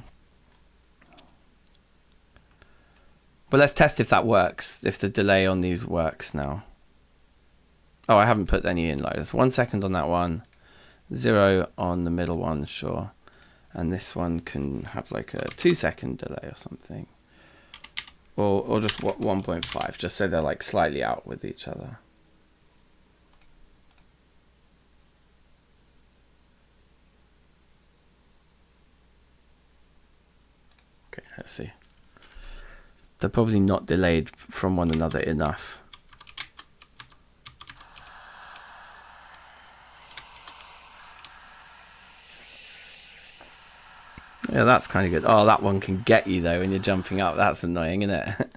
let's test if that works, if the delay on these works now. Oh, I haven't put any in like this. 1 second on that one, 0 on the middle one, sure. And this one can have like a 2 second delay or something. Or just 1.5, just so they're like slightly out with each other. Okay, let's see. They're probably not delayed from one another enough. Yeah, that's kind of good. Oh, that one can get you though when you're jumping up. That's annoying, isn't it?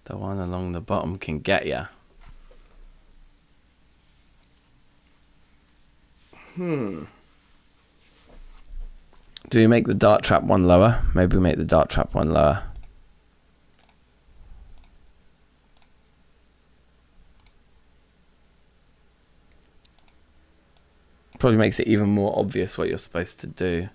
The one along the bottom can get you. Do we make the dart trap one lower? Maybe we make the dart trap one lower. Probably makes it even more obvious what you're supposed to do.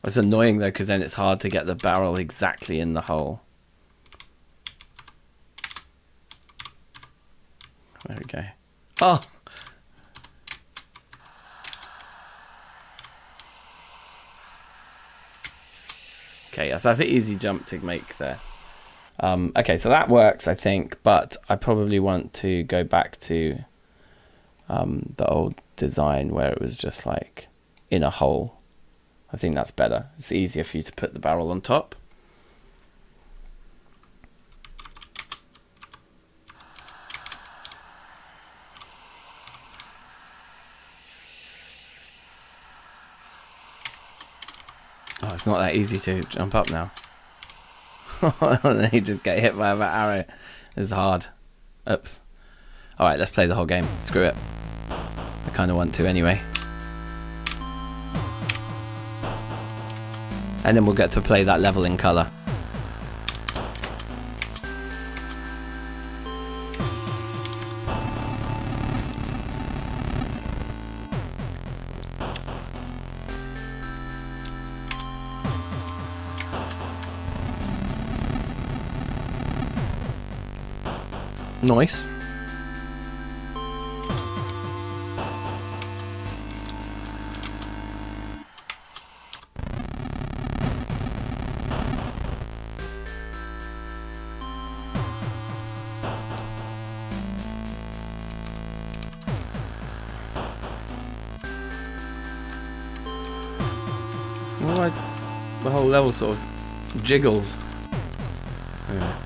It's annoying though, because then it's hard to get the barrel exactly in the hole. There we go. Oh! Okay, yes, that's an easy jump to make there. Okay, so that works, I think, but I probably want to go back to the old design where it was just like in a hole. I think that's better. It's easier for you to put the barrel on top. Oh, it's not that easy to jump up now. And then you just get hit by that arrow. It's hard. Oops. Alright, let's play the whole game. Screw it. I kind of want to anyway. and then we'll get to play that level in colour. Nice. Well, the whole level sort of jiggles. Yeah.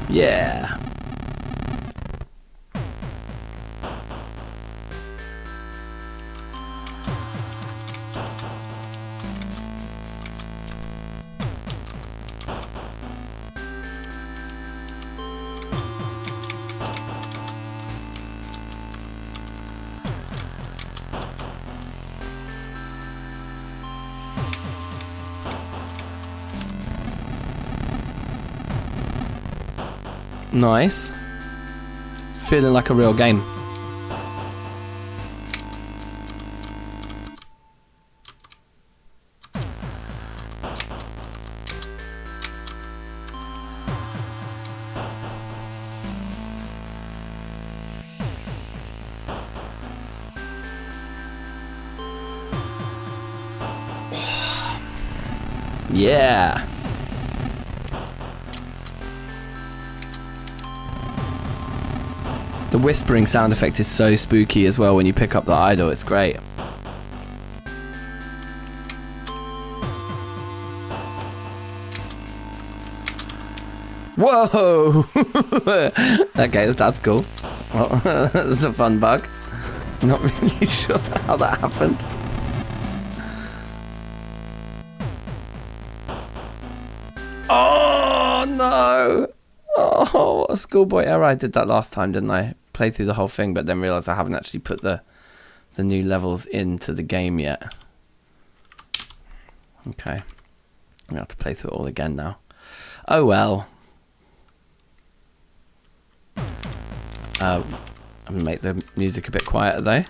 Yeah. Nice. It's feeling like a real game. Yeah. The whispering sound effect is so spooky as well when you pick up the idol. It's great. Whoa! Okay, that's cool. Well, that's a fun bug. Not really sure how that happened. Oh no! Oh, what a schoolboy error. I did that last time, didn't I? Played through the whole thing, but then realised I haven't actually put the new levels into the game yet. Okay. I'm going to have to play through it all again now. Oh well. I'm going to make the music a bit quieter though,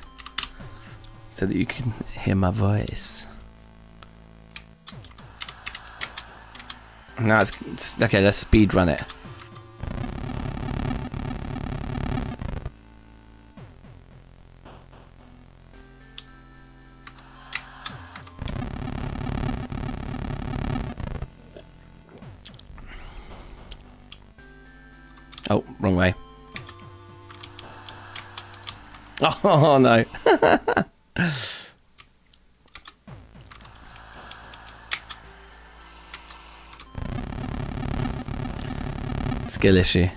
so that you can hear my voice. Now it's okay, let's speed run it. Oh, wrong way. Oh no. Skill issue.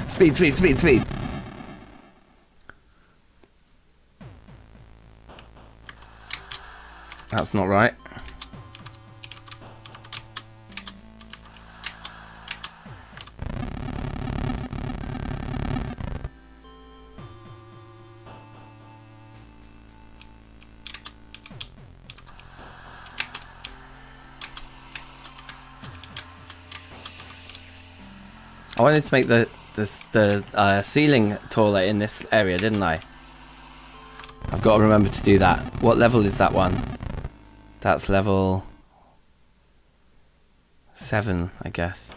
Speed, speed, speed, speed. That's not right. I wanted to make the ceiling taller in this area, didn't I? I've got to remember to do that. What level is that one? That's level 7, I guess.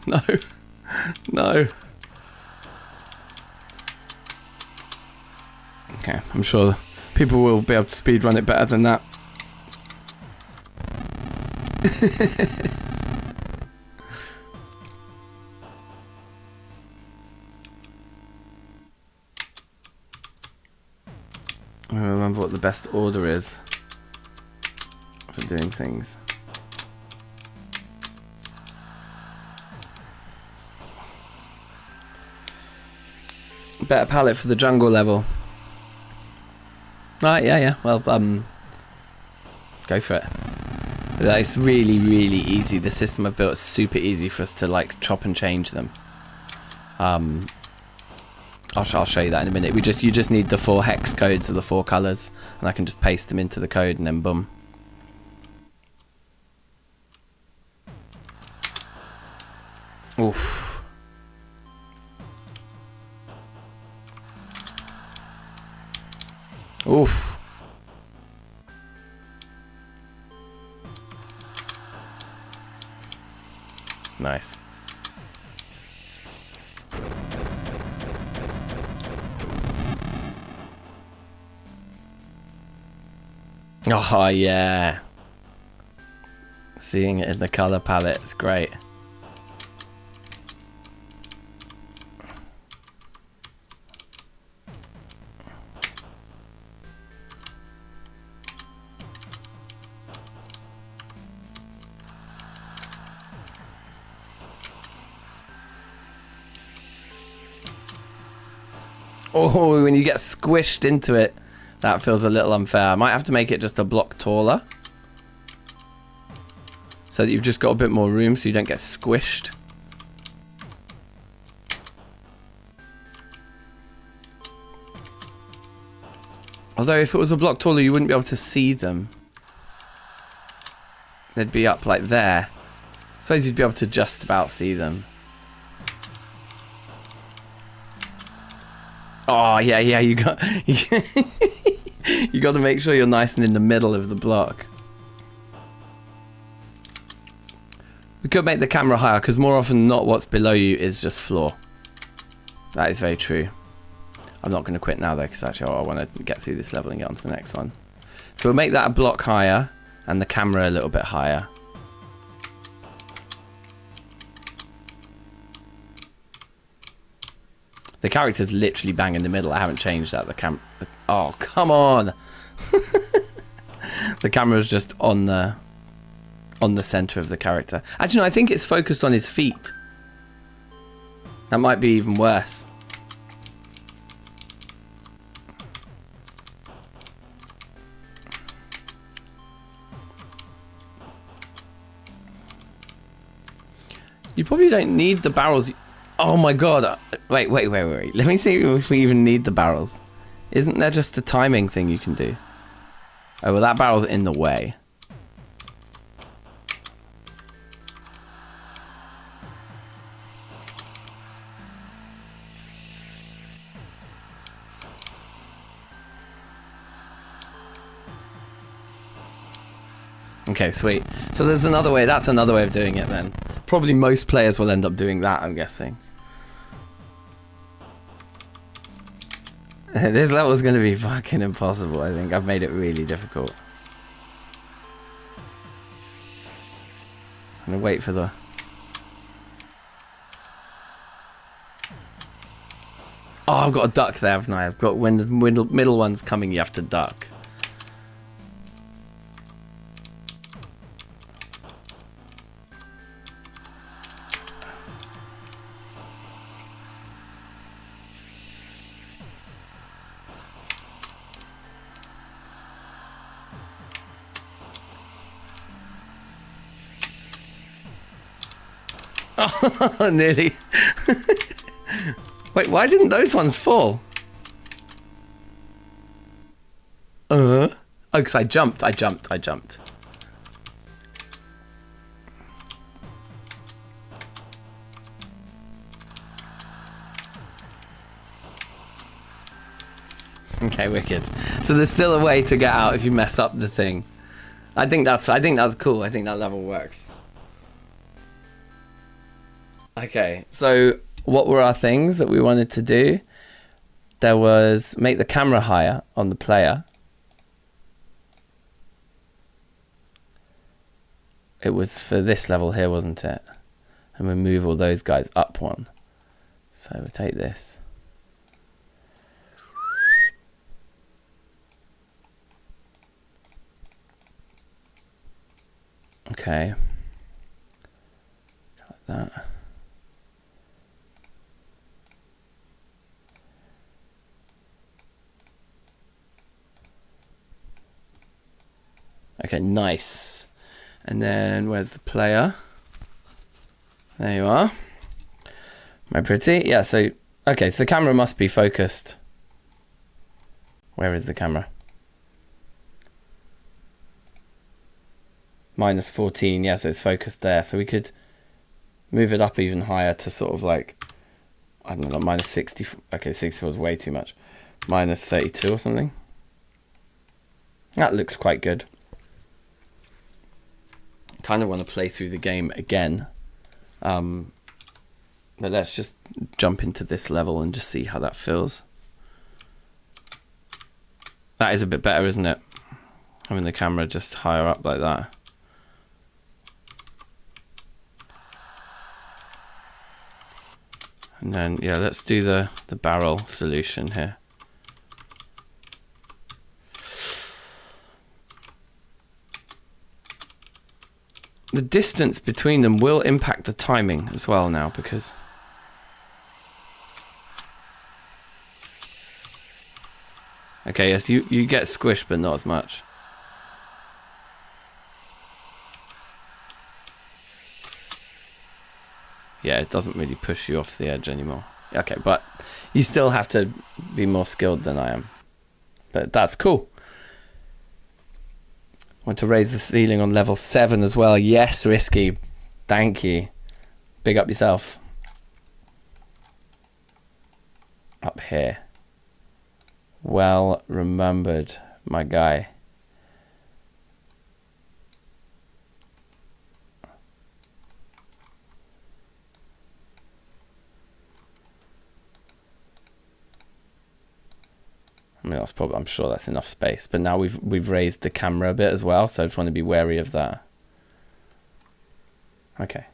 No. No. Okay, I'm sure people will be able to speedrun it better than that. I remember what the best order is for doing things. Better palette for the jungle level. Right, yeah. Well, go for it. It's really, really easy. The system I've built is super easy for us to like chop and change them. I'll show you that in a minute. You just need the 4 hex codes of the 4 colors, and I can just paste them into the code, and then boom. Oof. Oof. Nice. Oh yeah. Seeing it in the color palette is great. Oh, when you get squished into it, that feels a little unfair. I might have to make it just a block taller, so that you've just got a bit more room so you don't get squished. Although if it was a block taller, you wouldn't be able to see them. They'd be up like there. I suppose you'd be able to just about see them. Oh yeah, you got you got to make sure you're nice and in the middle of the block. We could make the camera higher, because more often than not what's below you is just floor. That is very true. I'm not going to quit now though, because actually I want to get through this level and get on to the next one. So we'll make that a block higher and the camera a little bit higher. The character's literally bang in the middle. I haven't changed that. Oh, come on. The camera's just on the center of the character. Actually, no, I think it's focused on his feet. That might be even worse. You probably don't need the barrels. Oh my god. Wait. Let me see if we even need the barrels. Isn't there just a timing thing you can do? Oh, well, that barrel's in the way. Okay, sweet. So there's another way. That's another way of doing it then. Probably most players will end up doing that, I'm guessing. This level is going to be fucking impossible, I think. I've made it really difficult. I'm going to wait for the... Oh, I've got a duck there, haven't I? I've got, when the middle one's coming, you have to duck. Oh, nearly. Wait, why didn't those ones fall? Oh, because I jumped. Okay, wicked. So there's still a way to get out if you mess up the thing. I think that's cool. I think that level works. Okay, so what were our things that we wanted to do? There was make the camera higher on the player. It was for this level here, wasn't it? And we move all those guys up one. So we'll take this. Okay. Like that. Okay, nice. And then where's the player? There you are. My pretty. Yeah, so okay, so the camera must be focused. Where is the camera? -14, yeah, so it's focused there. So we could move it up even higher to sort of like, I don't know, like -60. Okay, 64 is way too much. -32 or something. That looks quite good. Kind of want to play through the game again. But let's just jump into this level and just see how that feels. That is a bit better, isn't it? Having the camera just higher up like that. And then, yeah, let's do the barrel solution here. The distance between them will impact the timing as well now, because okay, yes, you get squished, but not as much. Yeah, it doesn't really push you off the edge anymore. Okay, but you still have to be more skilled than I am. But that's cool. Want to raise the ceiling on level 7 as well. Yes, Risky. Thank you. Big up yourself. Up here. Well remembered, my guy. I mean, that's probably, I'm sure that's enough space. But now we've raised the camera a bit as well, so I just want to be wary of that. Okay.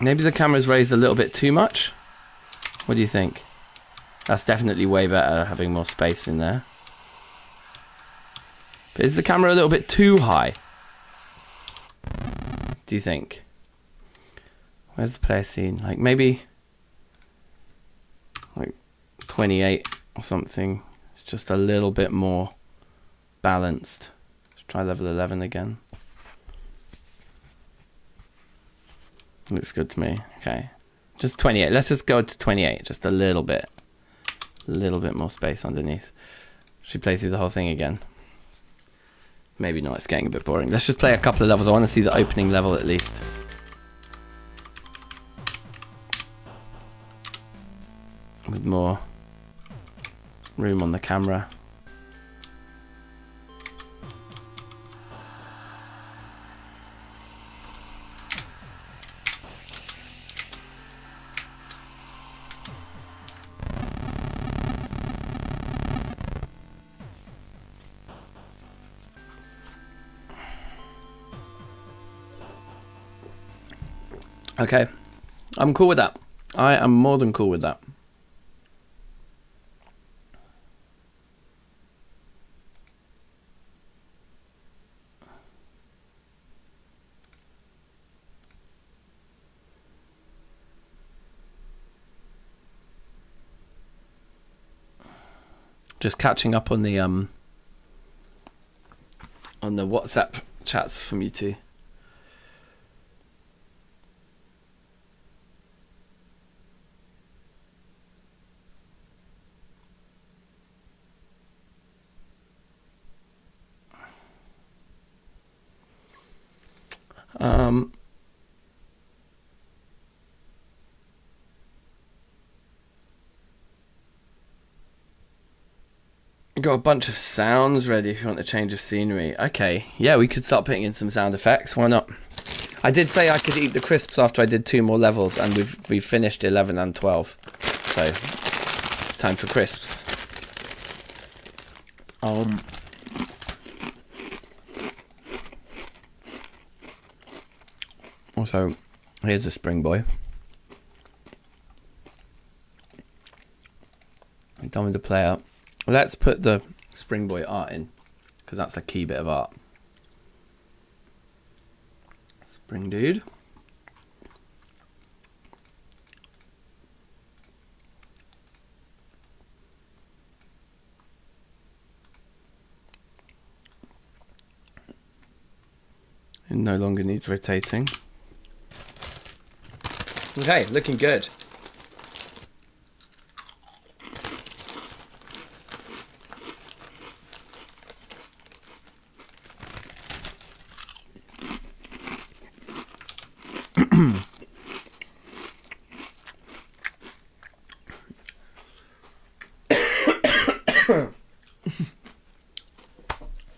Maybe the camera's raised a little bit too much. What do you think? That's definitely way better, having more space in there. But is the camera a little bit too high? Do you think? Where's the player scene? Like maybe like 28 or something. It's just a little bit more balanced. Let's try level 11 again. Looks good to me. Okay. Just 28. Let's just go to 28. Just a little bit. A little bit more space underneath. Should we play through the whole thing again? Maybe not, it's getting a bit boring. Let's just play a couple of levels. I want to see the opening level at least. With more room on the camera. Okay, I'm cool with that. I am more than cool with that. Just catching up on the on the WhatsApp chats from you two. Got a bunch of sounds ready if you want a change of scenery. Okay, yeah, we could start putting in some sound effects. Why not? I did say I could eat the crisps after I did 2 more levels, and we've finished 11 and 12. So it's time for crisps. Also, here's a Spring Boy. I'm done with the player. Let's put the Spring Boy art in, because that's a key bit of art. Spring Dude. It no longer needs rotating. Okay, looking good.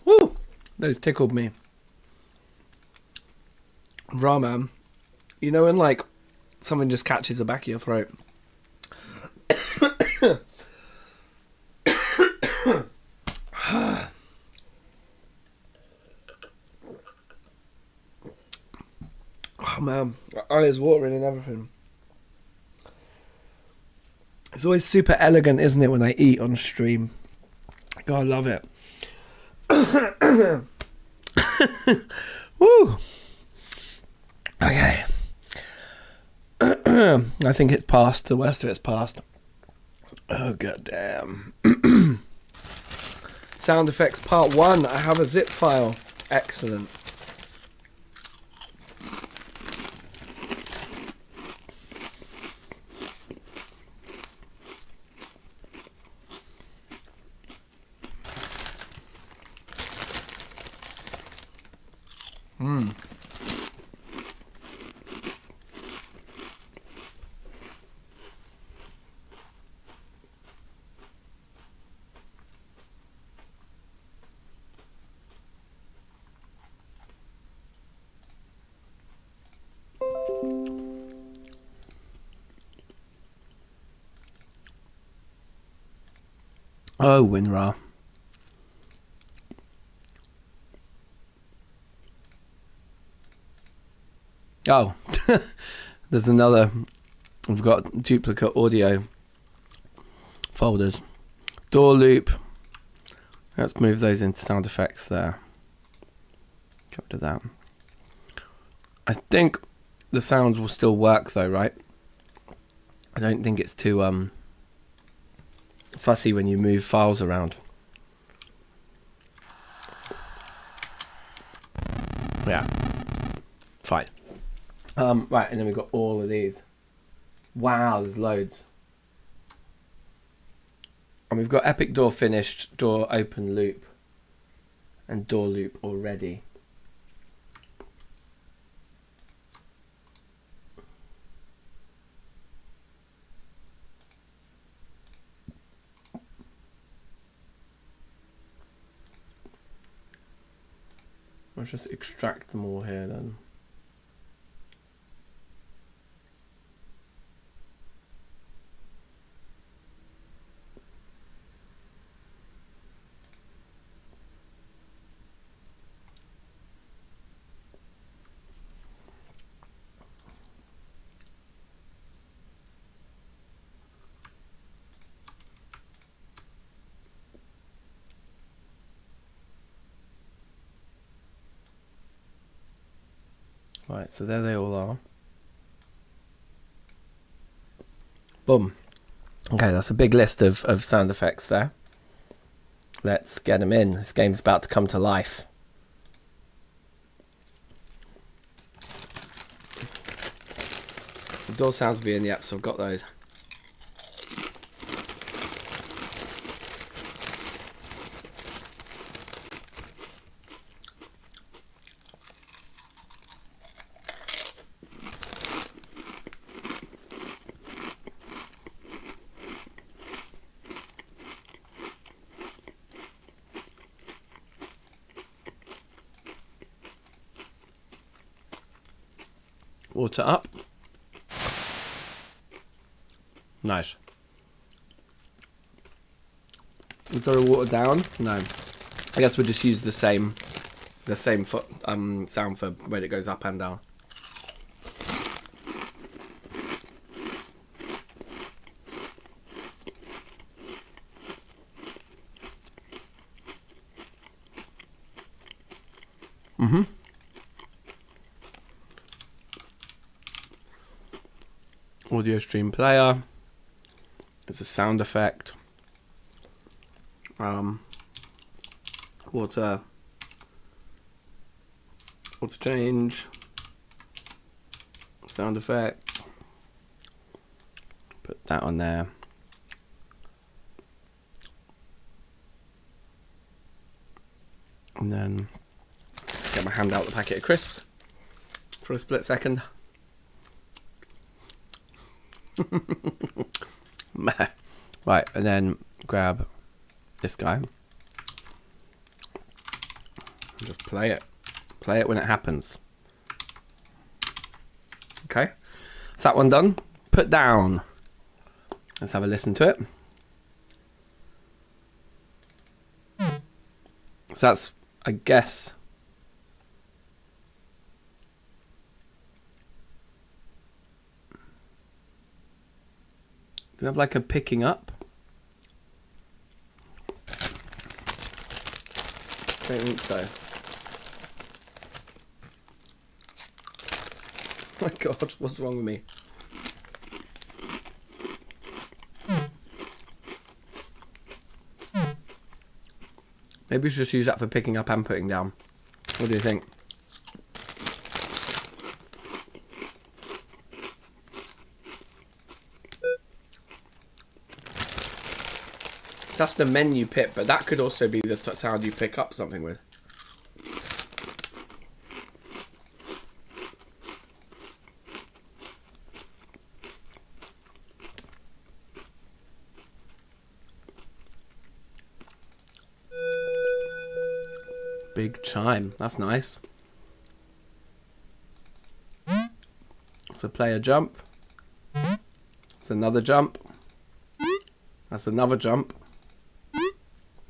Woo! Those tickled me. Raw, man. You know when, like, something just catches the back of your throat? Oh, man. My eyes watering and everything. It's always super elegant, isn't it, when I eat on stream? God, I love it. Woo! Okay. I think it's past. The worst of it's past. Oh, goddamn. Sound effects part 1. I have a zip file. Excellent. Oh, WinRAR. Oh, there's another. We've got duplicate audio folders. Door loop. Let's move those into sound effects there. Get rid of that. I think the sounds will still work though, right? I don't think it's too fussy when you move files around. Yeah, fine. Right, and then we've got all of these. Wow, there's loads. And we've got epic door finished, door open loop, and door loop already. Let's just extract them all here then. Right, so there they all are. Boom. Okay, that's a big list of sound effects there. Let's get them in. This game's about to come to life. The door sounds being, yep, so I've got those. Water up. Nice. Is there a water down? No. I guess we'll just use the same sound for when it goes up and down. Audio stream player. It's a sound effect. Water change. Sound effect. Put that on there. And then get my hand out the packet of crisps for a split second. Right, and then grab this guy. Just play it. Play it when it happens. Okay, is that one done? Put down. Let's have a listen to it. So that's, I guess, do we have like a picking up? I don't think so. Oh my god, what's wrong with me? Maybe we should just use that for picking up and putting down. What do you think? That's the menu pip, but that could also be the sound you pick up something with. Big chime, that's nice. It's a player jump. It's another jump. That's another jump.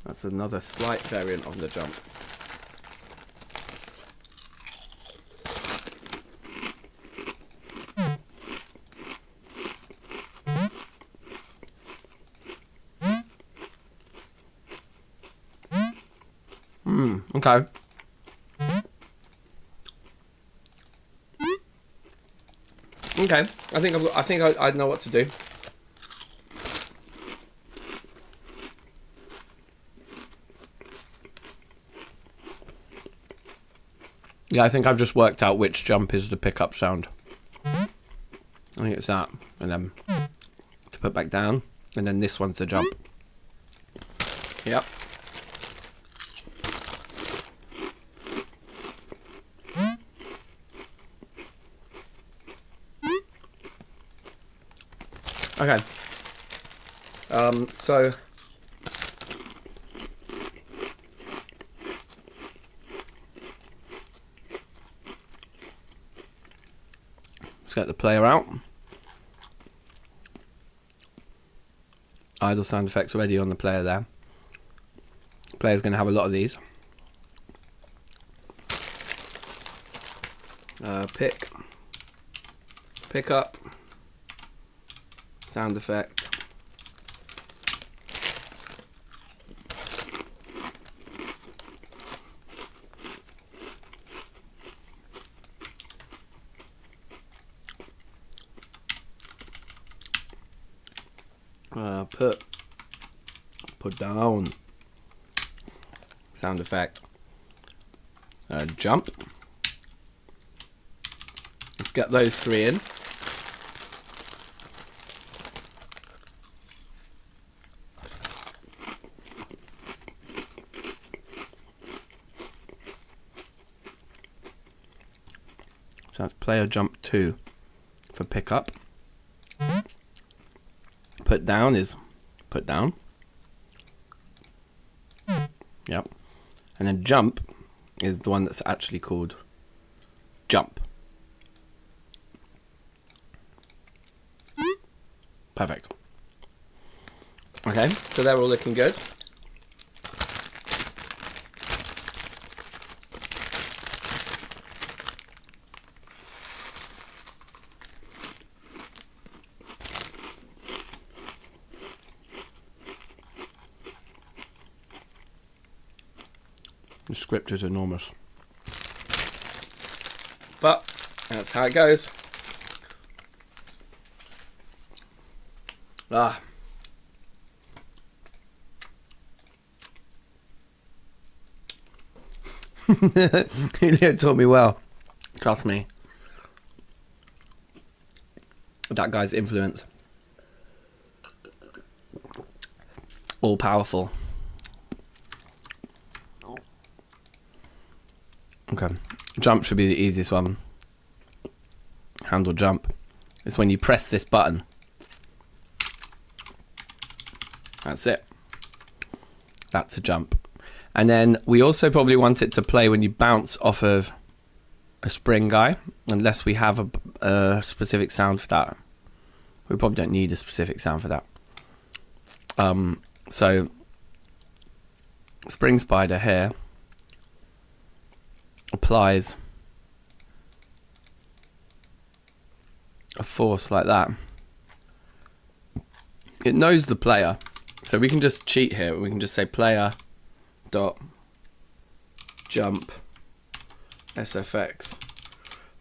That's another slight variant of the jump. Okay. Okay, I think I know what to do. Yeah, I think I've just worked out which jump is the pickup sound. I think it's that, and then to put back down, and then this one's the jump. Yep. Okay. So let's get the player out. Idle sound effects already on the player there. The player's going to have a lot of these. Pick up, sound effect. Put down, sound effect, jump. Let's get those three in. So that's player jump 2 for pickup. Put down is put down. Yep. And then jump is the one that's actually called jump. Perfect. Okay, so they're all looking good. The script is enormous. But that's how it goes. You taught me well. Trust me. That guy's influence. All powerful. Okay. Jump should be the easiest one. Handle jump. It's when you press this button. That's it. That's a jump. And then we also probably want it to play when you bounce off of a spring guy, unless we have a specific sound for that. We probably don't need a specific sound for that. So spring spider here applies a force like that. It knows the player, so we can just cheat here. We can just say player dot jump SFX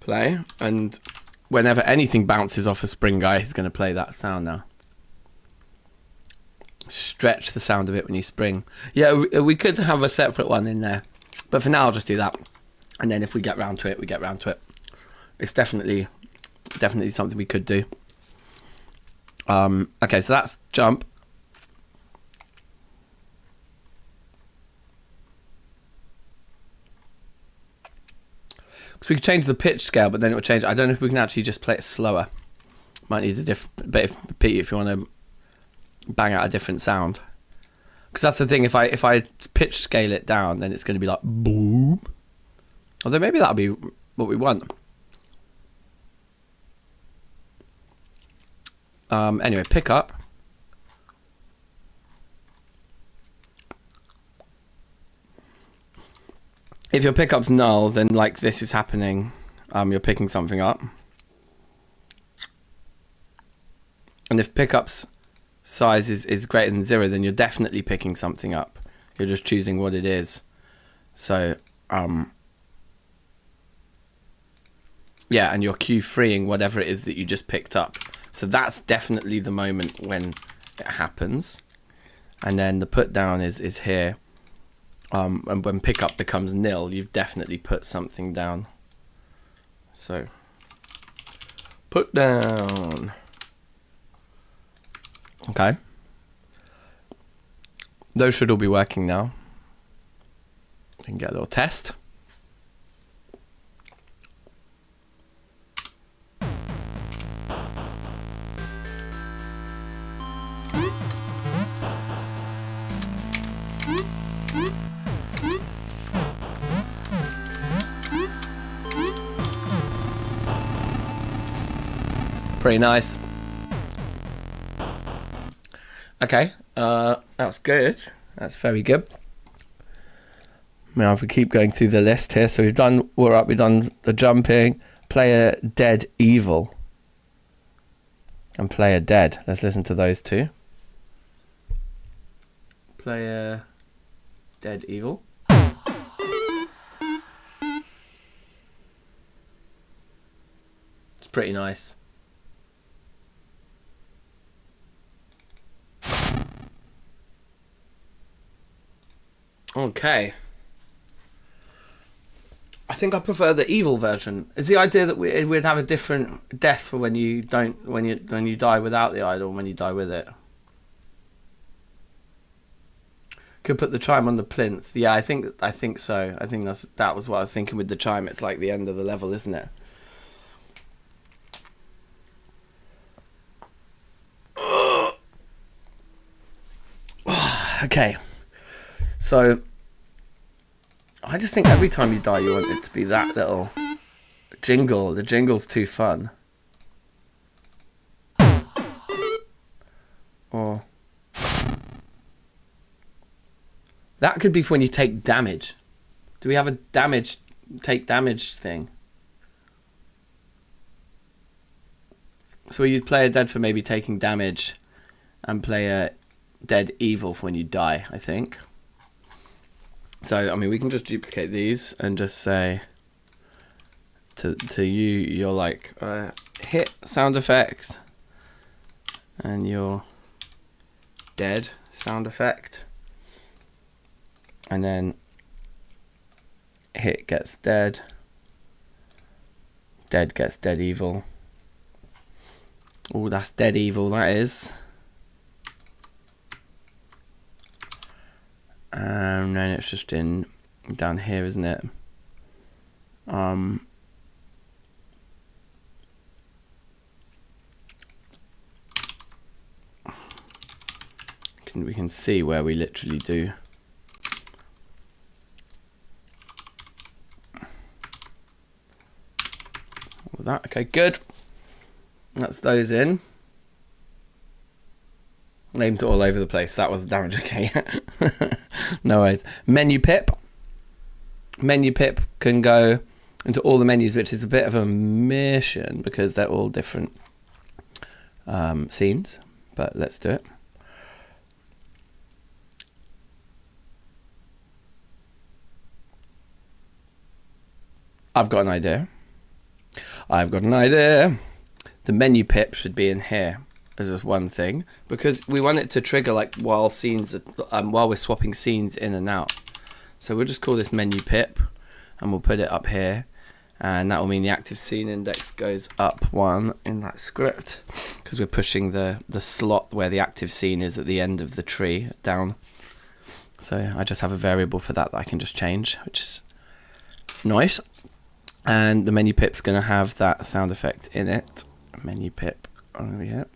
play, and whenever anything bounces off a spring guy, he's going to play that sound now. Stretch the sound a bit when you spring. Yeah, we could have a separate one in there, but for now I'll just do that, and then if we get round to it, we get round to it. It's definitely something we could do. Okay, so that's jump. So we could change the pitch scale, but then it would change. I don't know if we can actually just play it slower. Might need a different. But if you want to bang out a different sound, because that's the thing. If I pitch scale it down, then it's going to be like boom. Although maybe that'll be what we want. Anyway, pick up. If your pickup's null, then like this is happening. You're picking something up. And if pickup's size is greater than 0, then you're definitely picking something up. You're just choosing what it is. So, yeah, and you're cue freeing whatever it is that you just picked up. So that's definitely the moment when it happens. And then the put down is here. And when pickup becomes nil, you've definitely put something down. So, put down. Okay. Those should all be working now. We can get a little test. Pretty nice. Okay, that's good. That's very good. Now if we keep going through the list here, so we've done the jumping, player dead evil, and player dead. Let's listen to those two. Player dead evil. It's pretty nice. Okay. I think I prefer the evil version. Is the idea that we'd have a different death for when you die without the idol and when you die with it? Could put the chime on the plinth. Yeah, I think so. I think that was what I was thinking with the chime. It's like the end of the level, isn't it? Okay. So I just think every time you die, you want it to be that little jingle. The jingle's too fun. Or that could be for when you take damage. Do we have a take damage thing? So we use player dead for maybe taking damage, and player dead evil for when you die, I think. So I mean, we can just duplicate these and just say to you, you're like hit sound effect, and you're dead sound effect, and then hit gets dead, dead gets dead evil. Oh, that's dead evil, that is. And then it's just in down here, isn't it? We can see where we literally do. All that, okay, good. That's those in. Names are all over the place. That was the damage, okay. No worries. Menu pip. Menu pip can go into all the menus, which is a bit of a mission because they're all different scenes, but let's do it. I've got an idea. The menu pip should be in here as just one thing because we want it to trigger like while we're swapping scenes in and out. So we'll just call this menu pip and we'll put it up here, and that will mean the active scene index goes up 1 in that script because we're pushing the slot where the active scene is at the end of the tree down. So I just have a variable for that I can just change, which is nice. And the menu pip's going to have that sound effect in it. Menu pip over here,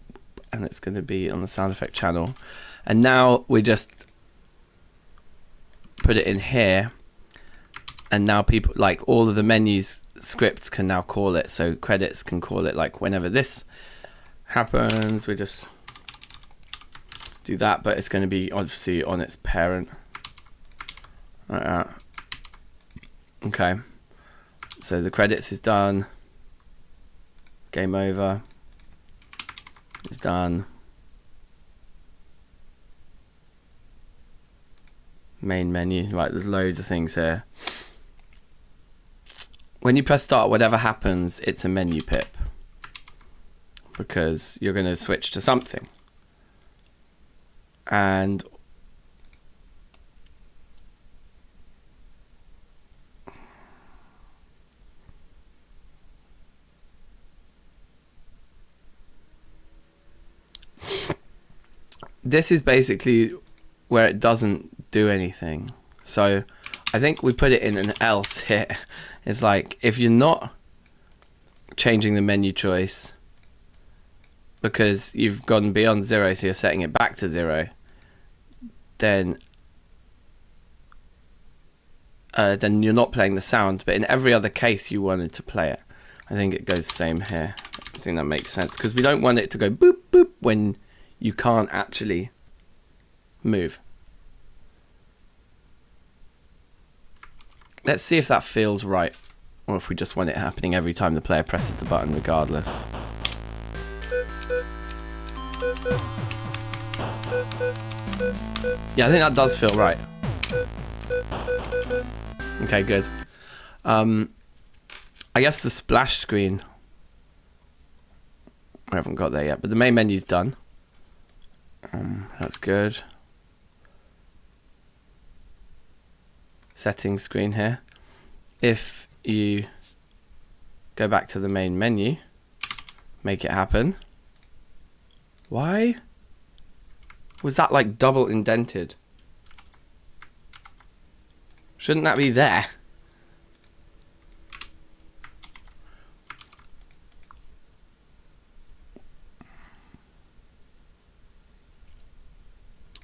and it's going to be on the sound effect channel. And now we just put it in here, and now people, like all of the menus scripts can now call it. So credits can call it like whenever this happens, we just do that, but it's going to be obviously on its parent like that. Okay. So the credits is done. Game over. It's done. Main menu. Right, there's loads of things here. When you press start, whatever happens, it's a menu pip. Because you're going to switch to something. And this is basically where it doesn't do anything. So I think we put it in an else here. It's like if you're not changing the menu choice because you've gone beyond 0, so you're setting it back to 0, then you're not playing the sound. But in every other case you wanted to play it. I think it goes the same here. I think that makes sense because we don't want it to go boop boop when you can't actually move. Let's see if that feels right, or if we just want it happening every time the player presses the button regardless. Yeah, I think that does feel right. Okay, good. I guess the splash screen, I haven't got there yet, but the main menu's done. That's good. Settings screen here. If you go back to the main menu, make it happen. Why was that like double indented? Shouldn't that be there?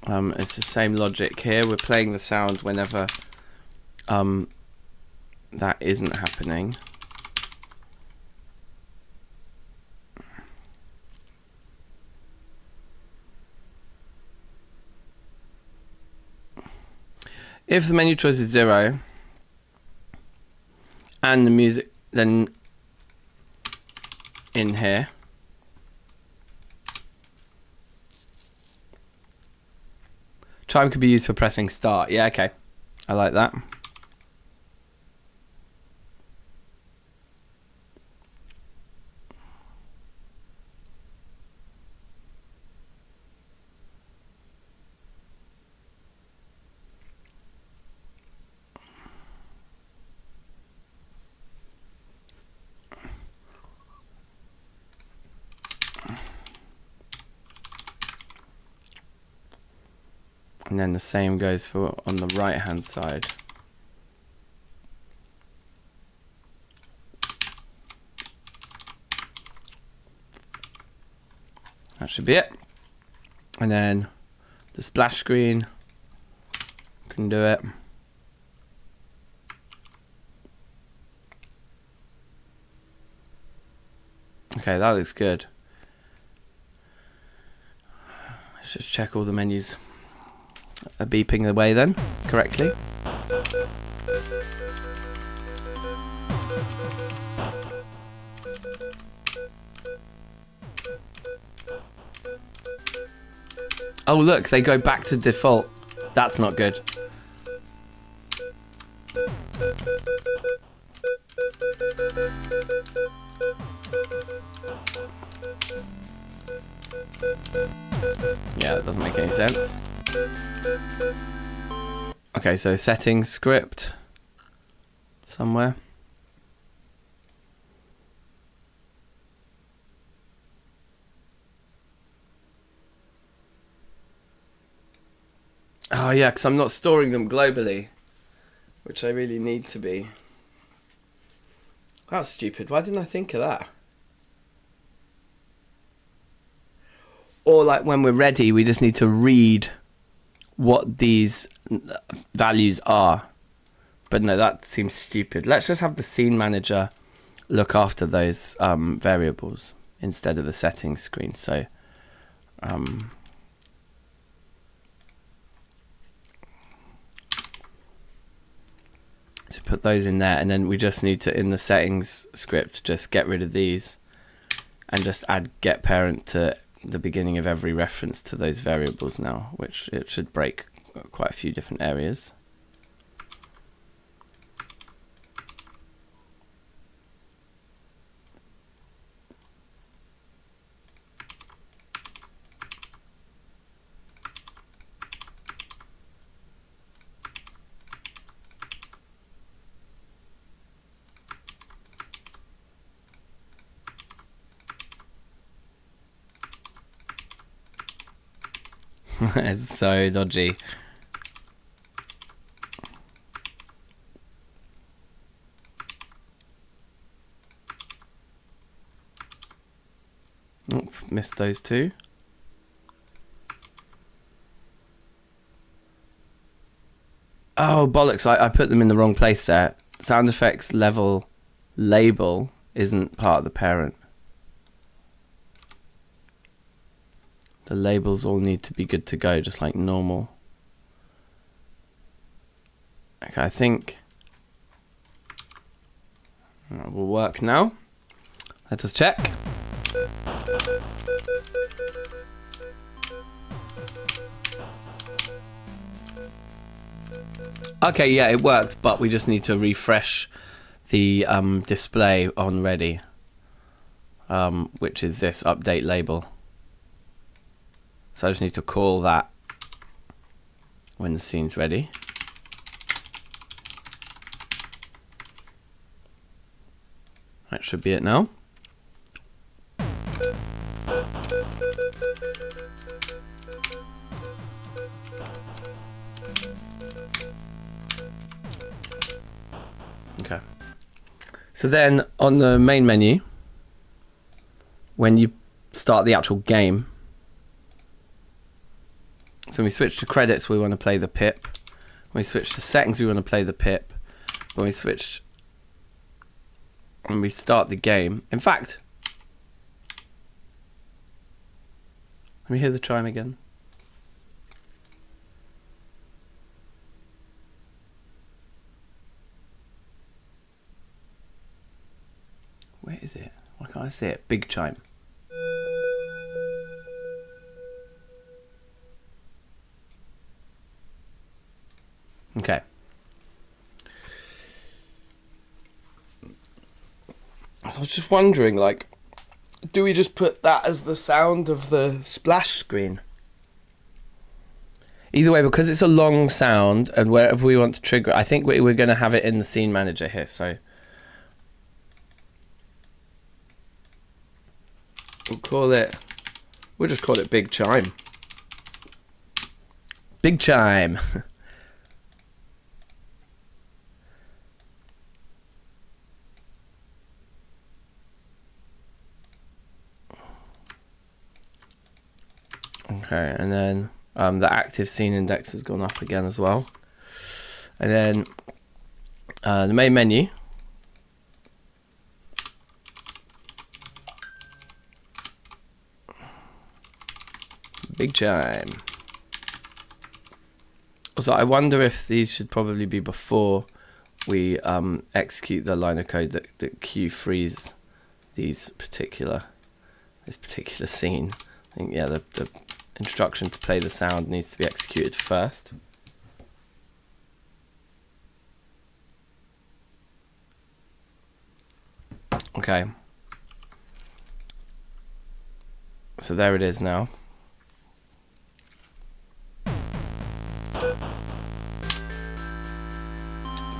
It's the same logic here. We're playing the sound whenever that isn't happening. If the menu choice is 0 and the music then in here, chime could be used for pressing start. Yeah, okay. I like that. And then the same goes for on the right hand side. That should be it. And then the splash screen can do it. Okay, that looks good. Let's just check all the menus are beeping away then correctly. Oh look, they go back to default. That's not good. Yeah, that doesn't make any sense. Okay, so settings script somewhere. Oh yeah, because I'm not storing them globally, which I really need to be. That's stupid. Why didn't I think of that? Or like when we're ready, we just need to read what these values are. But no, that seems stupid. Let's just have the scene manager look after those variables instead of the settings screen. So to put those in there, and then we just need to, in the settings script, just get rid of these and just add get parent to the beginning of every reference to those variables now, which it should break quite a few different areas. It's so dodgy. Oh, missed those two. Oh, bollocks, I put them in the wrong place there. Sound effects level label isn't part of the parent. The labels all need to be good to go, just like normal. Okay, I think that will work now. Let us check. Okay, yeah, it worked, but we just need to refresh the display on ready, which is this update label. So I just need to call that when the scene's ready. That should be it now. Okay. So then on the main menu, when you start the actual game, So when we switch to credits, we want to play the pip. When we switch to settings, we want to play the pip. When we start the game. In fact, let me hear the chime again. Where is it? Why can't I see it? Big chime. Okay. I was just wondering, like, do we just put that as the sound of the splash screen? Either way, because it's a long sound, and wherever we want to trigger, I think we're going to have it in the scene manager here, so we'll just call it Big Chime. Big Chime. Okay, and then the active scene index has gone up again as well. And then the main menu. Big Chime. Also, I wonder if these should probably be before we execute the line of code that Q frees this particular scene. I think, yeah, the instruction to play the sound needs to be executed first. Okay. So there it is now.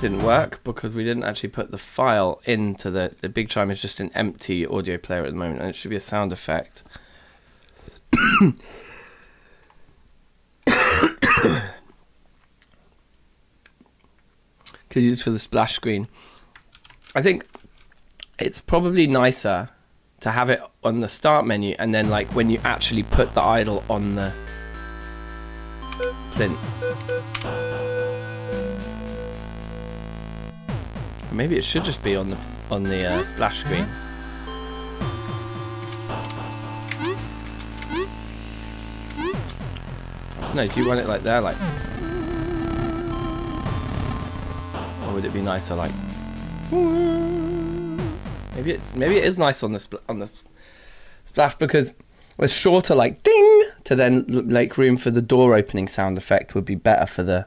Didn't work because we didn't actually put the file into the Big Chime is just an empty audio player at the moment, and it should be a sound effect. Could use for the splash screen. I think it's probably nicer to have it on the start menu, and then like when you actually put the idle on the plinth. Maybe it should just be on the splash screen. No, do you want it like there, like, or would it be nicer like? Maybe it is nice on the splash because it's shorter, like ding, to then make room for the door opening sound effect would be better for the.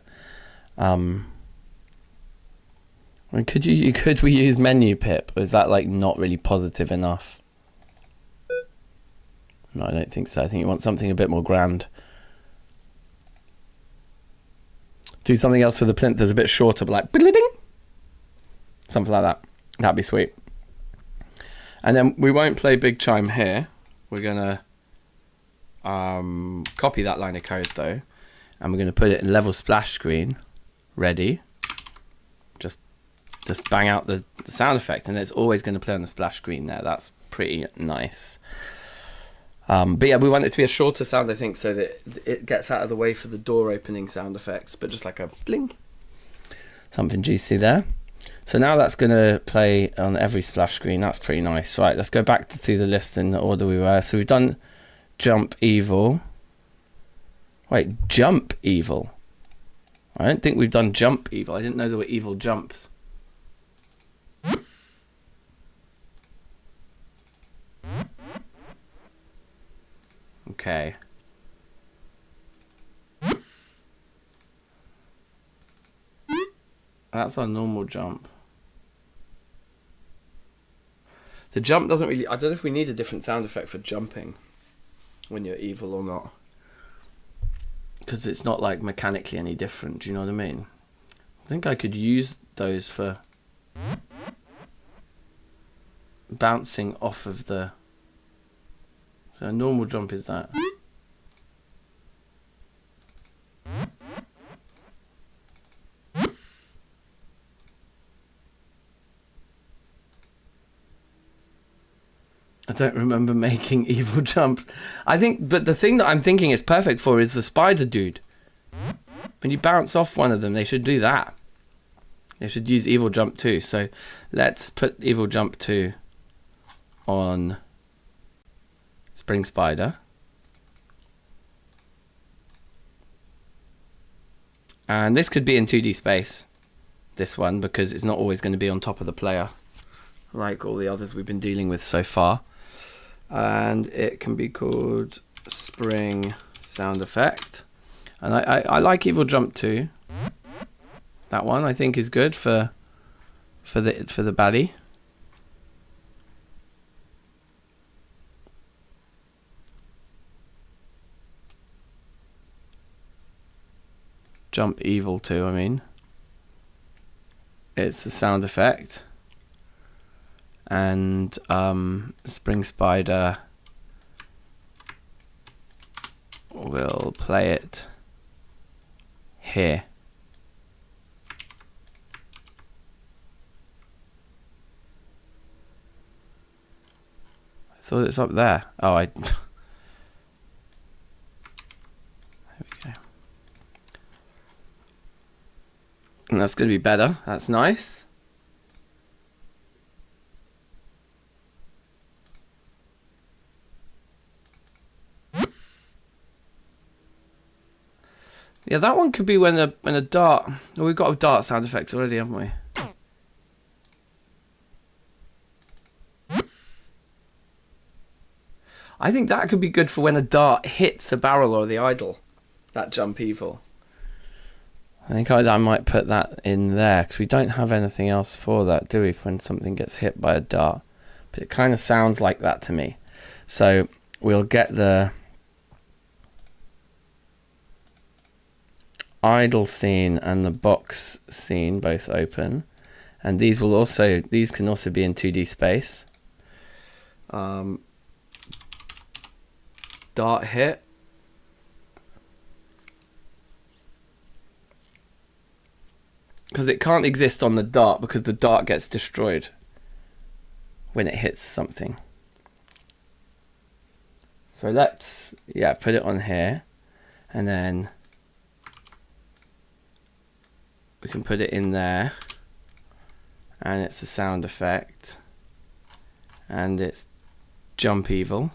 Could we use menu pip? Or is that like not really positive enough? No, I don't think so. I think you want something a bit more grand. Do something else for the plinth that's a bit shorter, but like ding, something like that. That'd be sweet. And then we won't play Big Chime here. We're gonna copy that line of code though, and we're gonna put it in level splash screen. Ready. Just bang out the sound effect, and it's always going to play on the splash screen there. That's pretty nice. But yeah, we want it to be a shorter sound, I think, so that it gets out of the way for the door opening sound effects, but just like a bling. Something juicy there. So now that's going to play on every splash screen. That's pretty nice. Right, let's go back through the list in the order we were. So we've done Jump Evil. Wait, Jump Evil. I don't think we've done Jump Evil. I didn't know there were evil jumps. Okay. That's our normal jump. The jump doesn't really... I don't know if we need a different sound effect for jumping when you're evil or not. Because it's not like mechanically any different, do you know what I mean? I think I could use those for bouncing off of the... So a normal jump is that. I don't remember making evil jumps. I think, but the thing that I'm thinking is perfect for is the spider dude. When you bounce off one of them, they should do that. They should use evil jump 2. So let's put evil jump 2 on spring spider. And this could be in 2D space, this one, because it's not always going to be on top of the player like all the others we've been dealing with so far. And it can be called spring sound effect. And I like evil jump 2. That one I think is good for the baddie. Jump evil 2, I mean. It's a sound effect. And spring spider will play it here. I thought it's up there. Oh, there we go. And that's going to be better. That's nice. Yeah, that one could be when a dart. Oh, we've got a dart sound effect already, haven't we? I think that could be good for when a dart hits a barrel or the idol. That jump evil. I think I might put that in there because we don't have anything else for that, do we? When something gets hit by a dart, but it kind of sounds like that to me. So we'll get the idle scene and the box scene both open, and these can also be in 2D space. Dart hit. Because it can't exist on the dart because the dart gets destroyed when it hits something. So let's put it on here, and then we can put it in there, and it's a sound effect, and it's jump evil.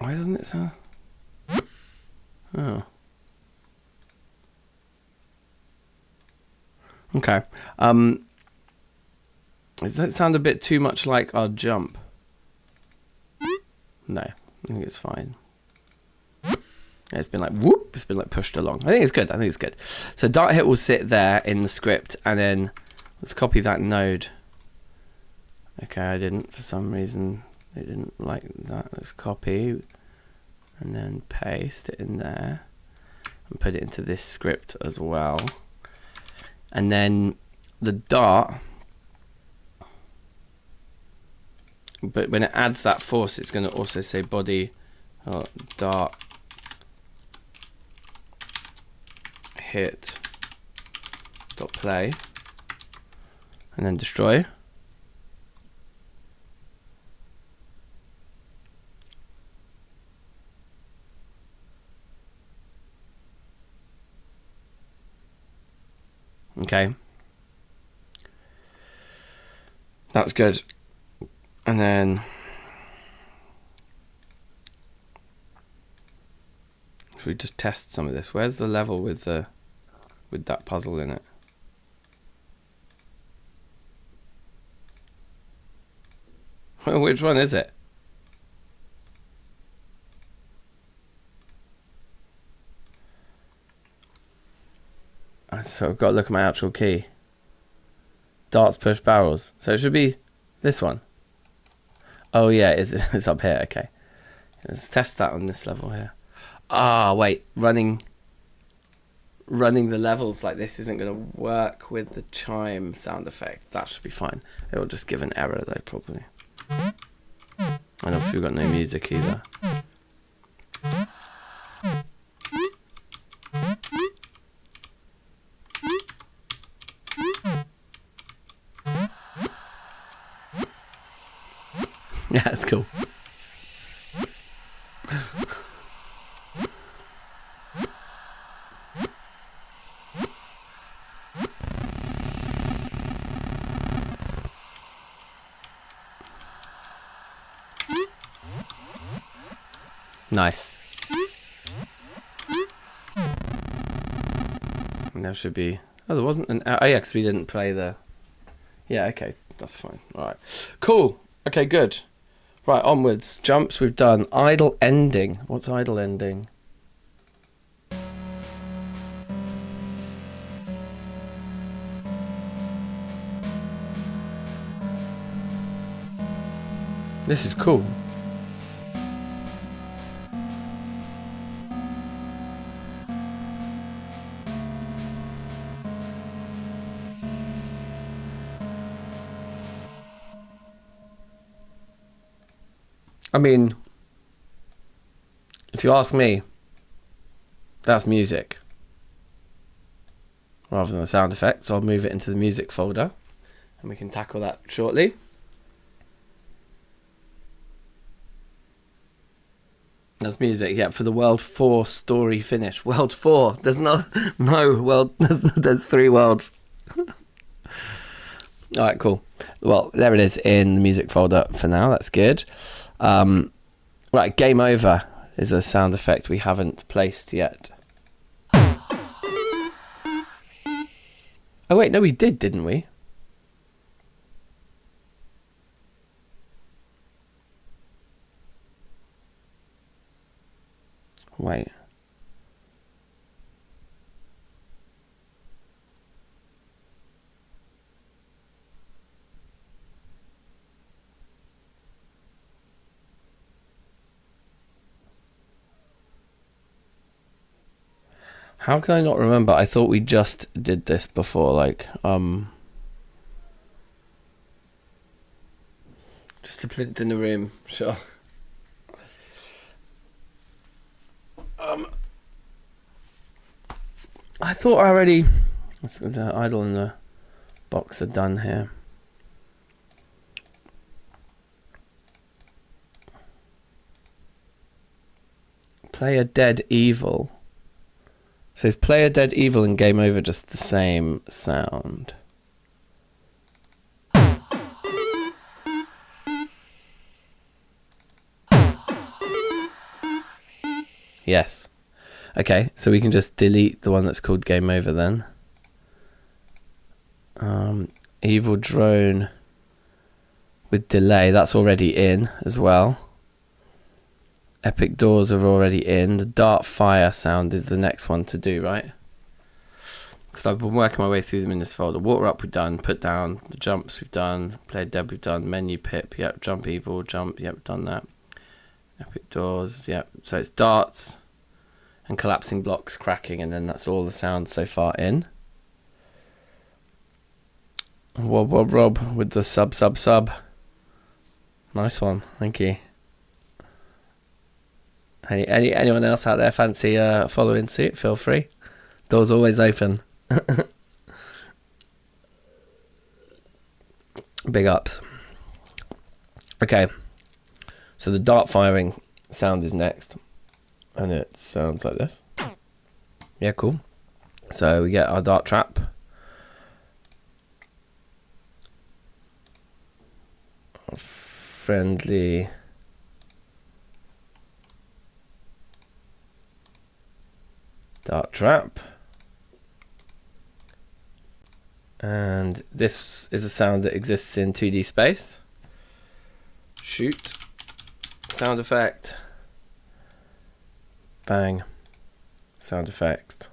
Why doesn't it sound? Oh. Okay. Does that sound a bit too much like our jump? No, I think it's fine. Yeah, it's been like whoop. It's been like pushed along. I think it's good. I think it's good. So dart hit will sit there in the script, and then let's copy that node. Okay, I didn't for some reason. It didn't like that. Let's copy and then paste it in there and put it into this script as well. And then the dart, but when it adds that force, it's going to also say body dart hit dot play and then destroy. Okay, that's good. And then if we just test some of this, where's the level with that puzzle in it? Which one is it? So I've got to look at my actual key. Darts push barrels. So it should be this one. Oh yeah, it's up here. Okay. Let's test that on this level here. Ah, wait. Running the levels like this isn't going to work with the chime sound effect. That should be fine. It will just give an error though, probably. And obviously we've got no music either. Yeah, it's cool. Nice. And there should be... Oh, there wasn't an... Oh, yeah, because we didn't play the... Yeah, okay. That's fine. All right. Cool. Okay, good. Right, onwards. Jumps we've done. Idle ending. What's idle ending? This is cool. I mean, if you ask me, that's music. Rather than the sound effects, I'll move it into the music folder and we can tackle that shortly. That's music, yeah, for the World 4 story finish. World 4, there's no world, there's 3 worlds. Alright, cool. Well, there it is in the music folder for now, that's good. Right, game over is a sound effect we haven't placed yet. Oh wait, no we did, didn't we? Wait. How can I not remember? I thought we just did this before, like, just a plinth in the room, sure. I thought I already... The idle and the box are done here. Play a dead evil. So is play a dead evil and game over just the same sound? Yes. Okay, so we can just delete the one that's called game over then. Evil drone with delay, that's already in as well. Epic doors are already in. The dart fire sound is the next one to do, right? Because I've been working my way through them in this folder. Water up we've done, put down, the jumps we've done, play dead we've done, menu pip, yep, jump evil, jump, yep, done that. Epic doors, yep. So it's darts and collapsing blocks, cracking, and then that's all the sounds so far in. Wob wob rob with the sub. Nice one, thank you. Anyone else out there fancy following suit? Feel free. Door's always open. Big ups. Okay. So the dart firing sound is next. And it sounds like this. Yeah, cool. So we get our dart trap. Friendly... dart trap. And this is a sound that exists in 2D space. Shoot. Sound effect. Bang. Sound effect.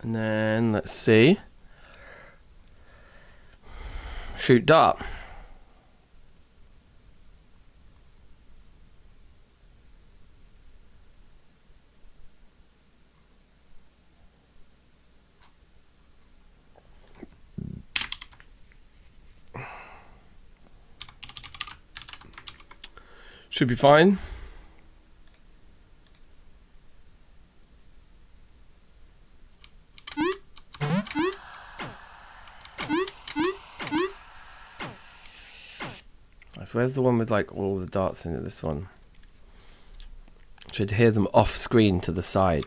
And then let's see. Shoot dart. Should be fine. So where's the one with like all the darts in it? This one. Should hear them off screen to the side.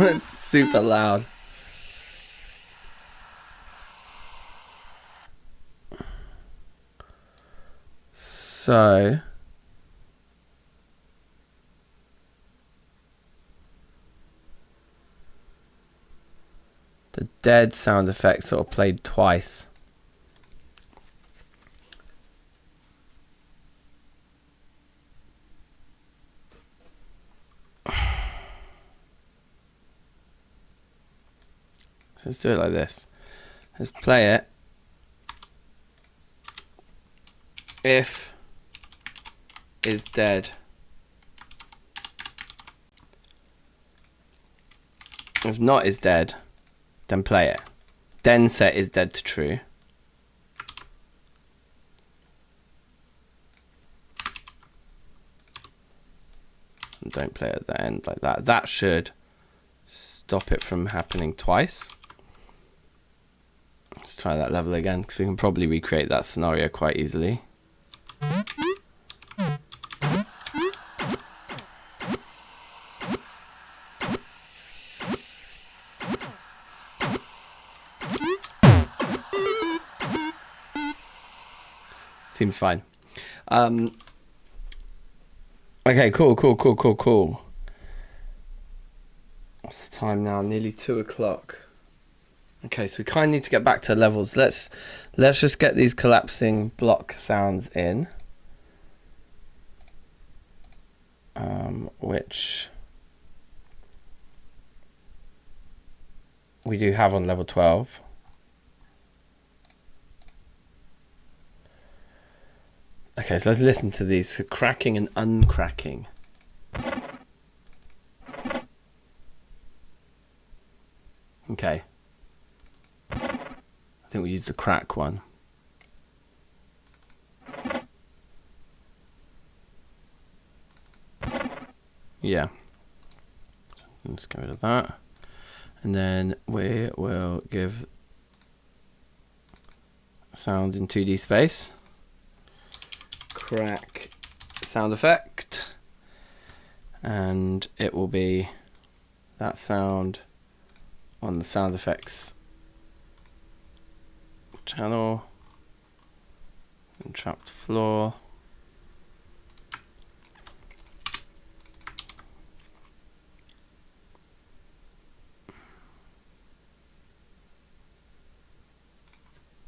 It's super loud. So the dead sound effect sort of played twice. So let's do it like this. Let's play it. If is dead. If not is dead, then play it. Then set is dead to true. And don't play it at the end like that. That should stop it from happening twice. Let's try that level again, because we can probably recreate that scenario quite easily. Seems fine. Okay, cool. What's the time now? Nearly 2 o'clock. Okay, so we kind of need to get back to levels. Let's just get these collapsing block sounds in, which we do have on level 12. Okay, so let's listen to these. So cracking and uncracking. Okay. I think we use the crack one. Yeah. Let's get rid of that. And then we will give sound in 2D space. Crack sound effect. And it will be that sound on the sound effects channel and trapped floor.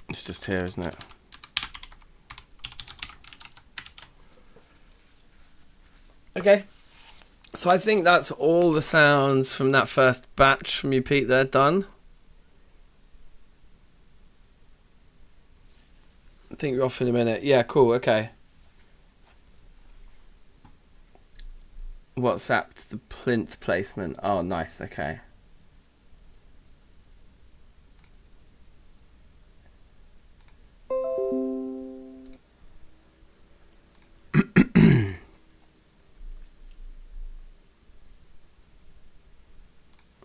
It's just here, isn't it? Okay. So I think that's all the sounds from that first batch from you, Pete, they're done. I think you're off in a minute. Yeah, cool, okay. WhatsApped the plinth placement. Oh, nice, okay.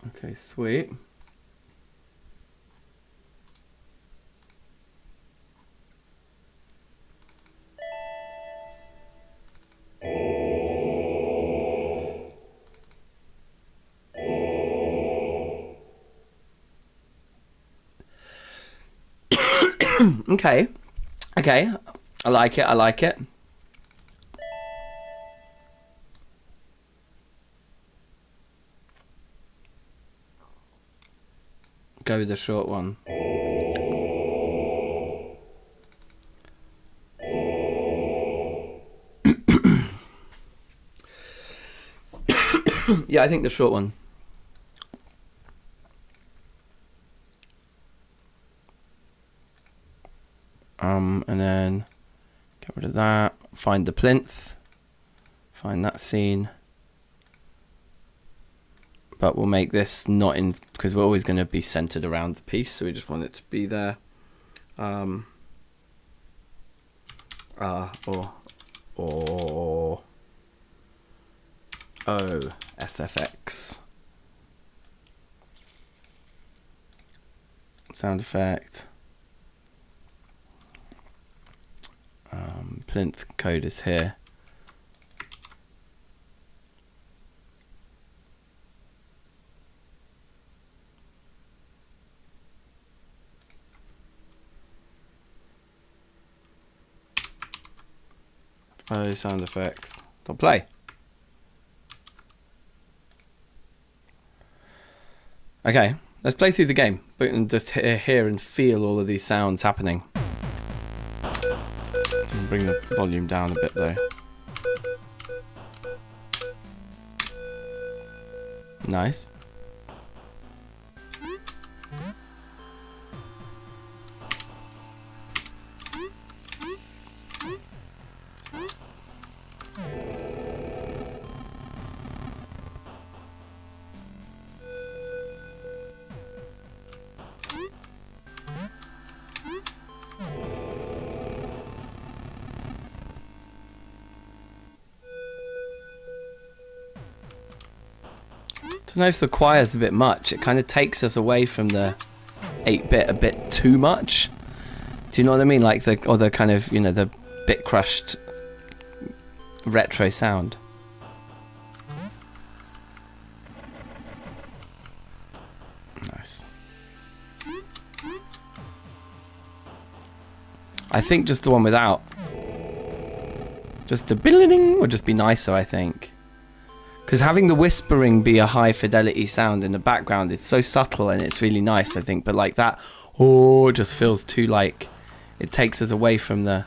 Okay, sweet. Okay. Okay. I like it. Go with the short one. Yeah, I think the short one. And then get rid of that. Find the plinth. Find that scene. But we'll make this not in, because we're always going to be centered around the piece, so we just want it to be there. Or SFX. Sound effect. Plinth code is here. Oh, sound effects. Don't play. Okay, let's play through the game, but just hear and feel all of these sounds happening. Bring the volume down a bit though. Nice. I don't know if the choir's a bit much. It kind of takes us away from the 8-bit a bit too much. Do you know what I mean? Like the kind of, you know, the bit crushed retro sound. Nice. I think just the one without. Just a billiding would just be nicer, I think. Because having the whispering be a high fidelity sound in the background is so subtle and it's really nice, I think. But like that, oh, just feels too like it takes us away from the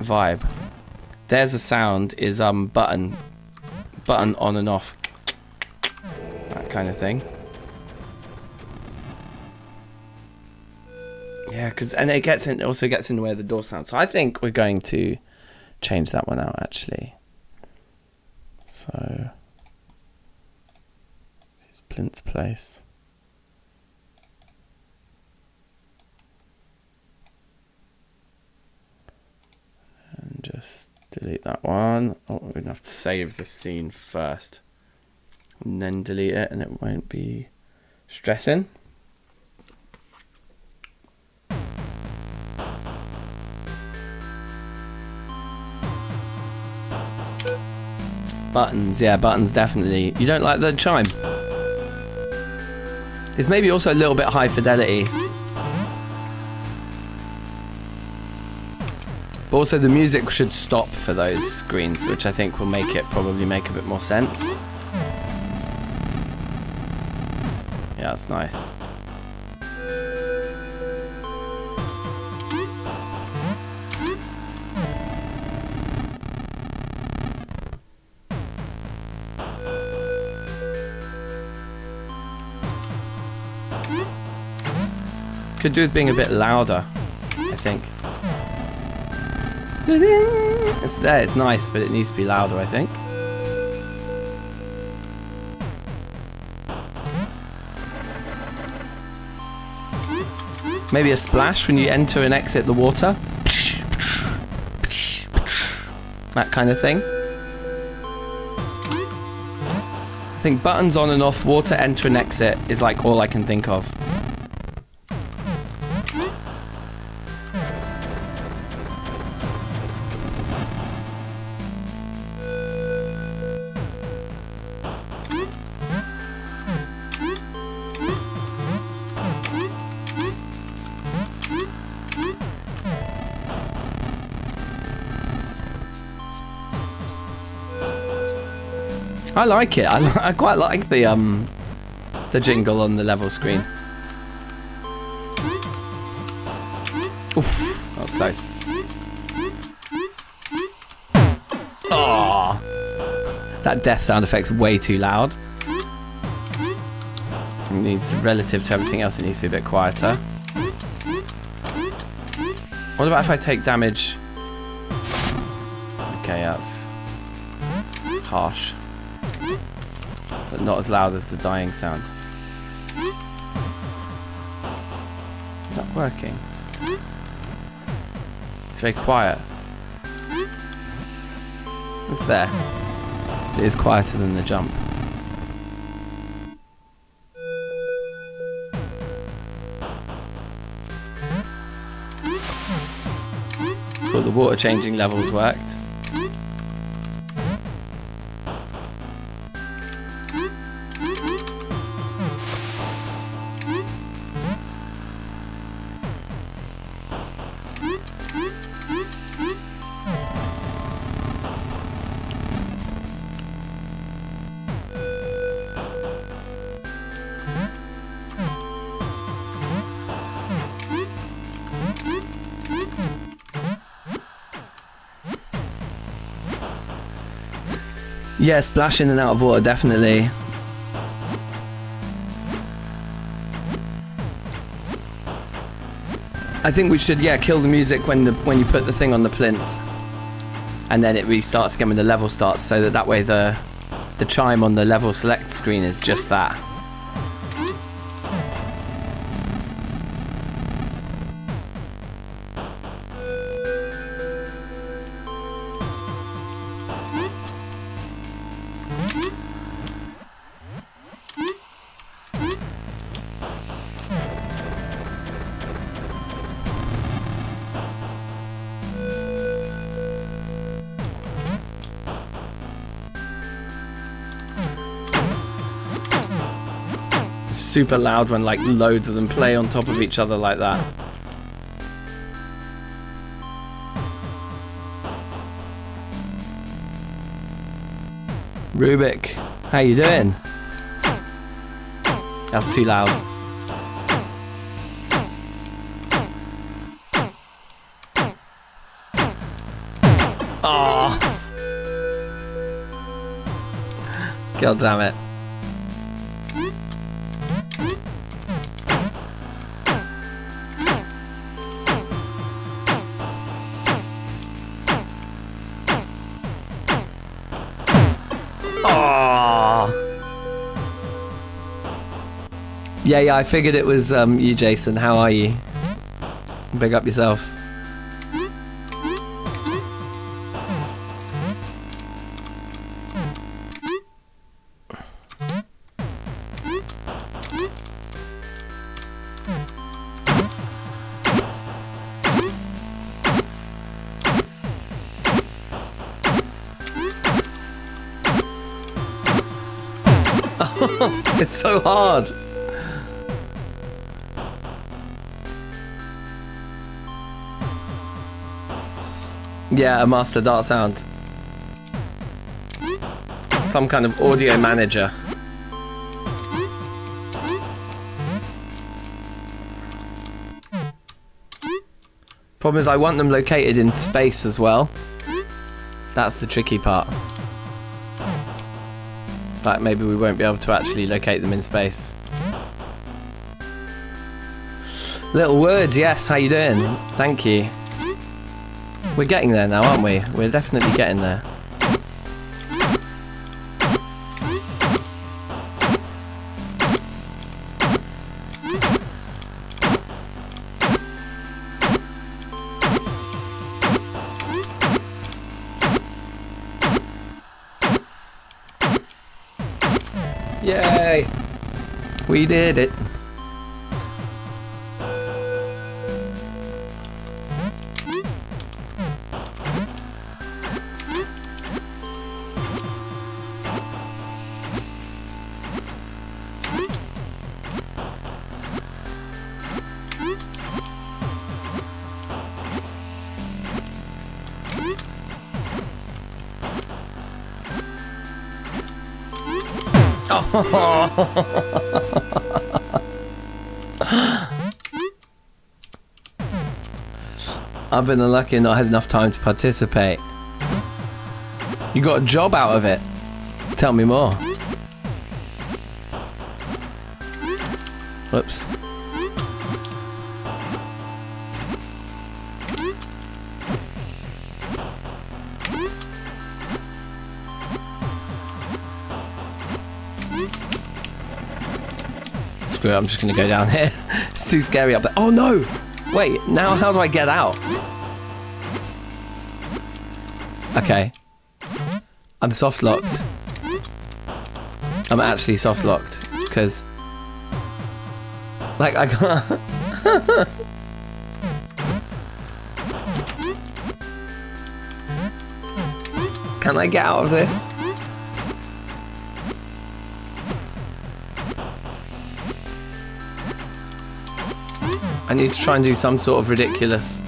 vibe. There's a sound is button on and off, that kind of thing. Yeah, and it also gets in the way of the door sound. So I think we're going to change that one out actually. So, this is plinth place. And just delete that one. Oh, we're going to have to save the scene first. And then delete it, and it won't be stressing. Buttons, yeah, buttons definitely. You don't like the chime? It's maybe also a little bit high fidelity. But also the music should stop for those screens, which I think will probably make a bit more sense. Yeah, that's nice. Could do with being a bit louder, I think. It's there, it's nice, but it needs to be louder, I think. Maybe a splash when you enter and exit the water. That kind of thing. I think buttons on and off, water, enter and exit is like all I can think of. I like it. I quite like the jingle on the level screen. Oof, that was close. Oh, That death sound effect's way too loud. It needs, relative to everything else, it needs to be a bit quieter. What about if I take damage? Okay, that's harsh. But not as loud as the dying sound. Is that working? It's very quiet. It's there. It is quieter than the jump. Cool, the water changing levels worked. Yeah, splash in and out of water, definitely. I think we should, yeah, kill the music when you put the thing on the plinth, and then it restarts again when the level starts, so that way the chime on the level select screen is just that. Super loud when like loads of them play on top of each other like that. Rubik, how you doing? That's too loud. Oh. God damn it. Yeah, I figured it was you, Jason. How are you? Big up yourself. It's so hard. Yeah, a master dart sound. Some kind of audio manager. Problem is I want them located in space as well. That's the tricky part. But maybe we won't be able to actually locate them in space. Little word, yes, how you doing? Thank you. We're getting there now, aren't we? We're definitely getting there. Yay! We did it. I've been unlucky and not had enough time to participate. You got a job out of it. Tell me more. Whoops. Screw it, I'm just gonna go down here. It's too scary up there. Oh no! Wait, now how do I get out? Okay. I'm soft locked. I'm actually soft locked because like I can't. Can I get out of this? I need to try and do some sort of ridiculous.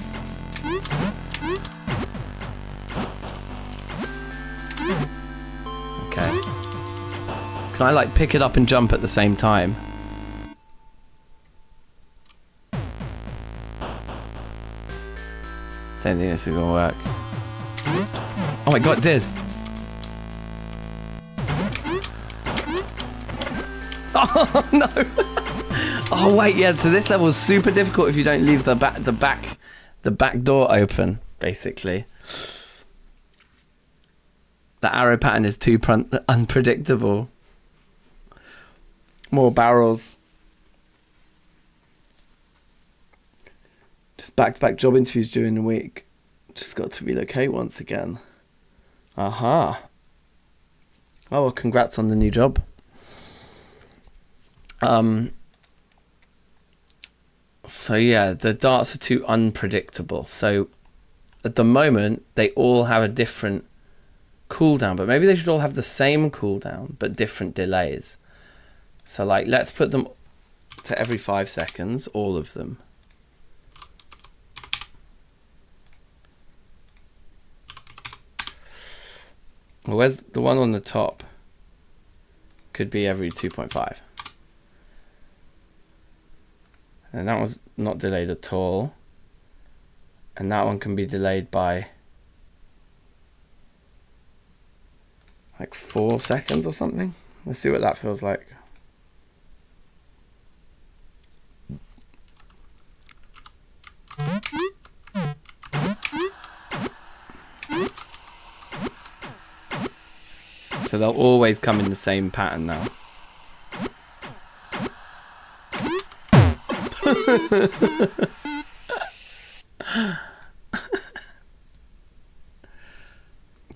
Okay. Can I like pick it up and jump at the same time? Don't think this is gonna work. Oh my god, it did! Oh no! Oh wait, yeah. So this level is super difficult if you don't leave the back door open. Basically, the arrow pattern is too unpredictable. More barrels. Just back-to-back job interviews during the week. Just got to relocate once again. Aha. Oh well, congrats on the new job. So yeah, the darts are too unpredictable. So at the moment, they all have a different cooldown, but maybe they should all have the same cooldown, but different delays. So like, let's put them to every 5 seconds, all of them. Well, where's the one on the top? Could be every 2.5. And that one's not delayed at all. And that one can be delayed by like 4 seconds or something. Let's see what that feels like. So they'll always come in the same pattern now.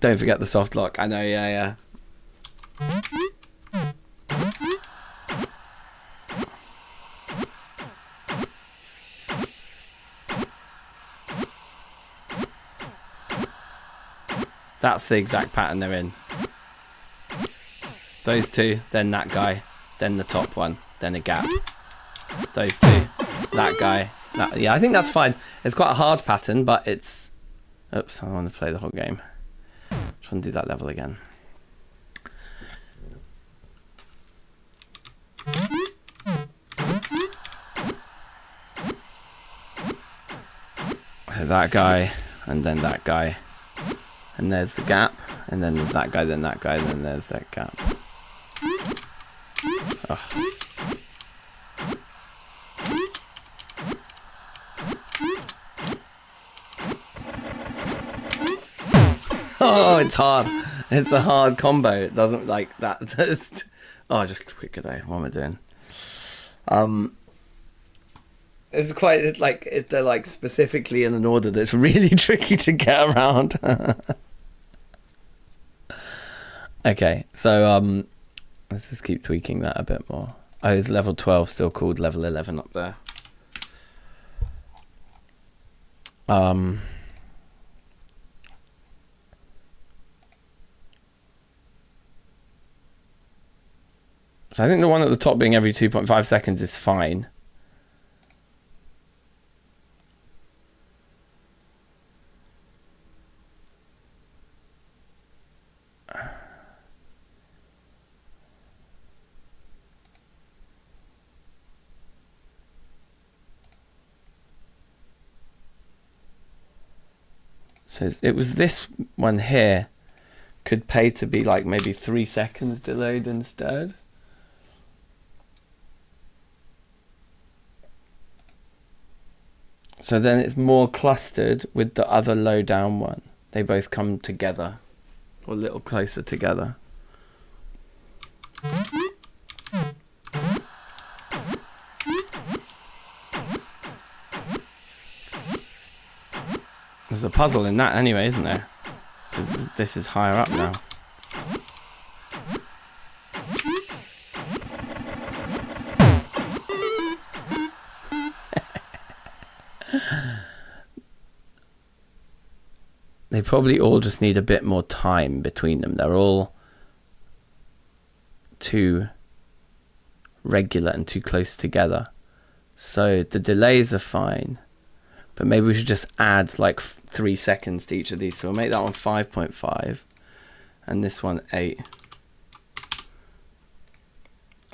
Don't forget the soft lock. I know, yeah. That's the exact pattern they're in. Those two, then that guy, then the top one, then a gap. Those two, that guy. That, yeah, I think that's fine. It's quite a hard pattern, but it's... Oops, I want to play the whole game. Just want to do that level again. So that guy, and then that guy. And there's the gap, and then there's that guy, then that guy, and then there's that gap. Oh. Oh, it's hard. It's a hard combo. It doesn't like that. Oh, just quick Godot. What am I doing? It's quite like they're like specifically in an order that's really tricky to get around. Okay, so let's just keep tweaking that a bit more. Oh, is level 12 still called level 11 up there? So I think the one at the top being every 2.5 seconds is fine. So it was this one here could pay to be like maybe 3 seconds delayed instead. So then it's more clustered with the other low down one. They both come together, or a little closer together. There's a puzzle in that anyway, isn't there? 'Cause this is higher up now. They probably all just need a bit more time between them. They're all too regular and too close together. So the delays are fine. But maybe we should just add like 3 seconds to each of these. So we'll make that one 5.5. And this one 8.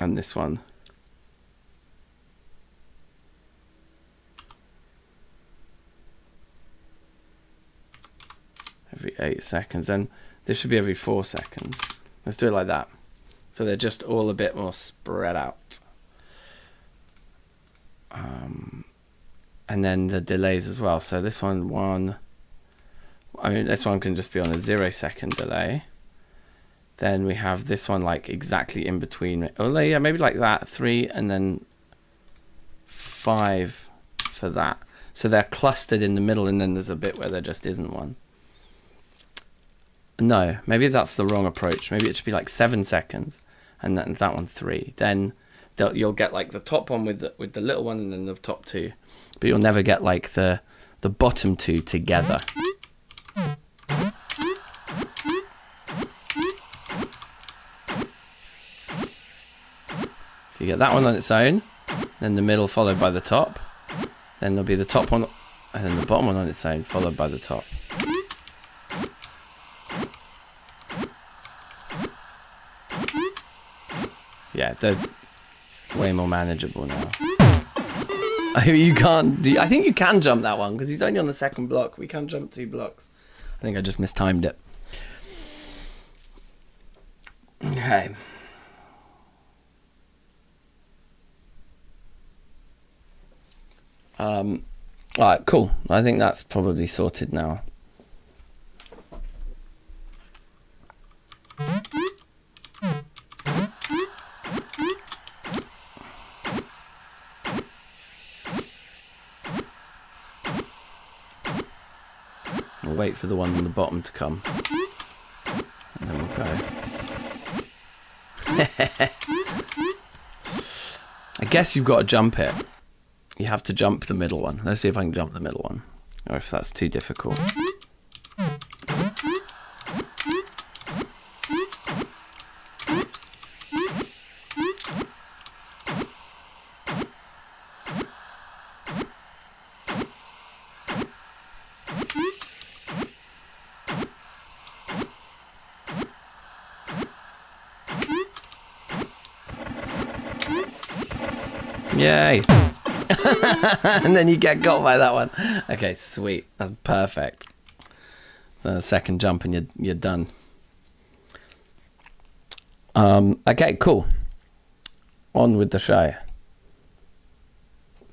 And this one every 8 seconds. Then this should be every 4 seconds. Let's do it like that. So they're just all a bit more spread out. And then the delays as well. So this one, this one can just be on a 0 second delay. Then we have this one like exactly in between. Oh yeah, maybe like that, 3 and then 5 for that. So they're clustered in the middle, and then there's a bit where there just isn't one. No, maybe that's the wrong approach. Maybe it should be like 7 seconds, and that one 3. Then you'll get like the top one with the little one, and then the top 2. But you'll never get like the bottom 2 together. So you get that one on its own, then the middle followed by the top, then there'll be the top one, and then the bottom one on its own followed by the top. Yeah, they're way more manageable now. You can't. I think you can jump that one because he's only on the second block. We can jump 2 blocks. I think I just mistimed it. Okay. Alright, cool. I think that's probably sorted now. We'll wait for the one on the bottom to come, and then we'll go. I guess you've got to jump it. You have to jump the middle one. Let's see if I can jump the middle one, or if that's too difficult. Yay! And then you get got by that one. Okay, sweet. That's perfect. So the second jump and you're done. Okay, cool. On with the show.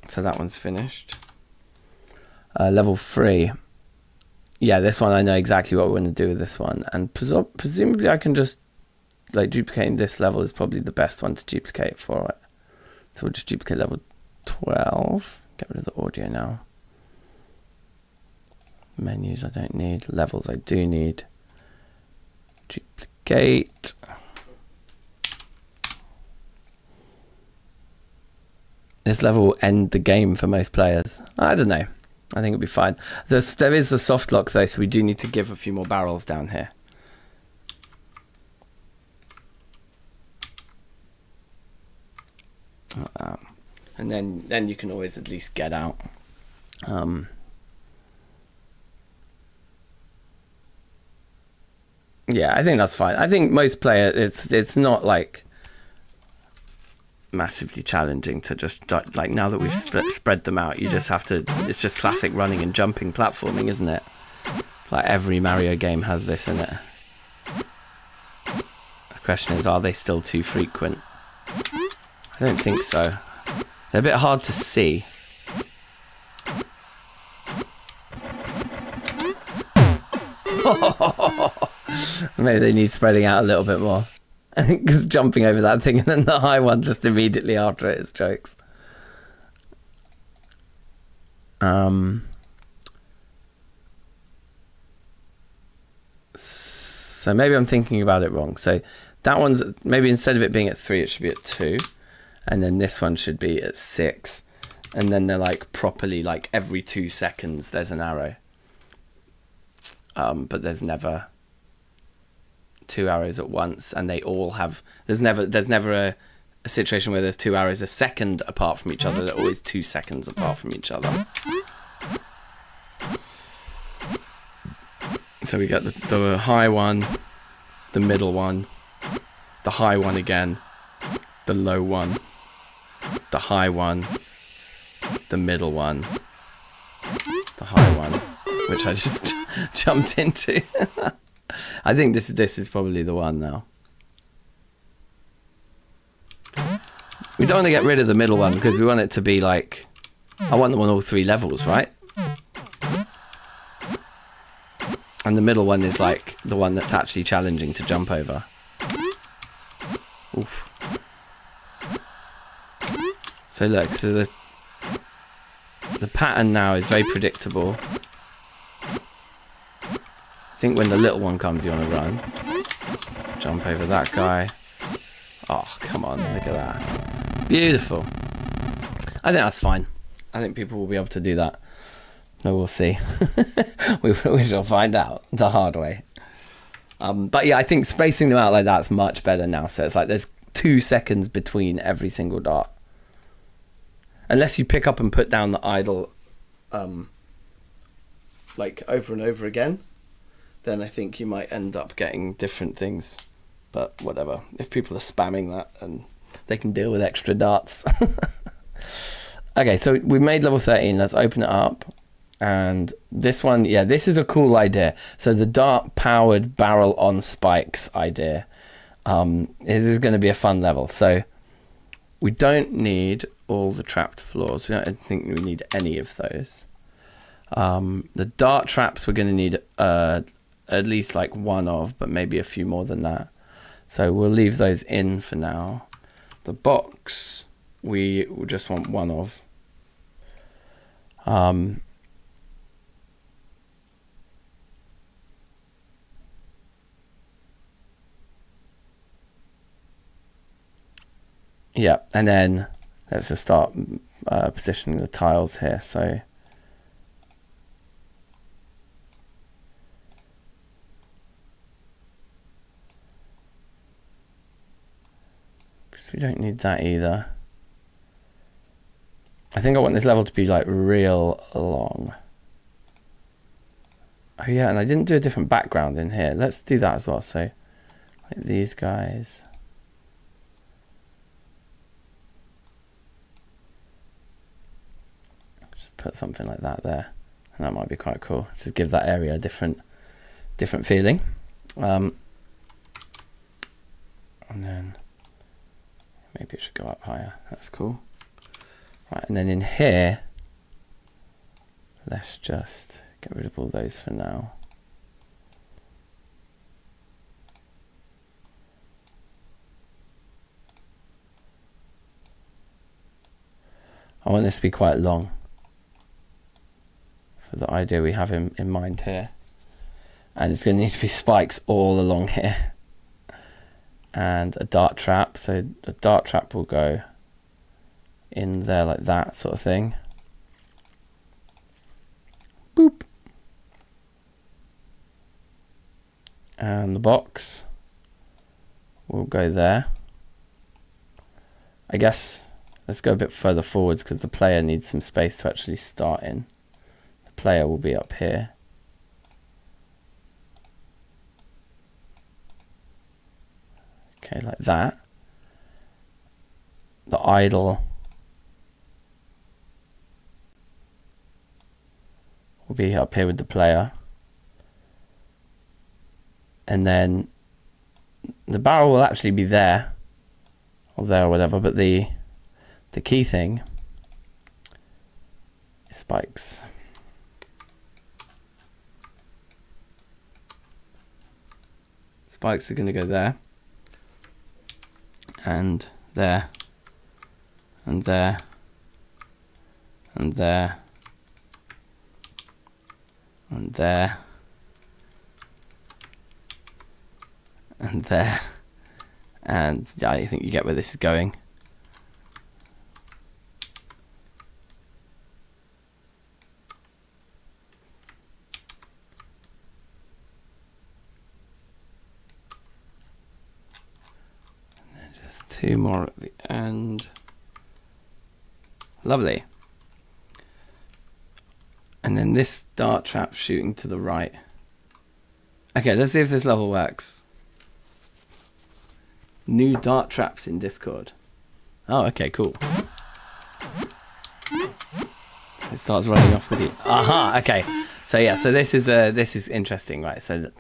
So that one's finished. Level 3. Yeah, this one I know exactly what we're going to do with this one. And presumably I can just, like, duplicating this level is probably the best one to duplicate for it. So we'll just duplicate level 12. Get rid of the audio now. Menus I don't need. Levels I do need. Duplicate. This level will end the game for most players. I don't know. I think it'll be fine. There is a soft lock though, so we do need to give a few more barrels down here. And then you can always at least get out. Yeah, I think that's fine. I think most players, it's not like massively challenging to just, like, now that we've spread them out, you just have to, it's just classic running and jumping platforming, isn't it? It's like every Mario game has this in it. question is, are they still too frequent? I don't think so. They're a bit hard to see. Maybe they need spreading out a little bit more. Because jumping over that thing and then the high one just immediately after it is jokes. So maybe I'm thinking about it wrong. So that one's, maybe instead of it being at 3, it should be at 2. And then this one should be at 6. And then they're like properly, like every 2 seconds there's an arrow. But there's never 2 arrows at once, and they all have, there's never a situation where there's 2 arrows a second apart from each other. They're always 2 seconds apart from each other. So we get the high one, the middle one, the high one again, the low one, the high one, the middle one, the high one, which I just jumped into. I think this is probably the one now. We don't want to get rid of the middle one because we want it to be like, I want them on all 3 levels, right? And the middle one is like the one that's actually challenging to jump over. Oof. So look, so the pattern now is very predictable. I think when the little one comes, you want to run. Jump over that guy. Oh, come on, look at that. Beautiful. I think that's fine. I think people will be able to do that. No, we'll see. we shall find out the hard way. But yeah, I think spacing them out like that's much better now. So it's like there's 2 seconds between every single dart. Unless you pick up and put down the idle like over and over again, then I think you might end up getting different things. But whatever. If people are spamming that, and they can deal with extra darts. Okay, so we made level 13. Let's open it up. And this one, yeah, this is a cool idea. So the dart-powered barrel on spikes idea. This is going to be a fun level. So we don't need all the trapped floors. We don't think we need any of those. The dart traps we're going to need at least like 1 of, but maybe a few more than that. So we'll leave those in for now. The box, we will just want 1 of. Yeah, and then let's just start positioning the tiles here. So we don't need that either. I think I want this level to be like real long. Oh yeah, and I didn't do a different background in here. Let's do that as well. So like these guys. Just put something like that there. And that might be quite cool. Just give that area a different feeling. And then maybe it should go up higher. That's cool. Right, and then in here, let's just get rid of all those for now. I want this to be quite long for the idea we have in mind here. And it's going to need to be spikes all along here. And a dart trap, so a dart trap will go in there like that sort of thing. Boop. And the box will go there. I guess let's go a bit further forwards because the player needs some space to actually start in. The player will be up here. Okay, like that. The idle will be up here with the player. And then the barrel will actually be there, or there or whatever, but the key thing is spikes. Spikes are going to go there, and there, and there, and there, and there, and there, and I think you get where this is going. And then just 2 more at the end. Lovely. And then this dart trap shooting to the right. Okay, let's see if this level works. New dart traps in Discord. Oh, okay, cool. It starts running off with you. Aha, okay. So yeah, so this is interesting, right? So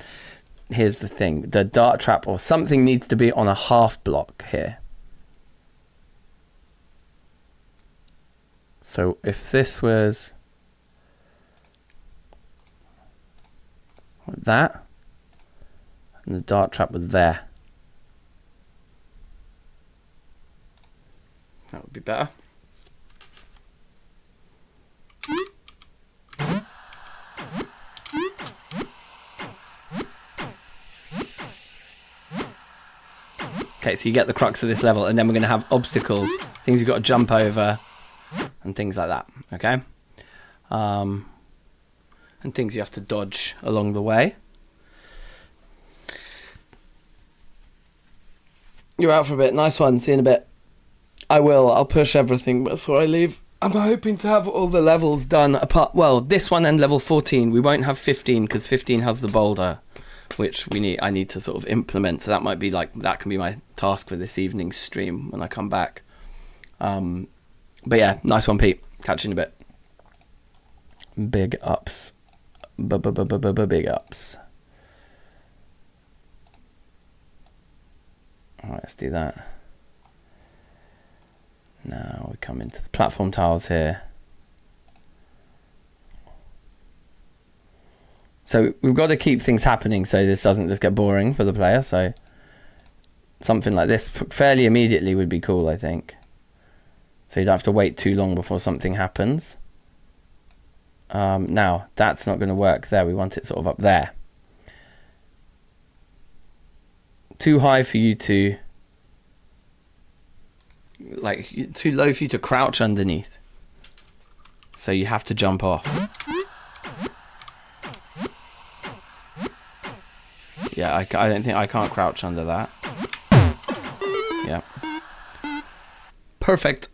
here's the thing. The dart trap or something needs to be on a half block here. So if this was like that, and the dart trap was there, that would be better. Okay, so you get the crux of this level, and then we're going to have obstacles, things you've got to jump over, and things like that, okay? And things you have to dodge along the way. You're out for a bit. Nice one. See you in a bit. I'll push everything before I leave. I'm hoping to have all the levels done apart. Well, this one and level 14. We won't have 15 because 15 has the boulder, which I need to sort of implement. So that might be that can be my task for this evening's stream when I come back. But yeah, nice one, Pete. Catch you in a bit. Big ups. Big ups. Alright, let's do that. Now we come into the platform tiles here. So we've got to keep things happening so this doesn't just get boring for the player. So something like this fairly immediately would be cool, I think. So you don't have to wait too long before something happens. Now, that's not going to work there. We want it sort of up there. Too high for you to... too low for you to crouch underneath. So you have to jump off. Yeah, I don't think I can't crouch under that. Yeah. Perfect.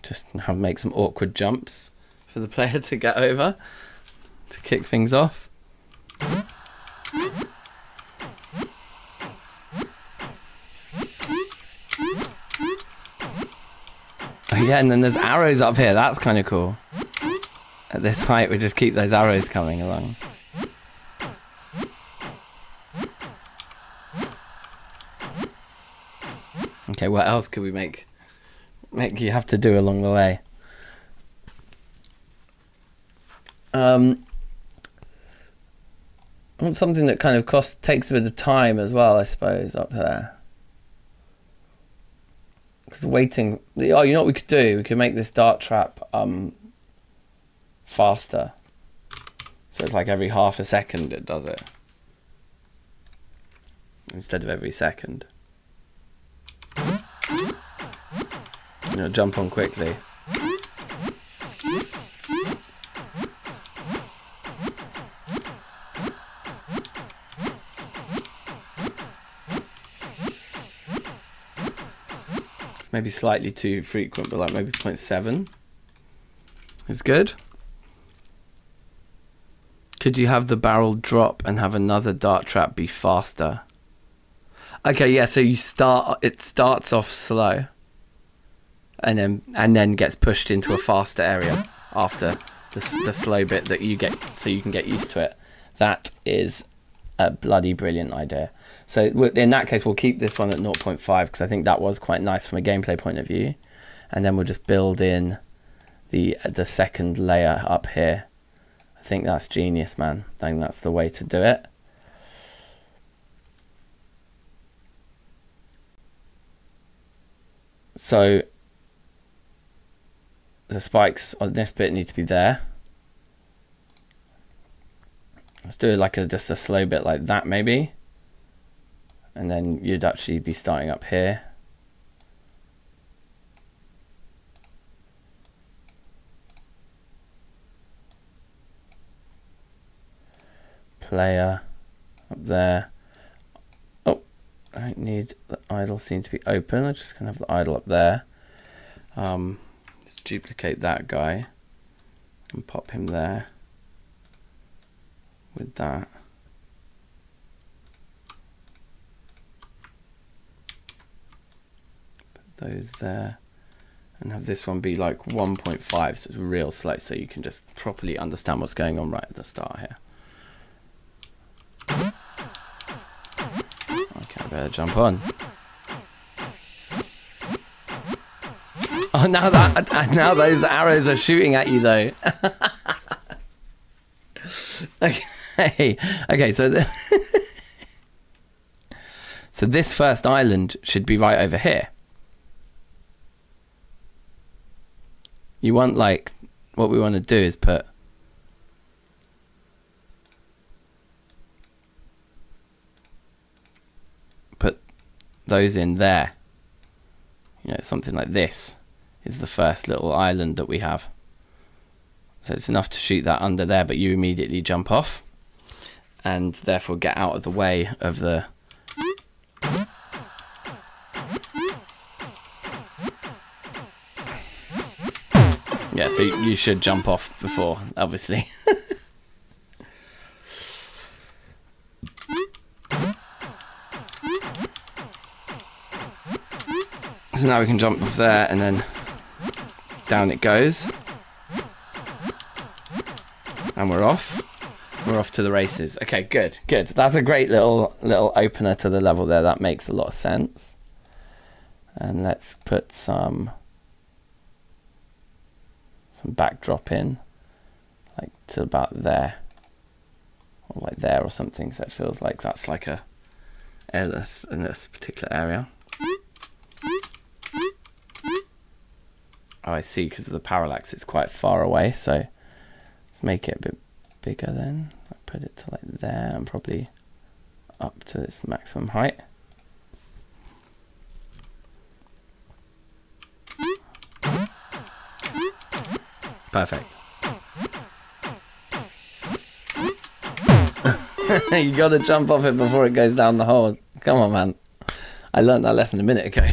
Just make some awkward jumps for the player to get over, to kick things off. Oh yeah, and then there's arrows up here. That's kind of cool. At this height, we just keep those arrows coming along. Okay, what else could we make you have to do along the way? I want something that kind of takes a bit of time as well, I suppose, up there. Because waiting... Oh, you know what we could do? We could make this dart trap faster. So it's like every half a second it does it. Instead of every second. You know, jump on quickly. It's maybe slightly too frequent, but like maybe 0.7 is good. Could you have the barrel drop and have another dart trap be faster? Okay, yeah, so it starts off slow and then gets pushed into a faster area after the slow bit that you get, so you can get used to it. That is a bloody brilliant idea. So in that case, we'll keep this one at 0.5 because I think that was quite nice from a gameplay point of view. And then we'll just build in the second layer up here. I think that's genius, man. I think that's the way to do it. So the spikes on this bit need to be there. Let's do it like just a slow bit like that maybe. And then you'd actually be starting up here. Player up there. Oh, I don't need the idle scene to be open. I'm just gonna have the idle up there. Let's duplicate that guy and pop him there with that. Put those there and have this one be like 1.5, so it's real slow, so you can just properly understand what's going on right at the start here. Okay, I better jump on. Oh, now those arrows are shooting at you though. Okay, so so this first island should be right over here. You want, like, what we want to do is put those in there. You know, something like this is the first little island that we have. So it's enough to shoot that under there, but you immediately jump off and therefore get out of the way of the... Yeah, so you should jump off before, obviously. So now we can jump off there and then down it goes. And we're off. We're off to the races. Okay, good. That's a great little opener to the level there. That makes a lot of sense. And let's put some backdrop in, like to about there, or like there or something. So it feels like that's like a airless in this particular area. Oh, I see, because of the parallax, it's quite far away. So let's make it a bit bigger then. I'll put it to like there and probably up to its maximum height. Perfect. You gotta jump off it before it goes down the hole. Come on, man. I learned that lesson a minute ago.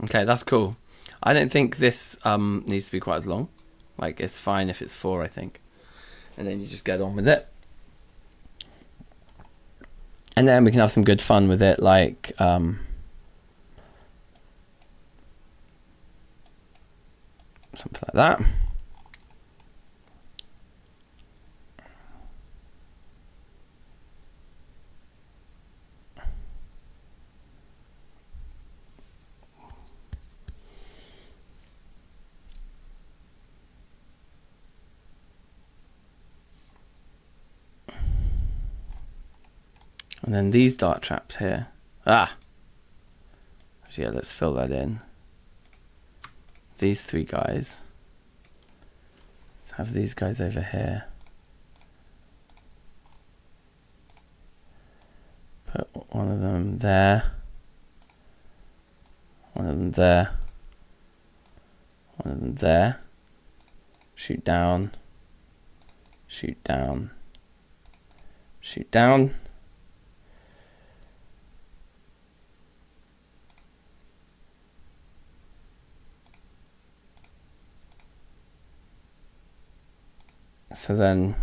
Okay, that's cool. I don't think this needs to be quite as long. Like, it's fine if it's 4, I think. And then you just get on with it. And then we can have some good fun with it, like something like that. And then these dart traps here. Yeah, let's fill that in. These 3 guys. Let's have these guys over here. Put one of them there. One of them there. One of them there. Shoot down. Shoot down. Shoot down. So then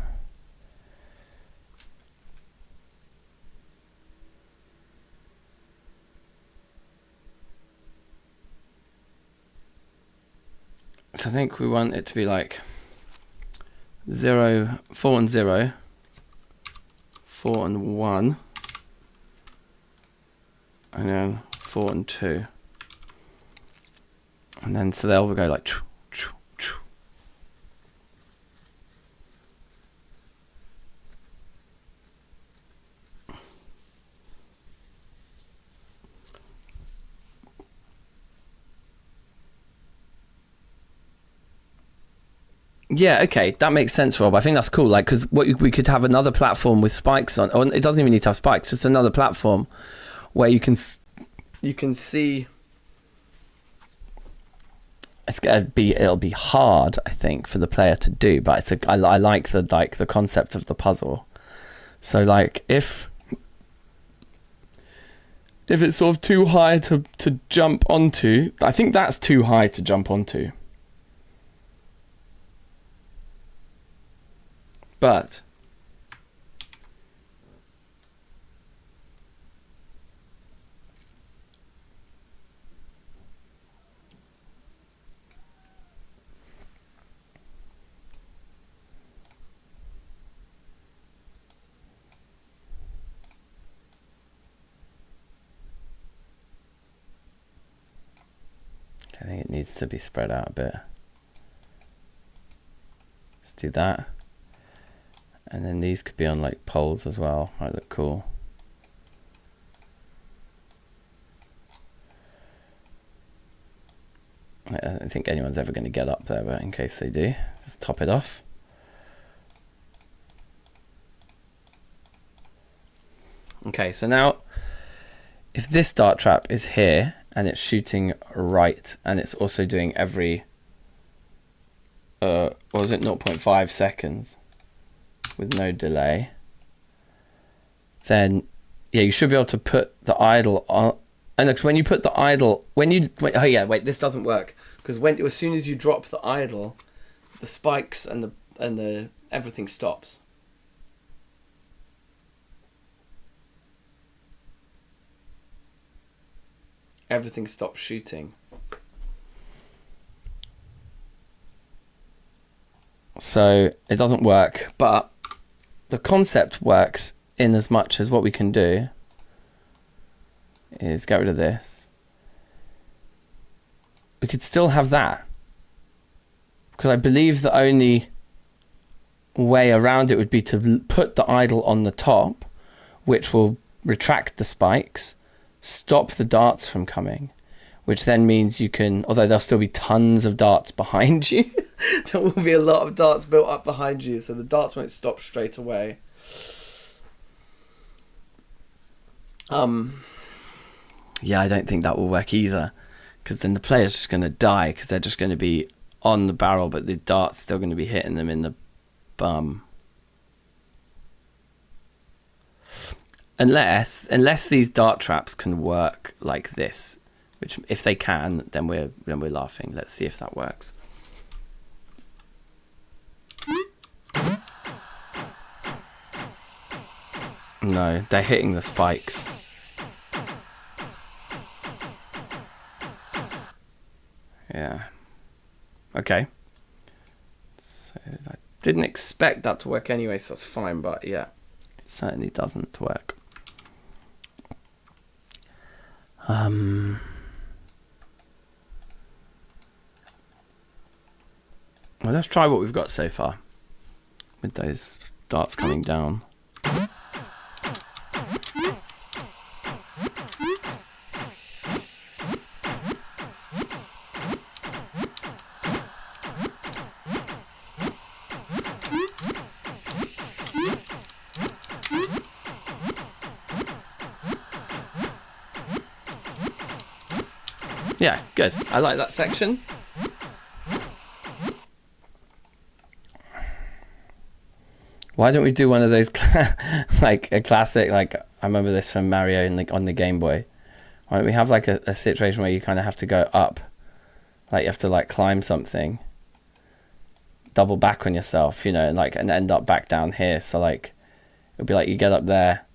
I think we want it to be like 0, 4 and 0, 4 and 1, and then 4 and 2. And then so they'll go like choo, choo, choo. Yeah, okay, that makes sense, Rob. I think that's cool. Like, because what we could have another platform with spikes on, or it doesn't even need to have spikes. Just another platform where you can see. It'll be hard, I think, for the player to do, but I like the concept of the puzzle. So like if it's sort of too high to jump onto, I think that's too high to jump onto. But I think it needs to be spread out a bit. Let's do that. And then these could be on like poles as well. Might look cool. I don't think anyone's ever going to get up there, but in case they do, just top it off. Okay, so now if this dart trap is here and it's shooting right and it's also doing every what was it, 0.5 seconds with no delay, then yeah, you should be able to put the idle on. And because when you put the idle, oh yeah, wait, this doesn't work because as soon as you drop the idle, the spikes and the everything stops. Everything stops shooting. So it doesn't work, but the concept works in as much as what we can do is get rid of this. We could still have that, because I believe the only way around it would be to put the idle on the top, which will retract the spikes, stop the darts from coming, which then means you can, although there'll still be tons of darts behind you, there will be a lot of darts built up behind you, so the darts won't stop straight away. Yeah, I don't think that will work either, because then the player's just going to die, because they're just going to be on the barrel, but the dart's still going to be hitting them in the bum. Unless these dart traps can work like this, which if they can, then we're laughing. Let's see if that works. No, they're hitting the spikes. Yeah. Okay. So I didn't expect that to work anyway, so that's fine, but yeah, it certainly doesn't work. Well, let's try what we've got so far with those darts coming down. Yeah, good. I like that section. Why don't we do one of those, like a classic, like I remember this from Mario on the Game Boy. Why don't we have like a situation where you kind of have to go up, like you have to like climb something, double back on yourself, you know, and end up back down here. So like, it'll be like you get up there,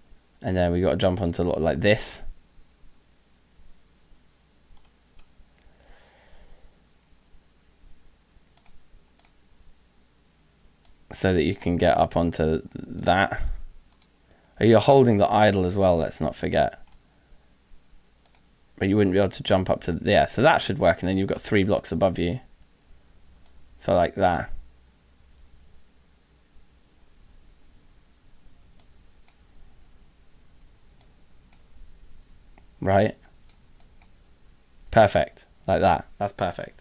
and then we got to jump onto like this. So that you can get up onto that. Oh, you're holding the idle as well, let's not forget. But you wouldn't be able to jump up to... Yeah, so that should work, and then you've got 3 blocks above you. So like that. Right? Perfect. Like that. That's perfect.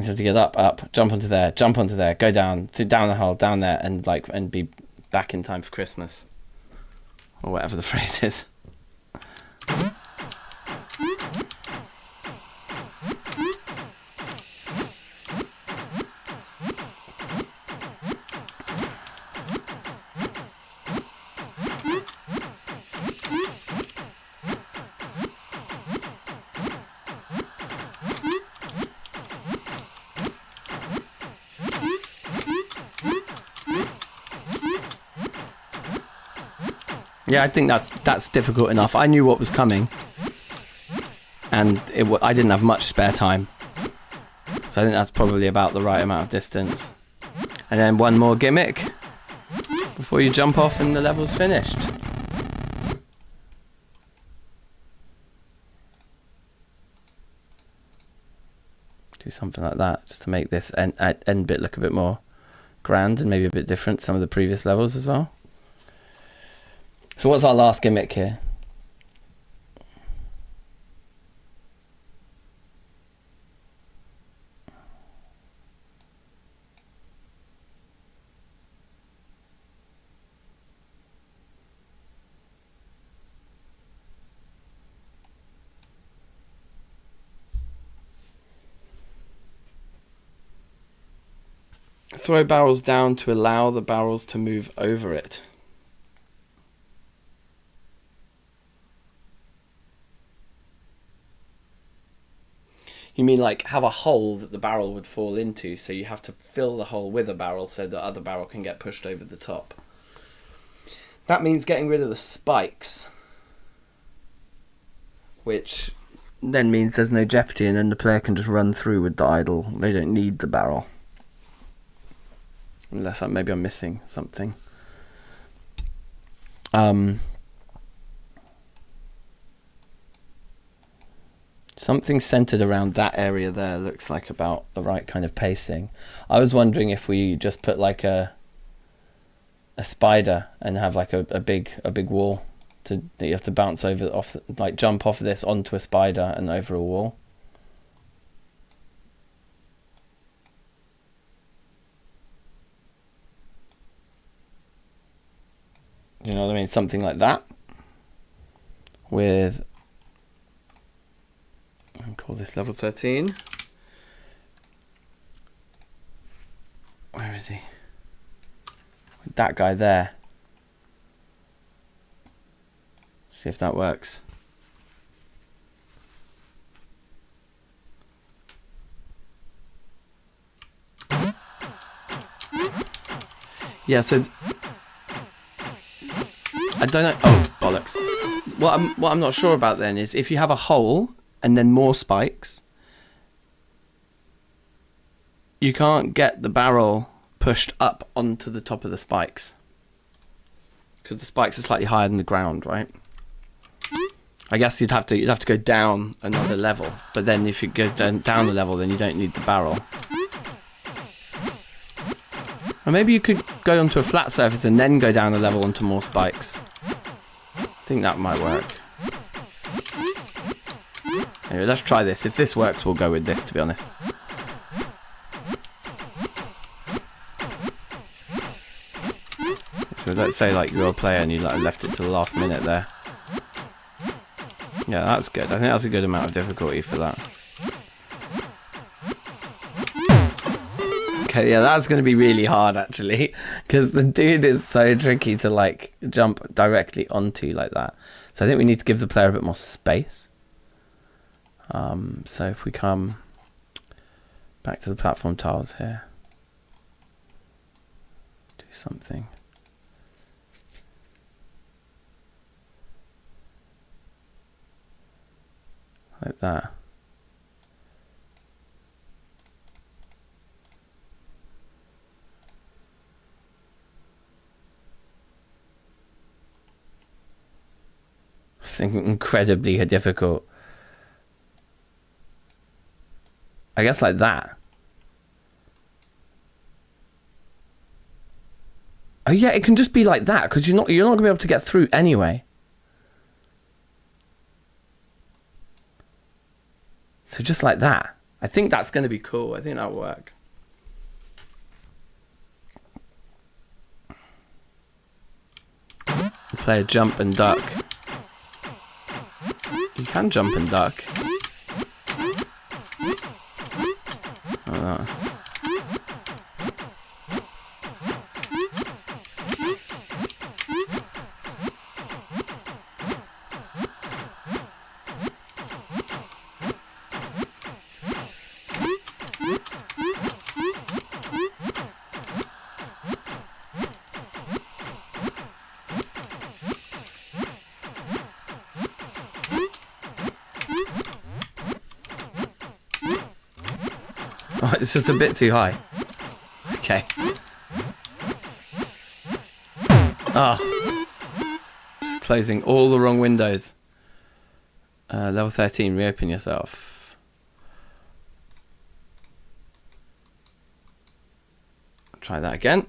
So to get up, jump onto there, go down, down the hole, down there, and be back in time for Christmas, or whatever the phrase is. Yeah, I think that's difficult enough. I knew what was coming, and I didn't have much spare time, so I think that's probably about the right amount of distance. And then one more gimmick before you jump off and the level's finished. Do something like that just to make this end bit look a bit more grand and maybe a bit different to some of the previous levels as well. So what's our last gimmick here? Throw barrels down to allow the barrels to move over it. You mean like have a hole that the barrel would fall into, so you have to fill the hole with a barrel so the other barrel can get pushed over the top. That means getting rid of the spikes, which then means there's no jeopardy, and then the player can just run through with the idle. They don't need the barrel. Unless maybe I'm missing something. Something centered around that area there looks like about the right kind of pacing. I was wondering if we just put like a spider and have like a big wall that you have to bounce over like jump off this onto a spider and over a wall. You know what I mean? Something like that. With, I'll call this level 13. Where is he? With that guy there. See if that works. Yeah, so I don't know. Oh, bollocks. What I'm not sure about then is if you have a hole and then more spikes, you can't get the barrel pushed up onto the top of the spikes because the spikes are slightly higher than the ground, right? I guess you'd have to go down another level, but then if it goes down the level, then you don't need the barrel. Or maybe you could go onto a flat surface and then go down a level onto more spikes. I think that might work. Anyway, let's try this. If this works, we'll go with this, to be honest. So let's say like you're a player and you like left it to the last minute there. Yeah, that's good. I think that's a good amount of difficulty for that. Okay, yeah, that's going to be really hard, actually, because the dude is so tricky to, like, jump directly onto like that. So I think we need to give the player a bit more space. So if we come back to the platform tiles here, do something. Like that. It's incredibly difficult. I guess like that. Oh yeah, it can just be like that because you're not gonna be able to get through anyway. So just like that. I think that's going to be cool. I think that'll work. Play a jump and duck. You can jump and duck. Oh, it's just a bit too high. Okay. Oh. Just closing all the wrong windows. Level 13, reopen yourself. Try that again.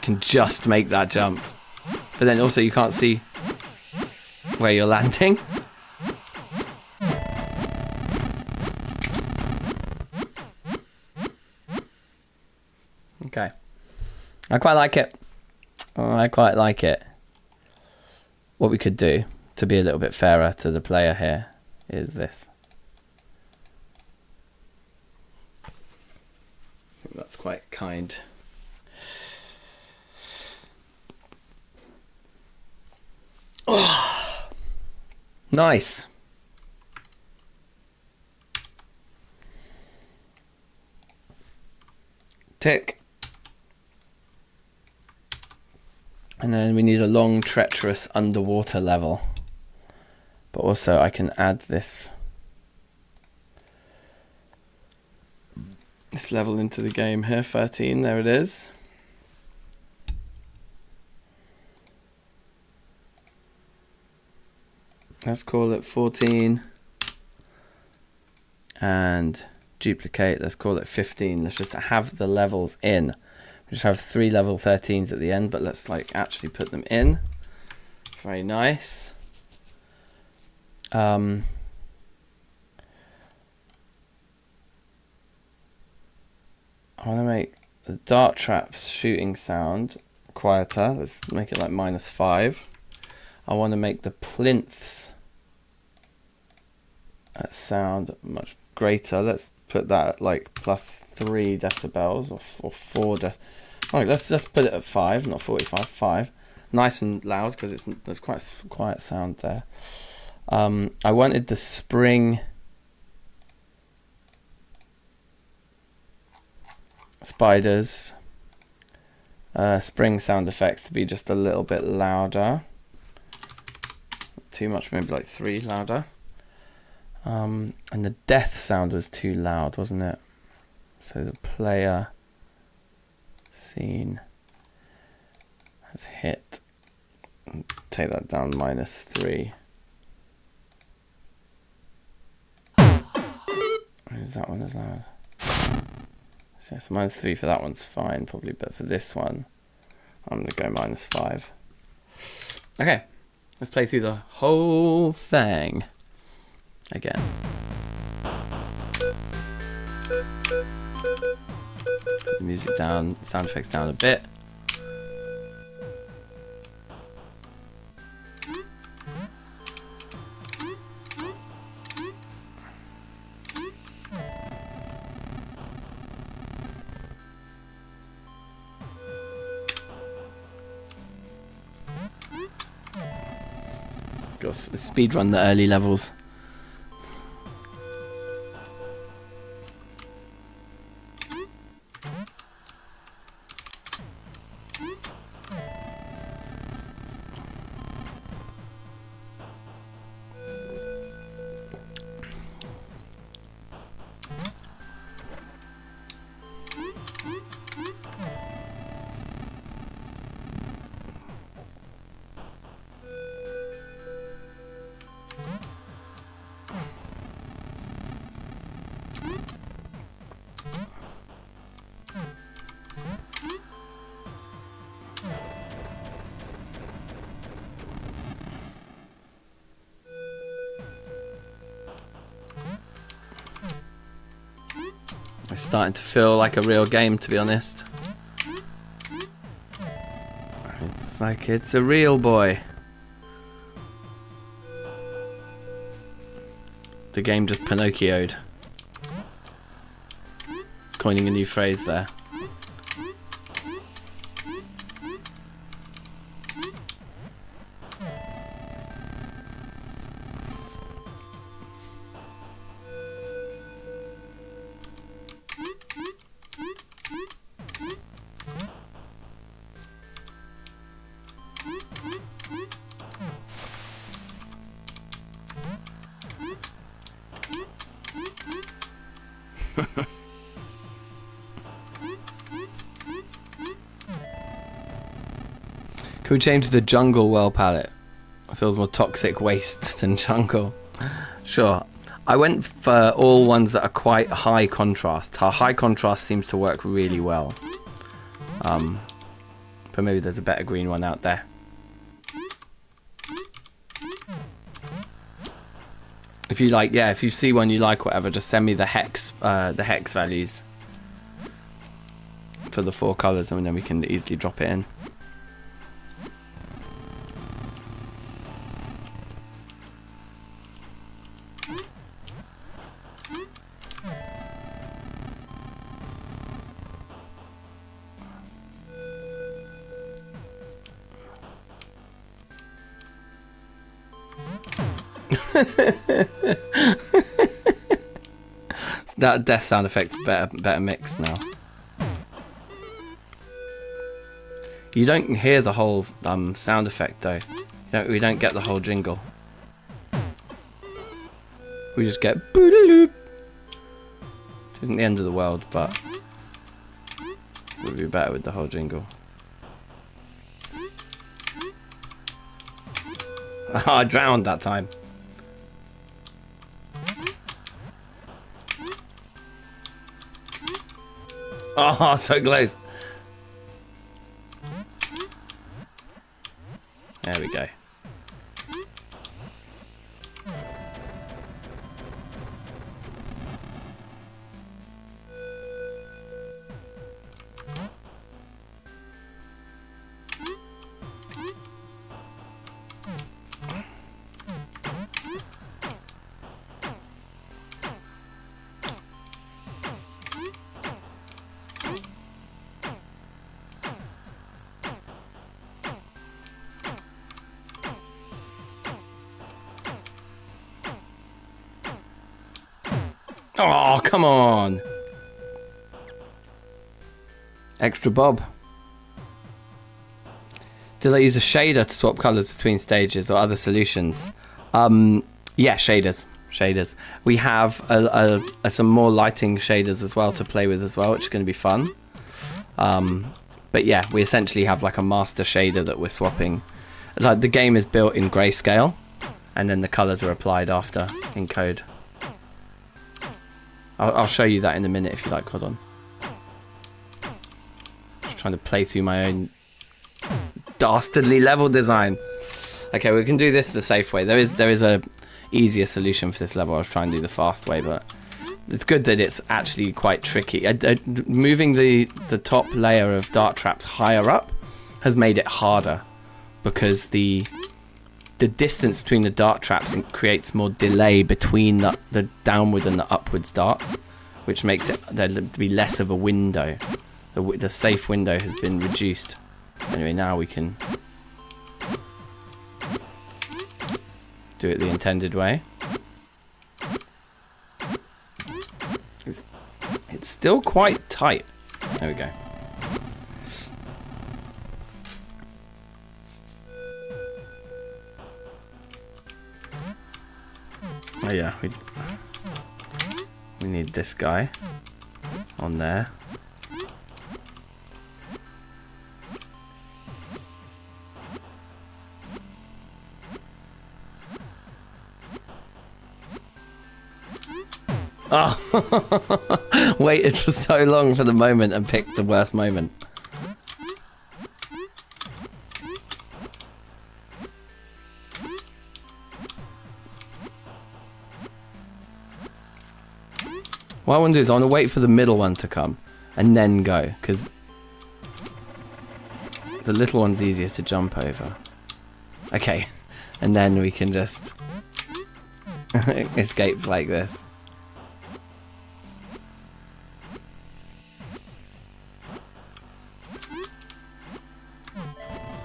Can just make that jump, but then also you can't see where you're landing. Okay, I quite like it. I quite like it. What we could do to be a little bit fairer to the player here is this. I think that's quite kind. Oh, nice. Tick. And then we need a long, treacherous underwater level. But also I can add this level into the game here. 13, there it is. Let's call it 14 and duplicate, let's call it 15. Let's just have the levels in. We just have 3 level 13s at the end, but let's like actually put them in. Very nice. I want to make the dart traps shooting sound quieter. Let's make it like -5. I want to make the plinths sound much greater. Let's put that at like +3 decibels or 4 Alright, let's just put it at 5, not 45, 5. Nice and loud because there's quite quiet sound there. I wanted the spring spiders spring sound effects to be just a little bit louder. Too much, maybe like 3 louder. And the death sound was too loud, wasn't it? So the player scene has hit. Take that down -3. Is that one as loud? So it's -3 for that one's fine probably, but for this one I'm going to go -5. Okay, let's play through the whole thing again. Put the music down, sound effects down a bit. Got to speed run the early levels. It's starting to feel like a real game, to be honest. It's like it's a real boy. The game just Pinocchio'd. Coining a new phrase there. Can we change the jungle well palette? It feels more toxic waste than jungle. Sure. I went for all ones that are quite high contrast. High contrast seems to work really well. But maybe there's a better green one out there. If you like, yeah, if you see one you like, whatever, just send me the hex values for the 4 colors, and then we can easily drop it in. That death sound effect's better mixed now. You don't hear the whole sound effect though. We don't get the whole jingle. We just get boodaloop. It isn't the end of the world, but it would be better with the whole jingle. I drowned that time. Oh, so close. There we go. Oh, come on. Extra bob. Did I use a shader to swap colors between stages or other solutions? Yeah, shaders. shaders. We have some more lighting shaders as well to play with as well, which is going to be fun. But yeah, we essentially have like a master shader that we're swapping. Like the game is built in grayscale, and then the colors are applied after in code. I'll show you that in a minute if you like. Hold on. Just trying to play through my own dastardly level design. Okay, we can do this the safe way. There is a easier solution for this level. I was trying to do the fast way, but it's good that it's actually quite tricky. Moving the top layer of dart traps higher up has made it harder, because the distance between the dart traps creates more delay between the downward and the upwards darts, which makes it there to be less of a window. The safe window has been reduced. Anyway, now we can do it the intended way. It's still quite tight. There we go. Oh yeah, we need this guy on there. Oh, waited for so long for the moment and picked the worst moment. What I want to do is I want to wait for the middle one to come and then go, because the little one's easier to jump over. Okay, and then we can just escape like this.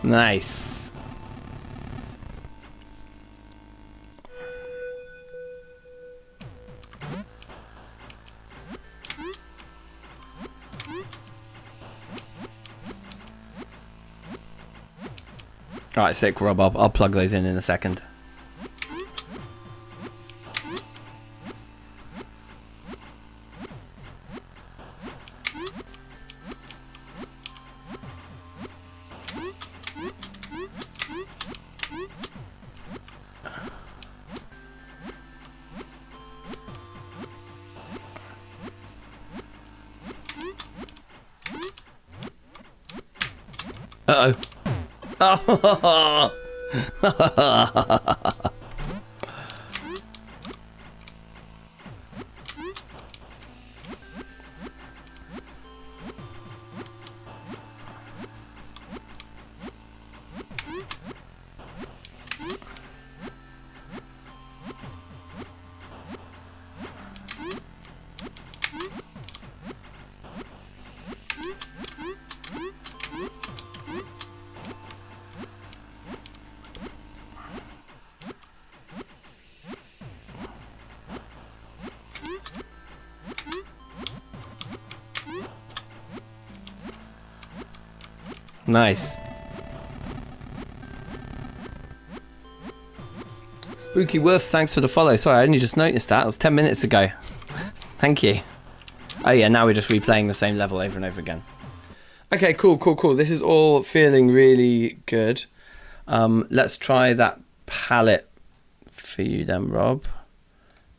Nice. Alright, sick, Rob. I'll plug those in a second. Uh-oh. Oh. Nice. Spooky Wolf, thanks for the follow. Sorry, I only just noticed that. It was 10 minutes ago. Thank you. Oh yeah, now we're just replaying the same level over and over again. Okay, cool. This is all feeling really good. Let's try that palette for you then, Rob.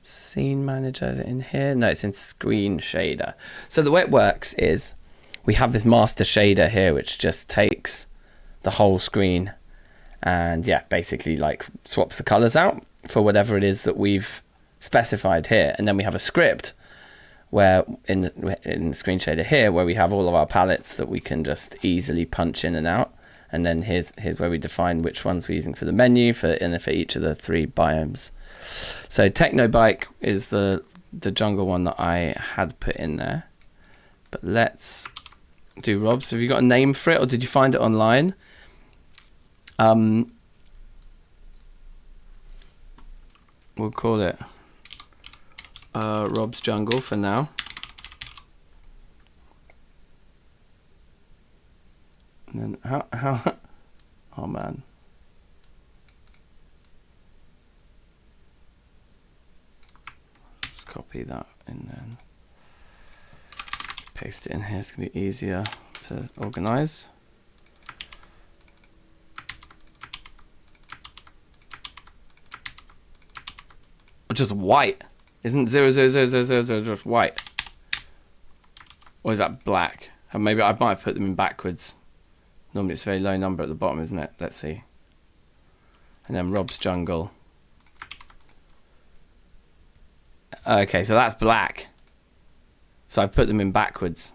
Scene manager, is it in here? No, it's in screen shader. So the way it works is we have this master shader here, which just takes the whole screen and yeah, basically like swaps the colors out for whatever it is that we've specified here. And then we have a script where in the screen shader here, where we have all of our palettes that we can just easily punch in and out. And then here's where we define which ones we're using for the menu for each of the 3 biomes. So Techno Bike is the jungle one that I had put in there. But let's do Rob's. Have you got a name for it, or did you find it online? We'll call it Rob's Jungle for now. And then how oh man. copy that and then paste it in here. It's going to be easier to organize. Just white. Isn't 00000 just white? Or is that black? And maybe I might have put them in backwards. Normally it's a very low number at the bottom, isn't it? Let's see. And then Rob's Jungle. Okay, so that's black. So I put them in backwards.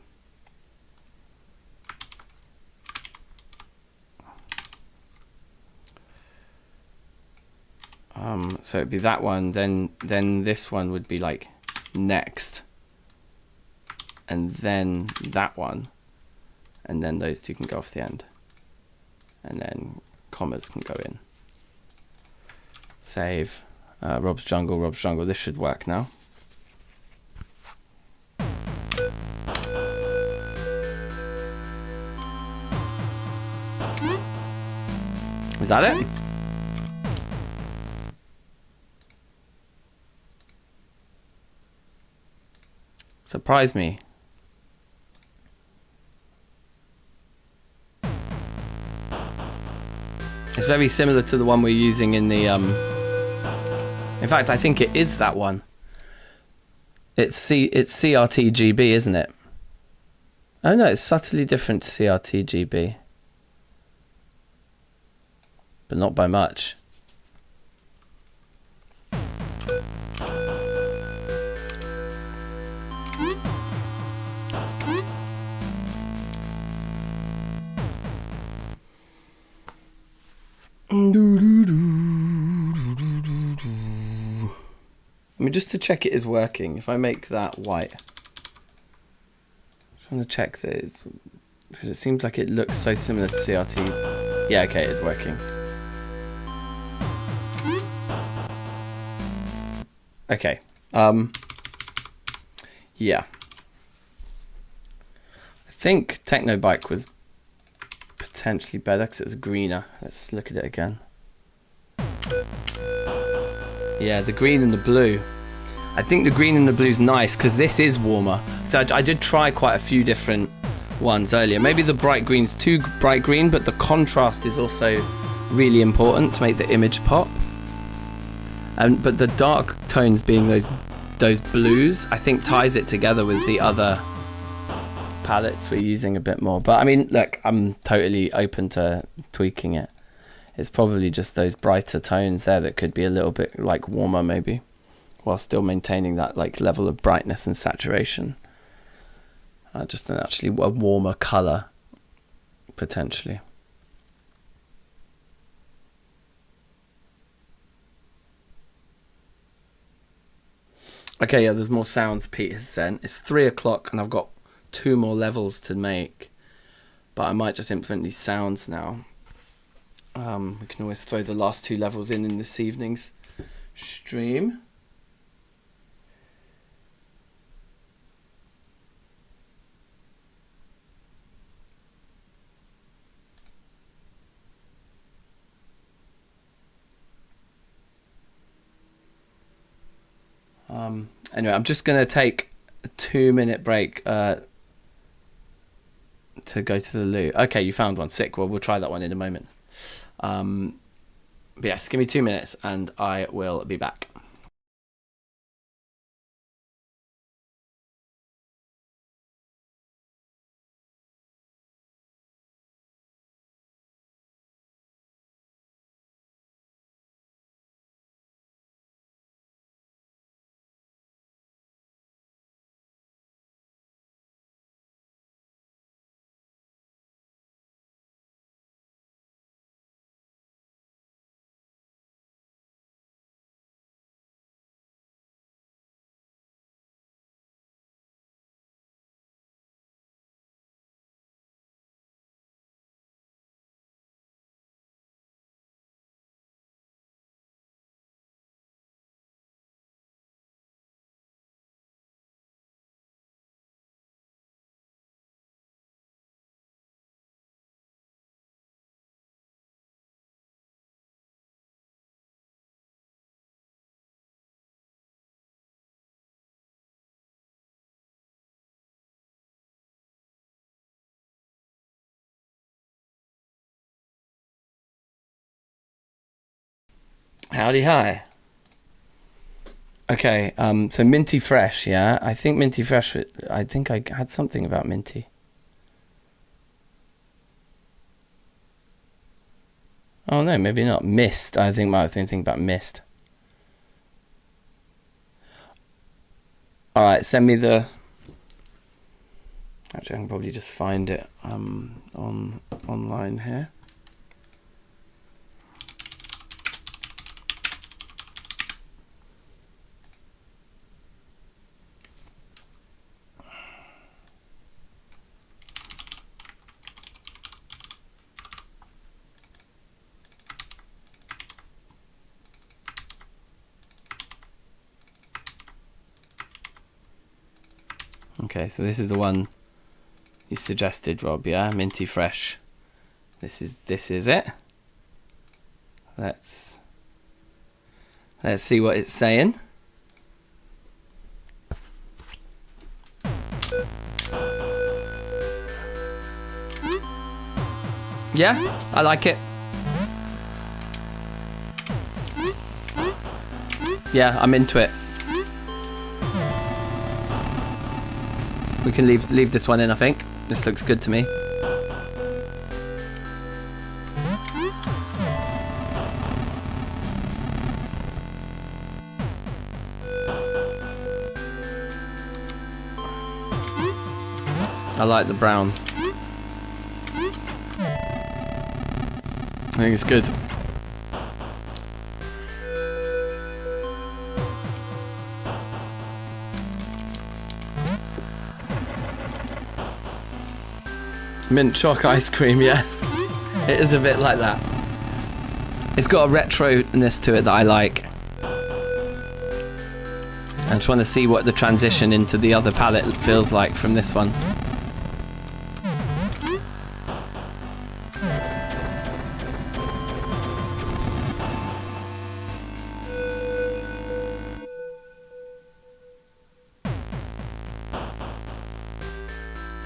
So it'd be that one, then this one would be like next. And then that one. And then those two can go off the end. And then commas can go in. Save. Rob's Jungle, Rob's Jungle. This should work now. Is that it? Surprise me. It's very similar to the one we're using in the in fact I think it is that one. It's CRT GB, isn't it? Oh no, it's subtly different to CRT GB. But not by much. I mean, just to check it is working, if I make that white, just want to check that it's, because it seems like it looks so similar to CRT. Yeah, okay, it's working. Okay, yeah. I think Technobike was potentially better because it was greener. Let's look at it again. Yeah, the green and the blue. I think the green and the blue is nice because this is warmer. So I did try quite a few different ones earlier. Maybe the bright green's too bright green, but the contrast is also really important to make the image pop. But the dark tones being those blues, I think ties it together with the other palettes we're using a bit more. But I mean, look, I'm totally open to tweaking it. It's probably just those brighter tones there that could be a little bit like warmer maybe, while still maintaining that like level of brightness and saturation. Just actually a warmer color potentially. Okay, yeah, there's more sounds Pete has sent. It's 3 o'clock and I've got 2 more levels to make, but I might just implement these sounds now. We can always throw the last 2 levels in this evening's stream. Anyway, I'm just going to take a 2-minute break to go to the loo. Okay, you found one. Sick. Well, we'll try that one in a moment. But yes, give me 2 minutes and I will be back. Howdy hi. Okay, so Minty Fresh, yeah? I think Minty Fresh, I think I had something about Minty. Oh no, maybe not. Mist, I think might have been thinking about Mist. Alright, send me the... Actually, I can probably just find it online here. Okay, so this is the one you suggested, Rob, yeah? Minty Fresh. This is it. Let's see what it's saying. Yeah, I like it. Yeah, I'm into it. We can leave this one in, I think. This looks good to me. I like the brown. I think it's good. Mint chalk ice cream, yeah. It is a bit like that. It's got a retro-ness to it that I like. I'm trying to see what the transition into the other palette feels like from this one.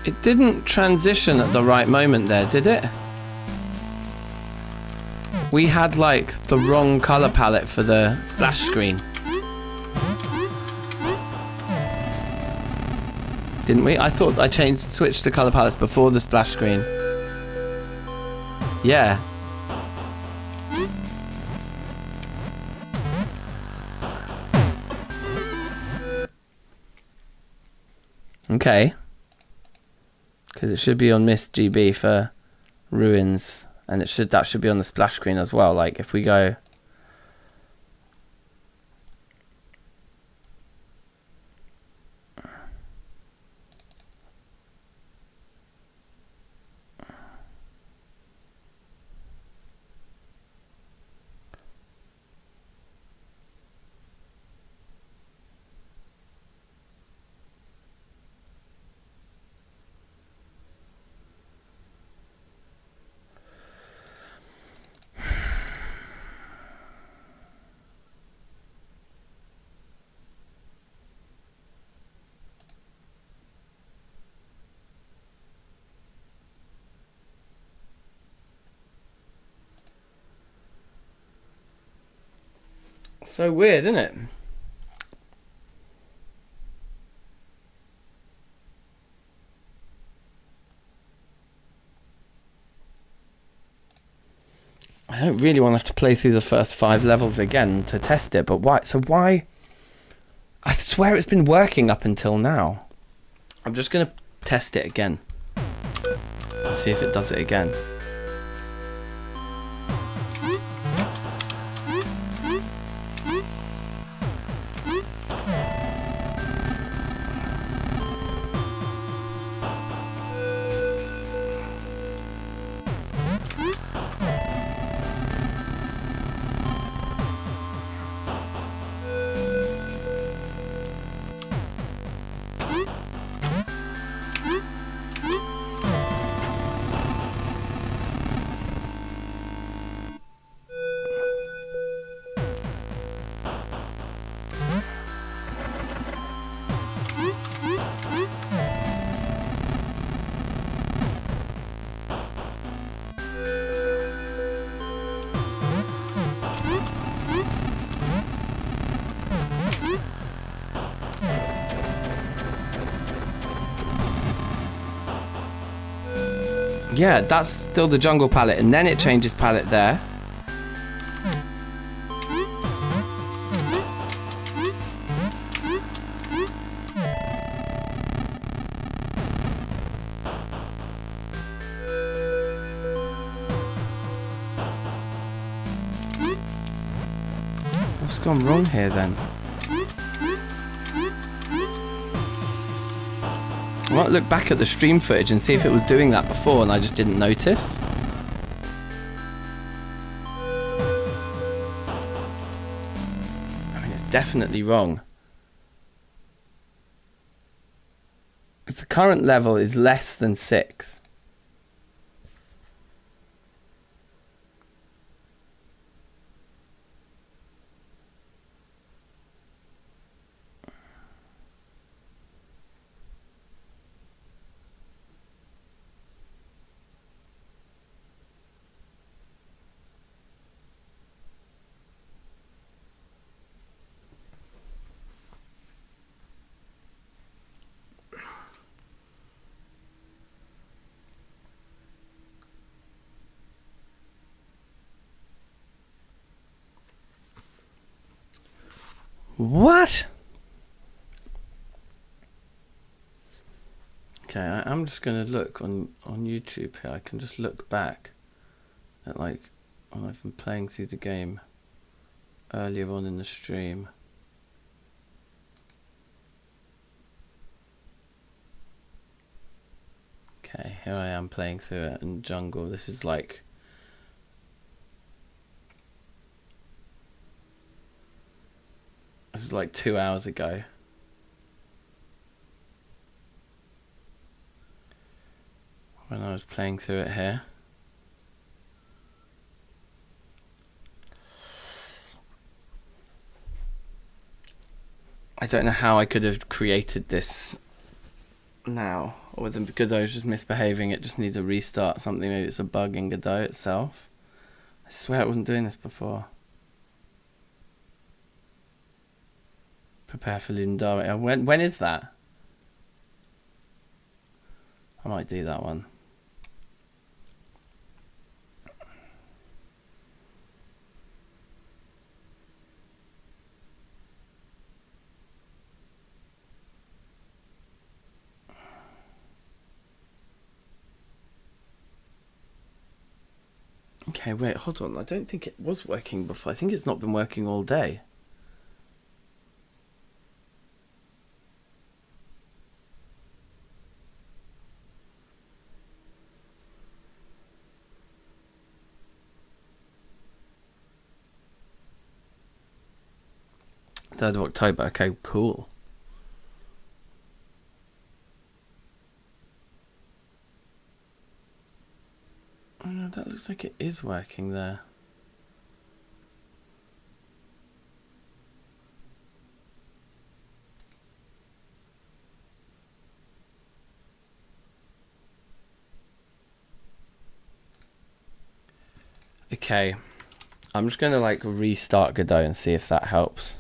It didn't transition at the right moment there, did it? We had like the wrong color palette for the splash screen. Didn't we? I thought I switched the color palettes before the splash screen. Yeah. Okay. Because it should be on Miss GB for Ruins, and that should be on the splash screen as well. Like if we go, so weird, isn't it? I don't really want to have to play through the first 5 levels again to test it, but why? So why? I swear it's been working up until now. I'm just going to test it again. See if it does it again. Yeah, that's still the jungle palette, and then it changes palette there. What's gone wrong here then? I might look back at the stream footage and see if it was doing that before and I just didn't notice. I mean, it's definitely wrong. If the current level is less than 6. What? Okay, I'm just gonna look on YouTube here. I can just look back at like when I've been playing through the game earlier on in the stream. Okay, here I am playing through it in jungle. This is like This is like 2 hours ago. When I was playing through it here. I don't know how I could have created this now. Or whether because I was just misbehaving, it just needs a restart, something. Maybe it's a bug in Godot itself. I swear it wasn't doing this before. Prepare for Lundari. When is that? I might do that one. Okay, wait, hold on. I don't think it was working before. I think it's not been working all day. Third of October. Okay, cool. Oh, no, that looks like it is working there. Okay, I'm just going to like restart Godot and see if that helps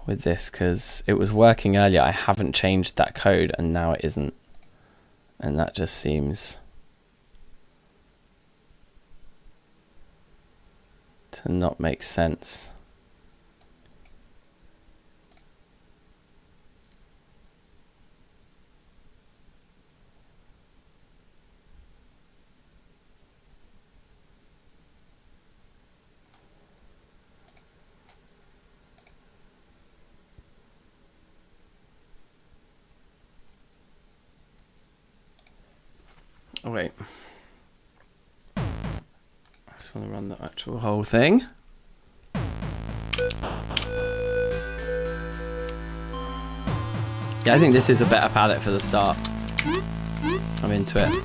with this, because it was working earlier. I haven't changed that code and now it isn't, and that just seems to not make sense. Oh wait, I just want to run the actual whole thing. Yeah, I think this is a better palette for the start. I'm into it.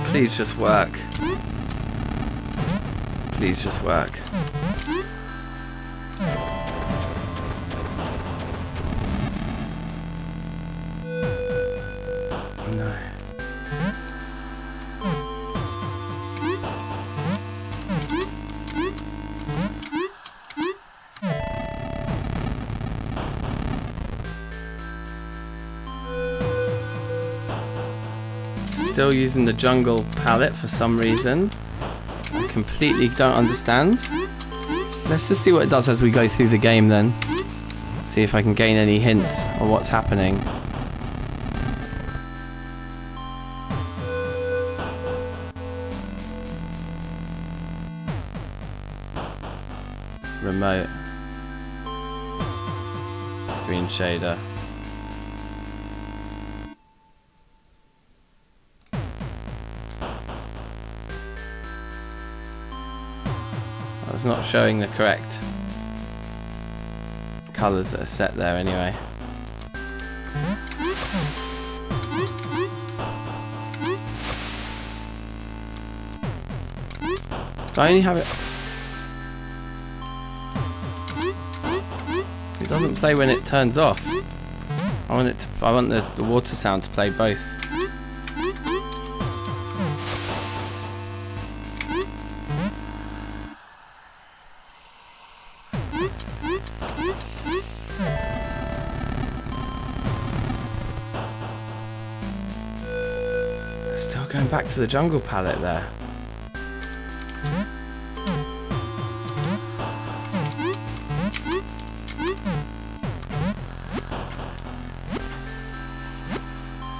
Please just work. Please just work. No. Still using the jungle palette for some reason. I completely don't understand. Let's just see what it does as we go through the game then. See if I can gain any hints of what's happening. Remote. Screen shader. It's not showing the correct colours that are set there anyway. Do I only have it? It doesn't play when it turns off. I want it to. I want the water sound to play both. Still going back to the jungle palette there.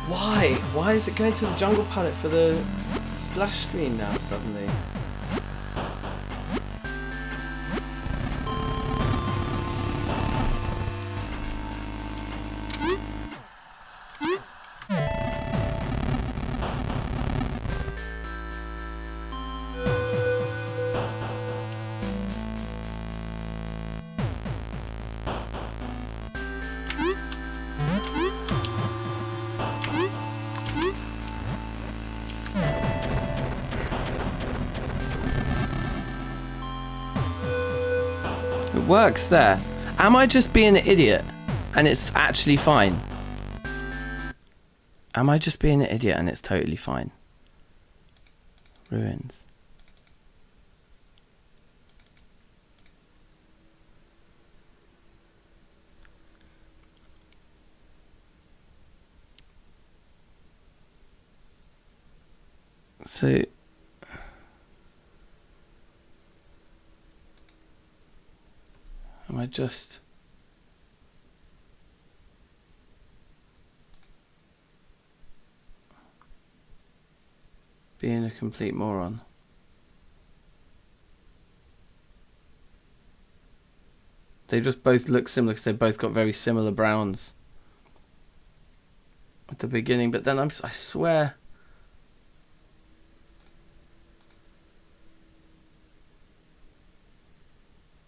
Why? Why is it going to the jungle palette for the splash screen now suddenly? It works there. Am I just being an idiot and it's actually fine? Am I just being an idiot and it's totally fine? Ruins. So am I just being a complete moron? They just both look similar because they both got very similar browns at the beginning, but then I swear.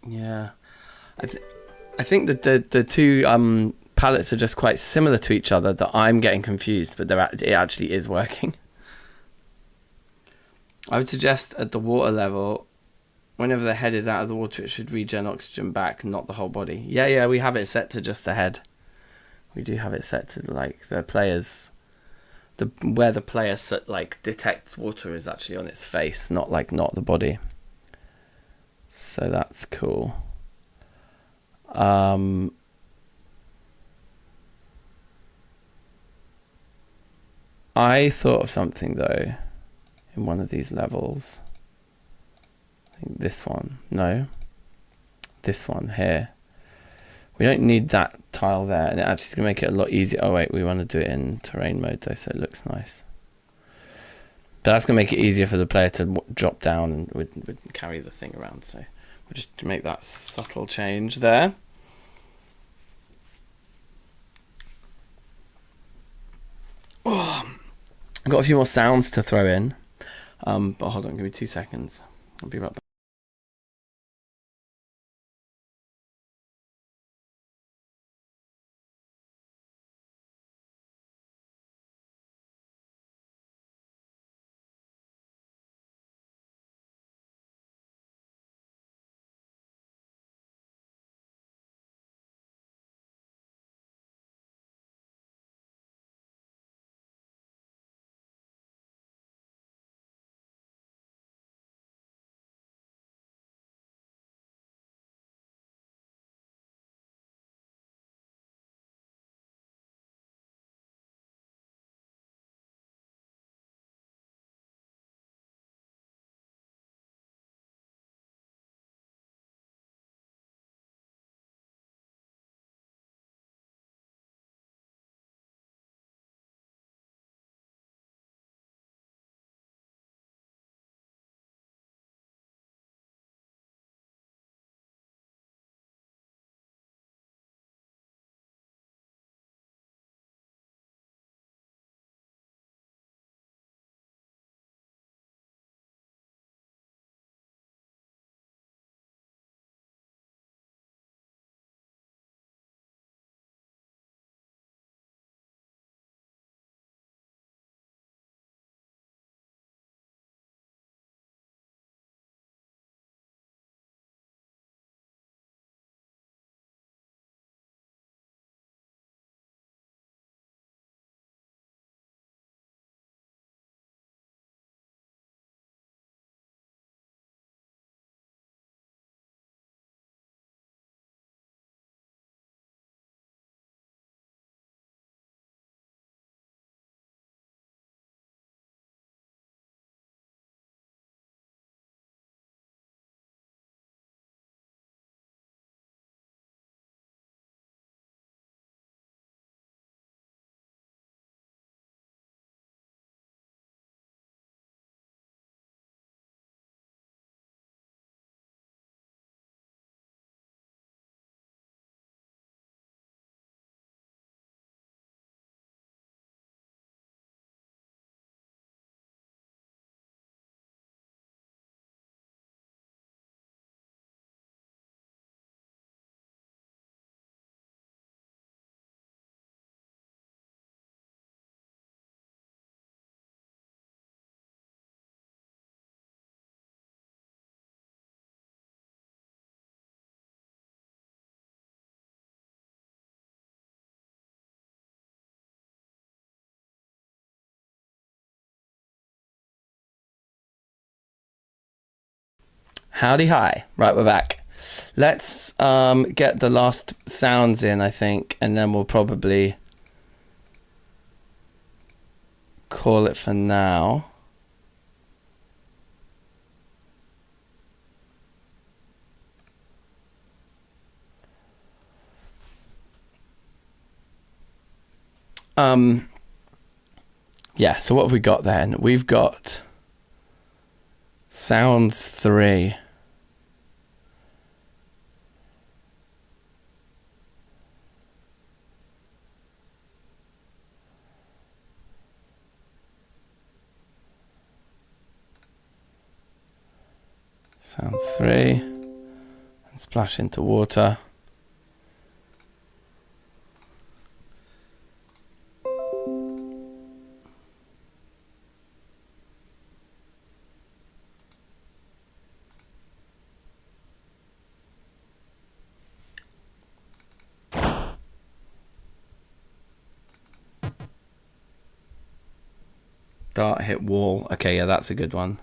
Yeah, I think that the two palettes are just quite similar to each other that I'm getting confused, but it actually is working. I would suggest at the water level, whenever the head is out of the water, it should regen oxygen back, not the whole body. Yeah, we have it set to just the head. We do have it set to like the players, where the player like detects water is actually on its face, not the body. So that's cool. I thought of something though in one of these levels. I think this one. No. This one here. We don't need that tile there, and it actually is going to make it a lot easier. Oh wait, we want to do it in terrain mode though, so it looks nice. But that's going to make it easier for the player to drop down and would carry the thing around. So we'll just make that subtle change there. Oh, I've got a few more sounds to throw in. But hold on, give me 2 seconds. I'll be right back. Howdy hi. Right, we're back. Let's get the last sounds in, I think, and then we'll probably call it for now. Yeah, so what have we got then? We've got sounds 3. Sound 3. And splash into water. Dart hit wall. Okay, yeah, that's a good one.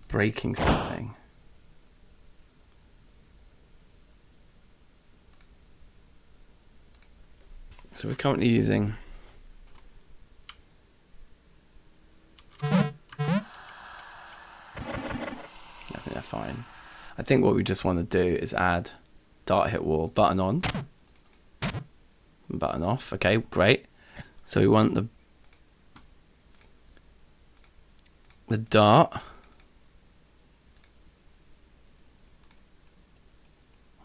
Breaking something. So we're currently using I think they're fine. I think what we just want to do is add dart hit wall, button on, button off. Okay, great. So we want the dart,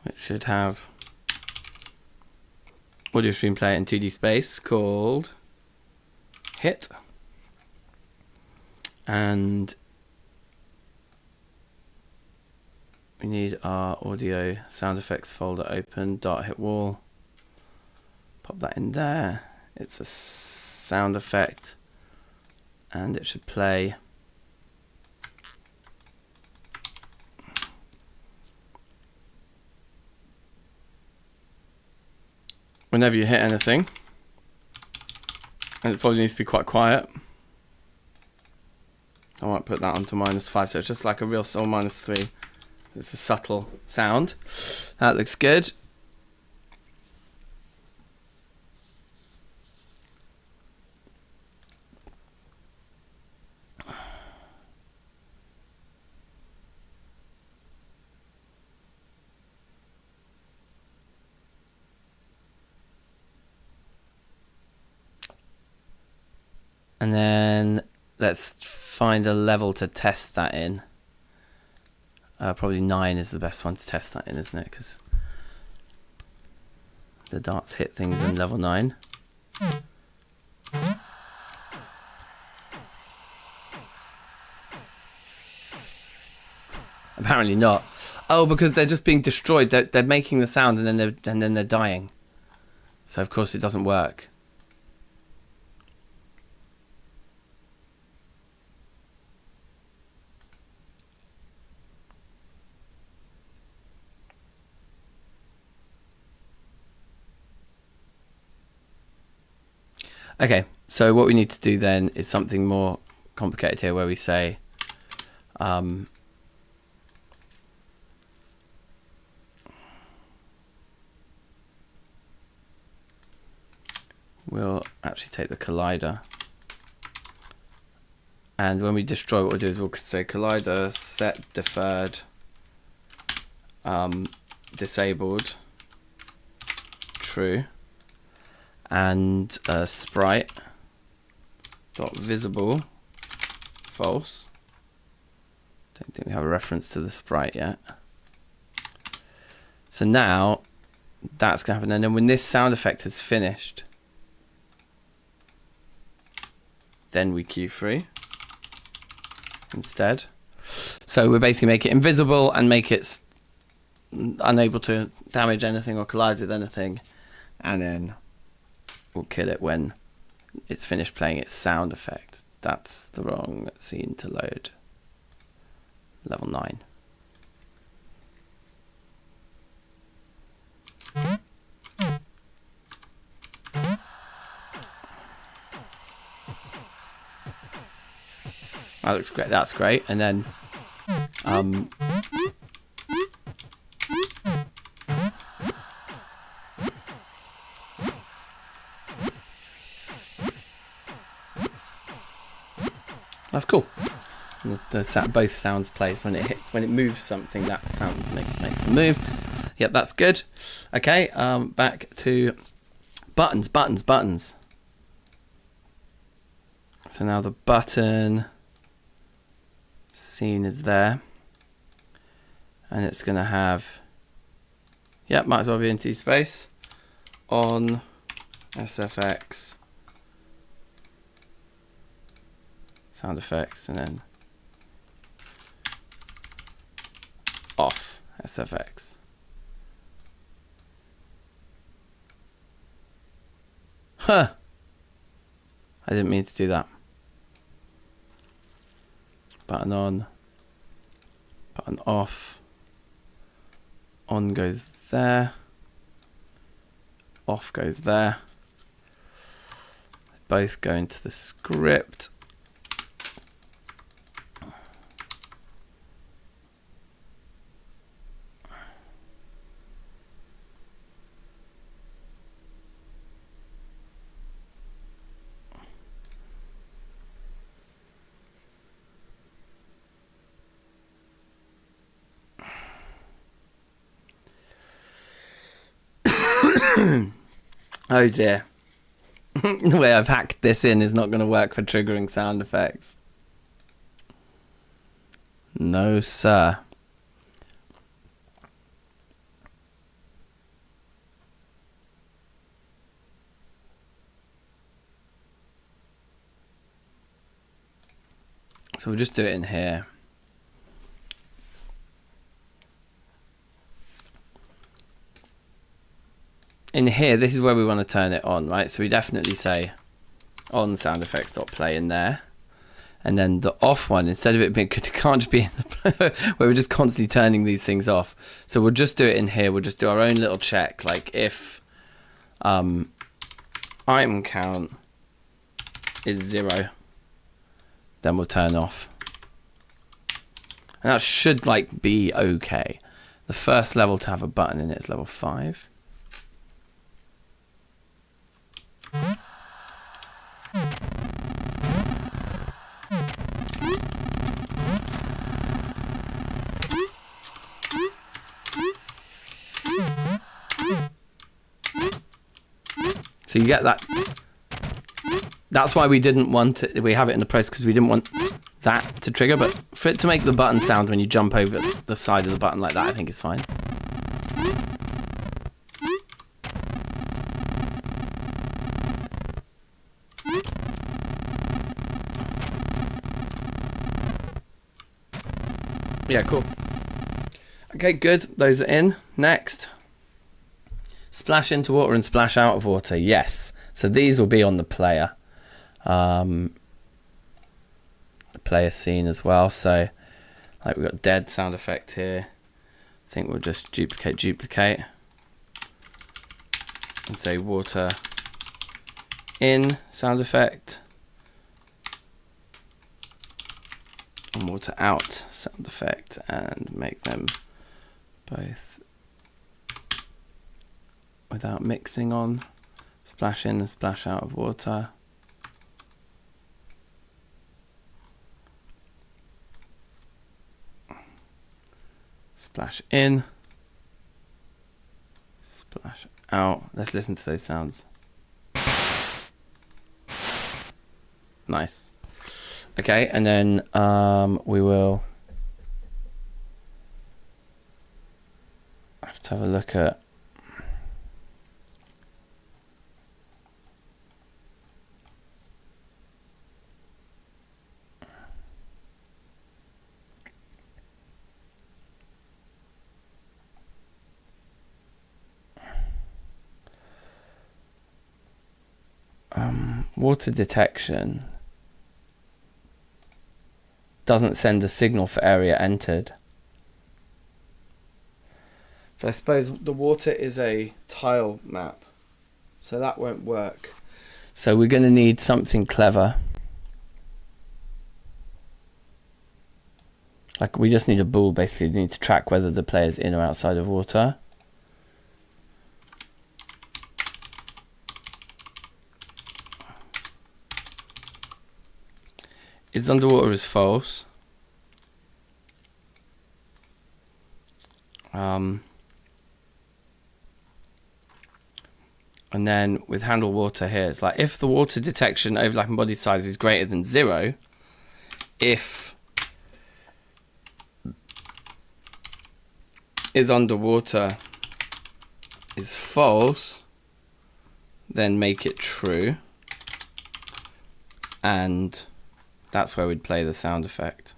which should have audio stream player in 2D space called hit, and we need our audio sound effects folder open, dart hit wall, pop that in there. It's a sound effect and it should play whenever you hit anything, and it probably needs to be quite quiet. I might put that onto -5, so it's just like a real soul -3. It's a subtle sound. That looks good. And then let's find a level to test that in. Probably 9 is the best one to test that in, isn't it? Because the darts hit things in level 9. Apparently not. Oh, because they're just being destroyed. They're making the sound and then they're dying. So of course it doesn't work. Okay, so what we need to do then is something more complicated here, where we say we'll actually take the collider, and when we destroy, what we'll do is we'll say collider set deferred disabled true, and sprite dot visible false. Don't think we have a reference to the sprite yet. So now that's gonna happen, and then when this sound effect is finished, then we cue free instead. So we basically make it invisible and make it unable to damage anything or collide with anything, and then we'll kill it when it's finished playing its sound effect. That's the wrong scene to load. Level 9. That looks great. That's great. And then That's cool. Both sounds plays when it moves something. That sound makes the move. Yep, that's good. Okay, back to buttons. So now the button scene is there, and it's going to have, yep, might as well be empty space, on SFX, sound effects, and then off SFX. Huh. I didn't mean to do that. Button on, button off, on goes there, off goes there. Both go into the script. Oh dear. The way I've hacked this in is not going to work for triggering sound effects. No, sir. So we'll just do it in here. In here, this is where we want to turn it on, right? So we definitely say on sound effects.play in there. And then the off one, instead of it being, it can't just be in the where we're just constantly turning these things off. So we'll just do it in here. We'll just do our own little check. Like if item count is 0, then we'll turn off. And that should like be okay. The first level to have a button in it is level 5. So you get that. That's why we didn't want it. We have it in the process because we didn't want that to trigger. But for it to make the button sound when you jump over the side of the button like that, I think is fine. Yeah, cool. Okay, good. Those are in. Next. Splash into water and splash out of water. Yes. So these will be on the player. The player scene as well. So like we've got dead sound effect here. I think we'll just duplicate. And say water in sound effect. And water out sound effect, and make them both without mixing on. Splash in and splash out of water. Splash in. Splash out. Let's listen to those sounds. Nice. Okay, and then we will have to have a look at water detection. Doesn't send a signal for area entered. But I suppose the water is a tile map, so that won't work. So we're going to need something clever. Like, we just need a bool, basically. We need to track whether the player's in or outside of water. Is underwater is false. And then with handle water here, it's like if the water detection overlapping body size is greater than 0, if is underwater is false, then make it true. And that's where we'd play the sound effect.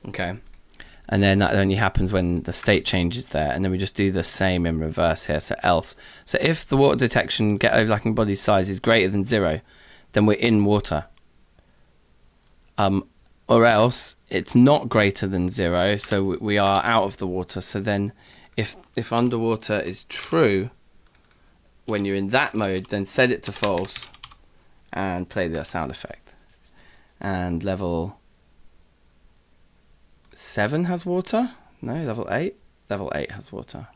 Okay, and then that only happens when the state changes there, and then we just do the same in reverse here. So else, so if the water detection get overlapping body size is greater than 0, then we're in water. Or else it's not greater than 0, so we are out of the water. So then if underwater is true when you're in that mode, then set it to false and play the sound effect. And level 7 has water? No, level 8? Level 8 has water.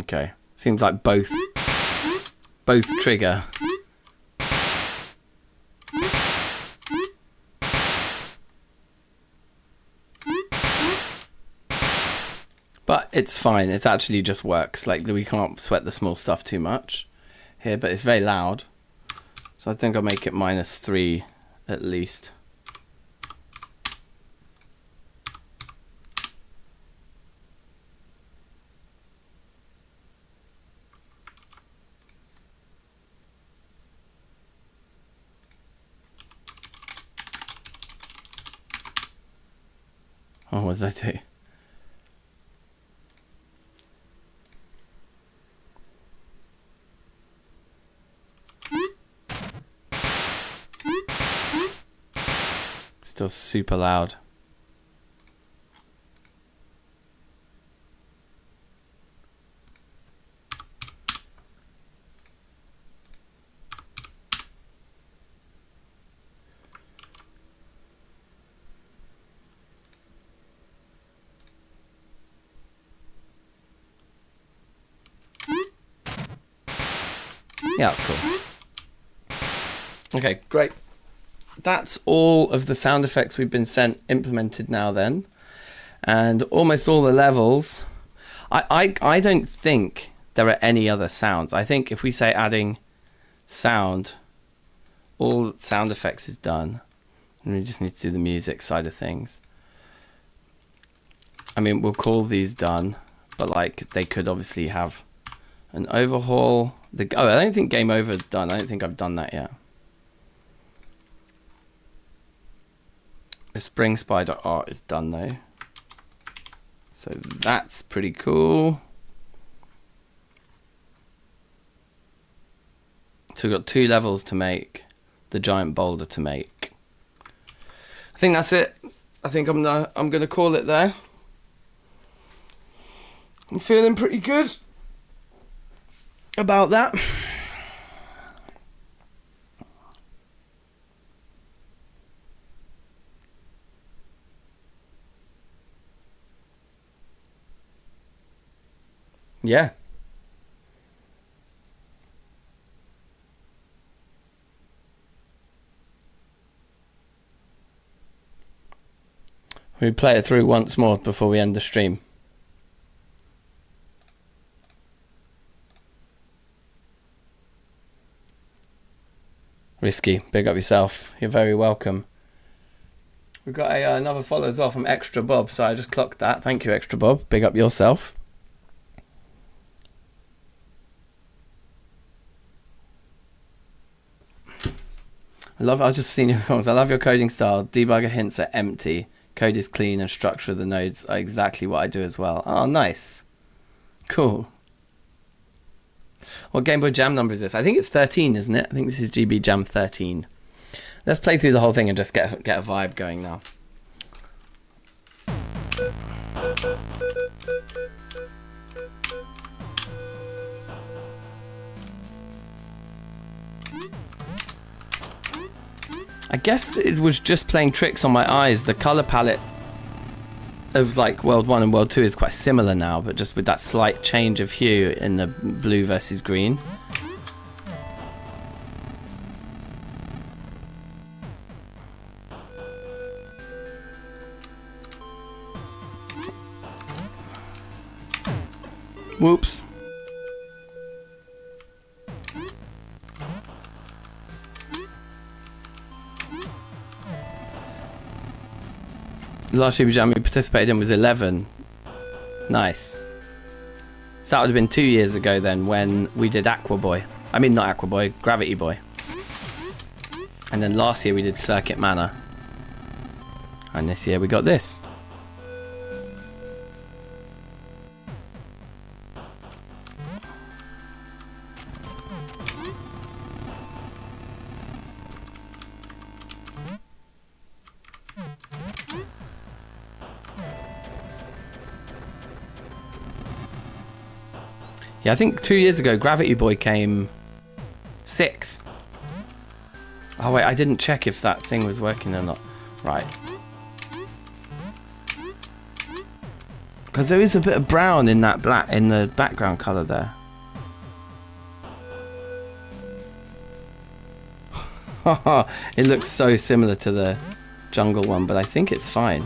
Okay, seems like both trigger. But it's fine, it actually just works. Like, we can't sweat the small stuff too much here, but it's very loud. So I think I'll make it -3 at least. Oh, what did I do? Still super loud. Yeah, that's cool. Okay, great. That's all of the sound effects we've been implemented now then. And almost all the levels. I don't think there are any other sounds. I think if we say adding sound, all sound effects is done. And we just need to do the music side of things. I mean, we'll call these done, but like they could obviously have an overhaul. Oh, I don't think game over is done. I don't think I've done that yet. The spring spider art is done though. So that's pretty cool. So we've got 2 levels to make, the giant boulder to make. I think that's it. I think I'm gonna call it there. I'm feeling pretty good about that. Yeah. We play it through once more before we end the stream. Risky, big up yourself. You're very welcome. We've got another follow as well from Extra Bob, so I just clocked that. Thank you, Extra Bob. Big up yourself. I've just seen your comments. I love your coding style. Debugger hints are empty. Code is clean and structure of the nodes are exactly what I do as well. Oh, nice. Cool. What Game Boy Jam number is this? I think it's 13, isn't it? I think this is GBjam 13. Let's play through the whole thing and just get a vibe going now. I guess it was just playing tricks on my eyes. The color palette of like World 1 and World 2 is quite similar now, but just with that slight change of hue in the blue versus green. Whoops. The last GBjam we participated in was 11. Nice. So that would have been 2 years ago then when we did Aqua Boy. I mean, not Aqua Boy, Gravity Boy. And then last year we did Circuit Manor. And this year we got this. Yeah, I think 2 years ago, Gravity Boy came 6th. Oh wait, I didn't check if that thing was working or not. Right. Because there is a bit of brown in that black, in the background colour there. It looks so similar to the jungle one, but I think it's fine.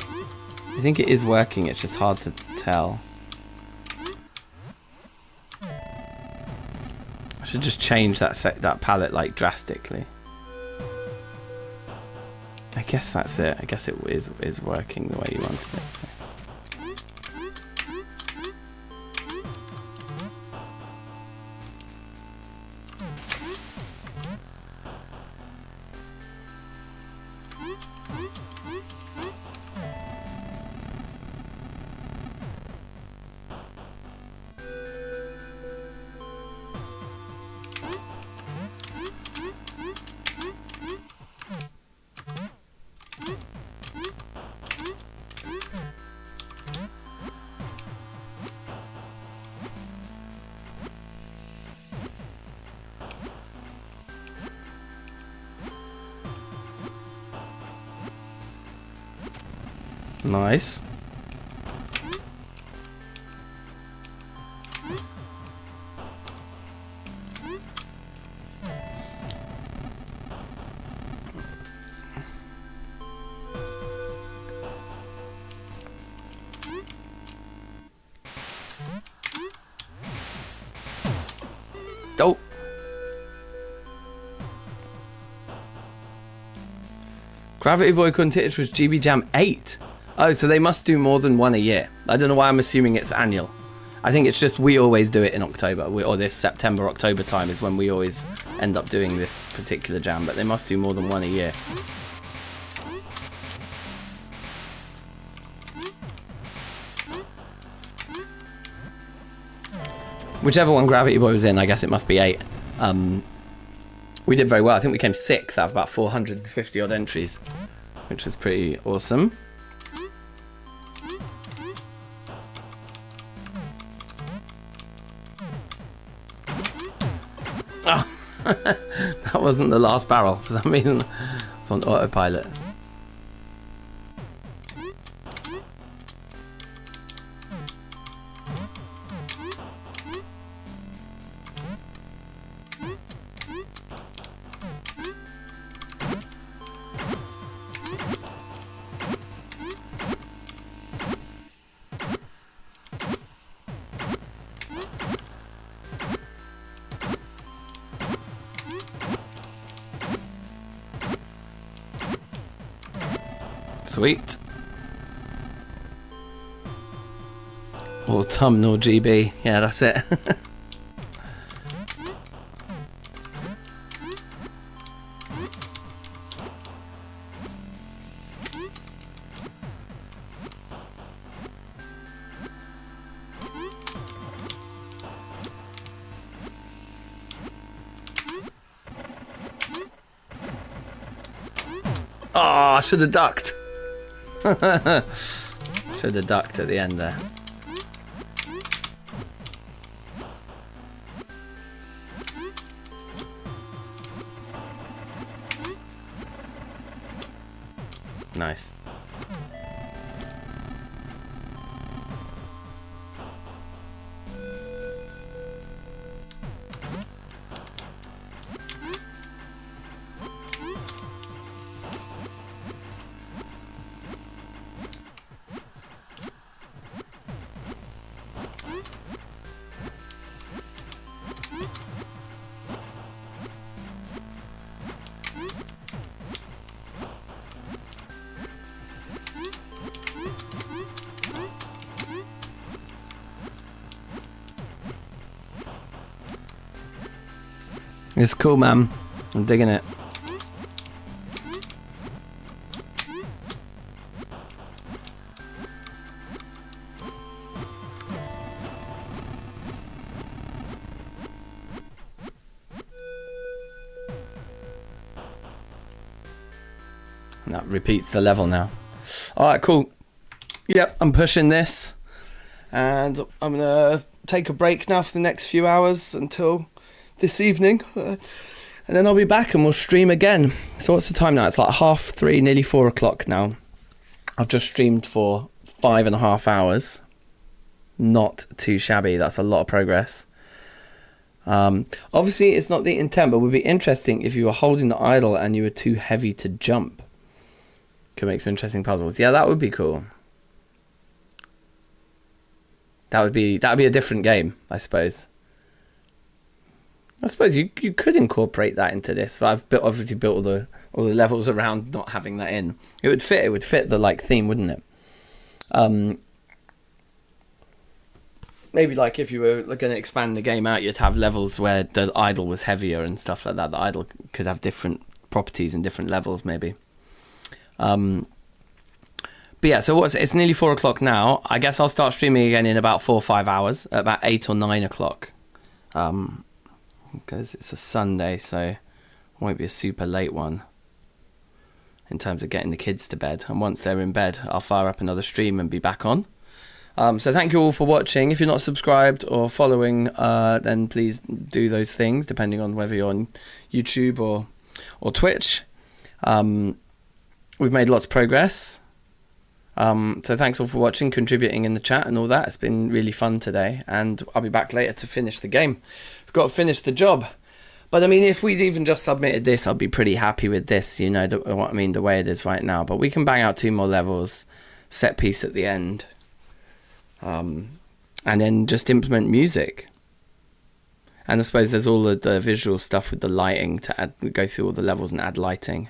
I think it is working, it's just hard to tell. I should just change that palette like drastically. I guess that's it. I guess it is working the way you wanted it. Nice. Dope. Gravity Boy Quintet was GBjam 8. Oh, so they must do more than one a year. I don't know why I'm assuming it's annual. I think it's just we always do it in October, or this September, October time is when we always end up doing this particular jam, but they must do more than one a year. Whichever one Gravity Boy was in, I guess it must be 8. We did very well. I think we came 6th out of about 450 odd entries, which was pretty awesome. Oh, that wasn't the last barrel for some reason. It's on autopilot. Sweet. Autumnal GB. Yeah, that's it. Oh, I should have ducked. Should have ducked at the end there. Nice. It's cool, man. I'm digging it. And that repeats the level now. Alright, cool. Yep, I'm pushing this. And I'm going to take a break now for the next few hours until this evening, and then I'll be back and we'll stream again. So what's the time now? It's like 3:30, nearly 4 o'clock now. I've just streamed for 5.5 hours. Not too shabby. That's a lot of progress. Obviously it's not the intent, but it would be interesting if you were holding the idle and you were too heavy to jump. Could make some interesting puzzles. Yeah, that would be cool. That'd be a different game, I suppose. I suppose you could incorporate that into this. But I've obviously built all the levels around not having that in. It would fit the like theme, wouldn't it? Maybe like if you were going to expand the game out, you'd have levels where the idle was heavier and stuff like that. The idle could have different properties and different levels, maybe. But yeah, so it's nearly 4 o'clock now. I guess I'll start streaming again in about 4 or 5 hours, at about 8 or 9 o'clock. Because it's a Sunday, so it won't be a super late one in terms of getting the kids to bed. And once they're in bed, I'll fire up another stream and be back on. So thank you all for watching. If you're not subscribed or following, then please do those things, depending on whether you're on YouTube or Twitch. We've made lots of progress. So thanks all for watching, contributing in the chat and all that. It's been really fun today, and I'll be back later to finish the game. We've got to finish the job. But I mean, if we'd even just submitted this, I'd be pretty happy with this, you know, what I mean, the way it is right now. But we can bang out 2 more levels, set piece at the end, and then just implement music. And I suppose there's all the visual stuff with the lighting to go through all the levels and add lighting.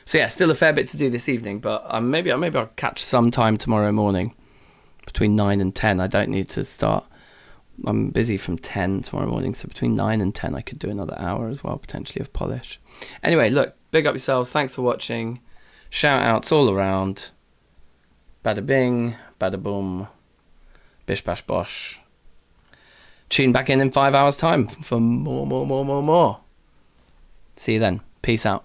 So yeah, still a fair bit to do this evening, but maybe I'll catch some time tomorrow morning between 9 and 10. I don't need to start. I'm busy from 10 tomorrow morning, so between 9 and 10 I could do another hour as well, potentially, of polish. Anyway, look, big up yourselves. Thanks for watching. Shout outs all around. Bada bing, bada boom, bish bash bosh. Tune back in 5 hours time for more. See you then. Peace out.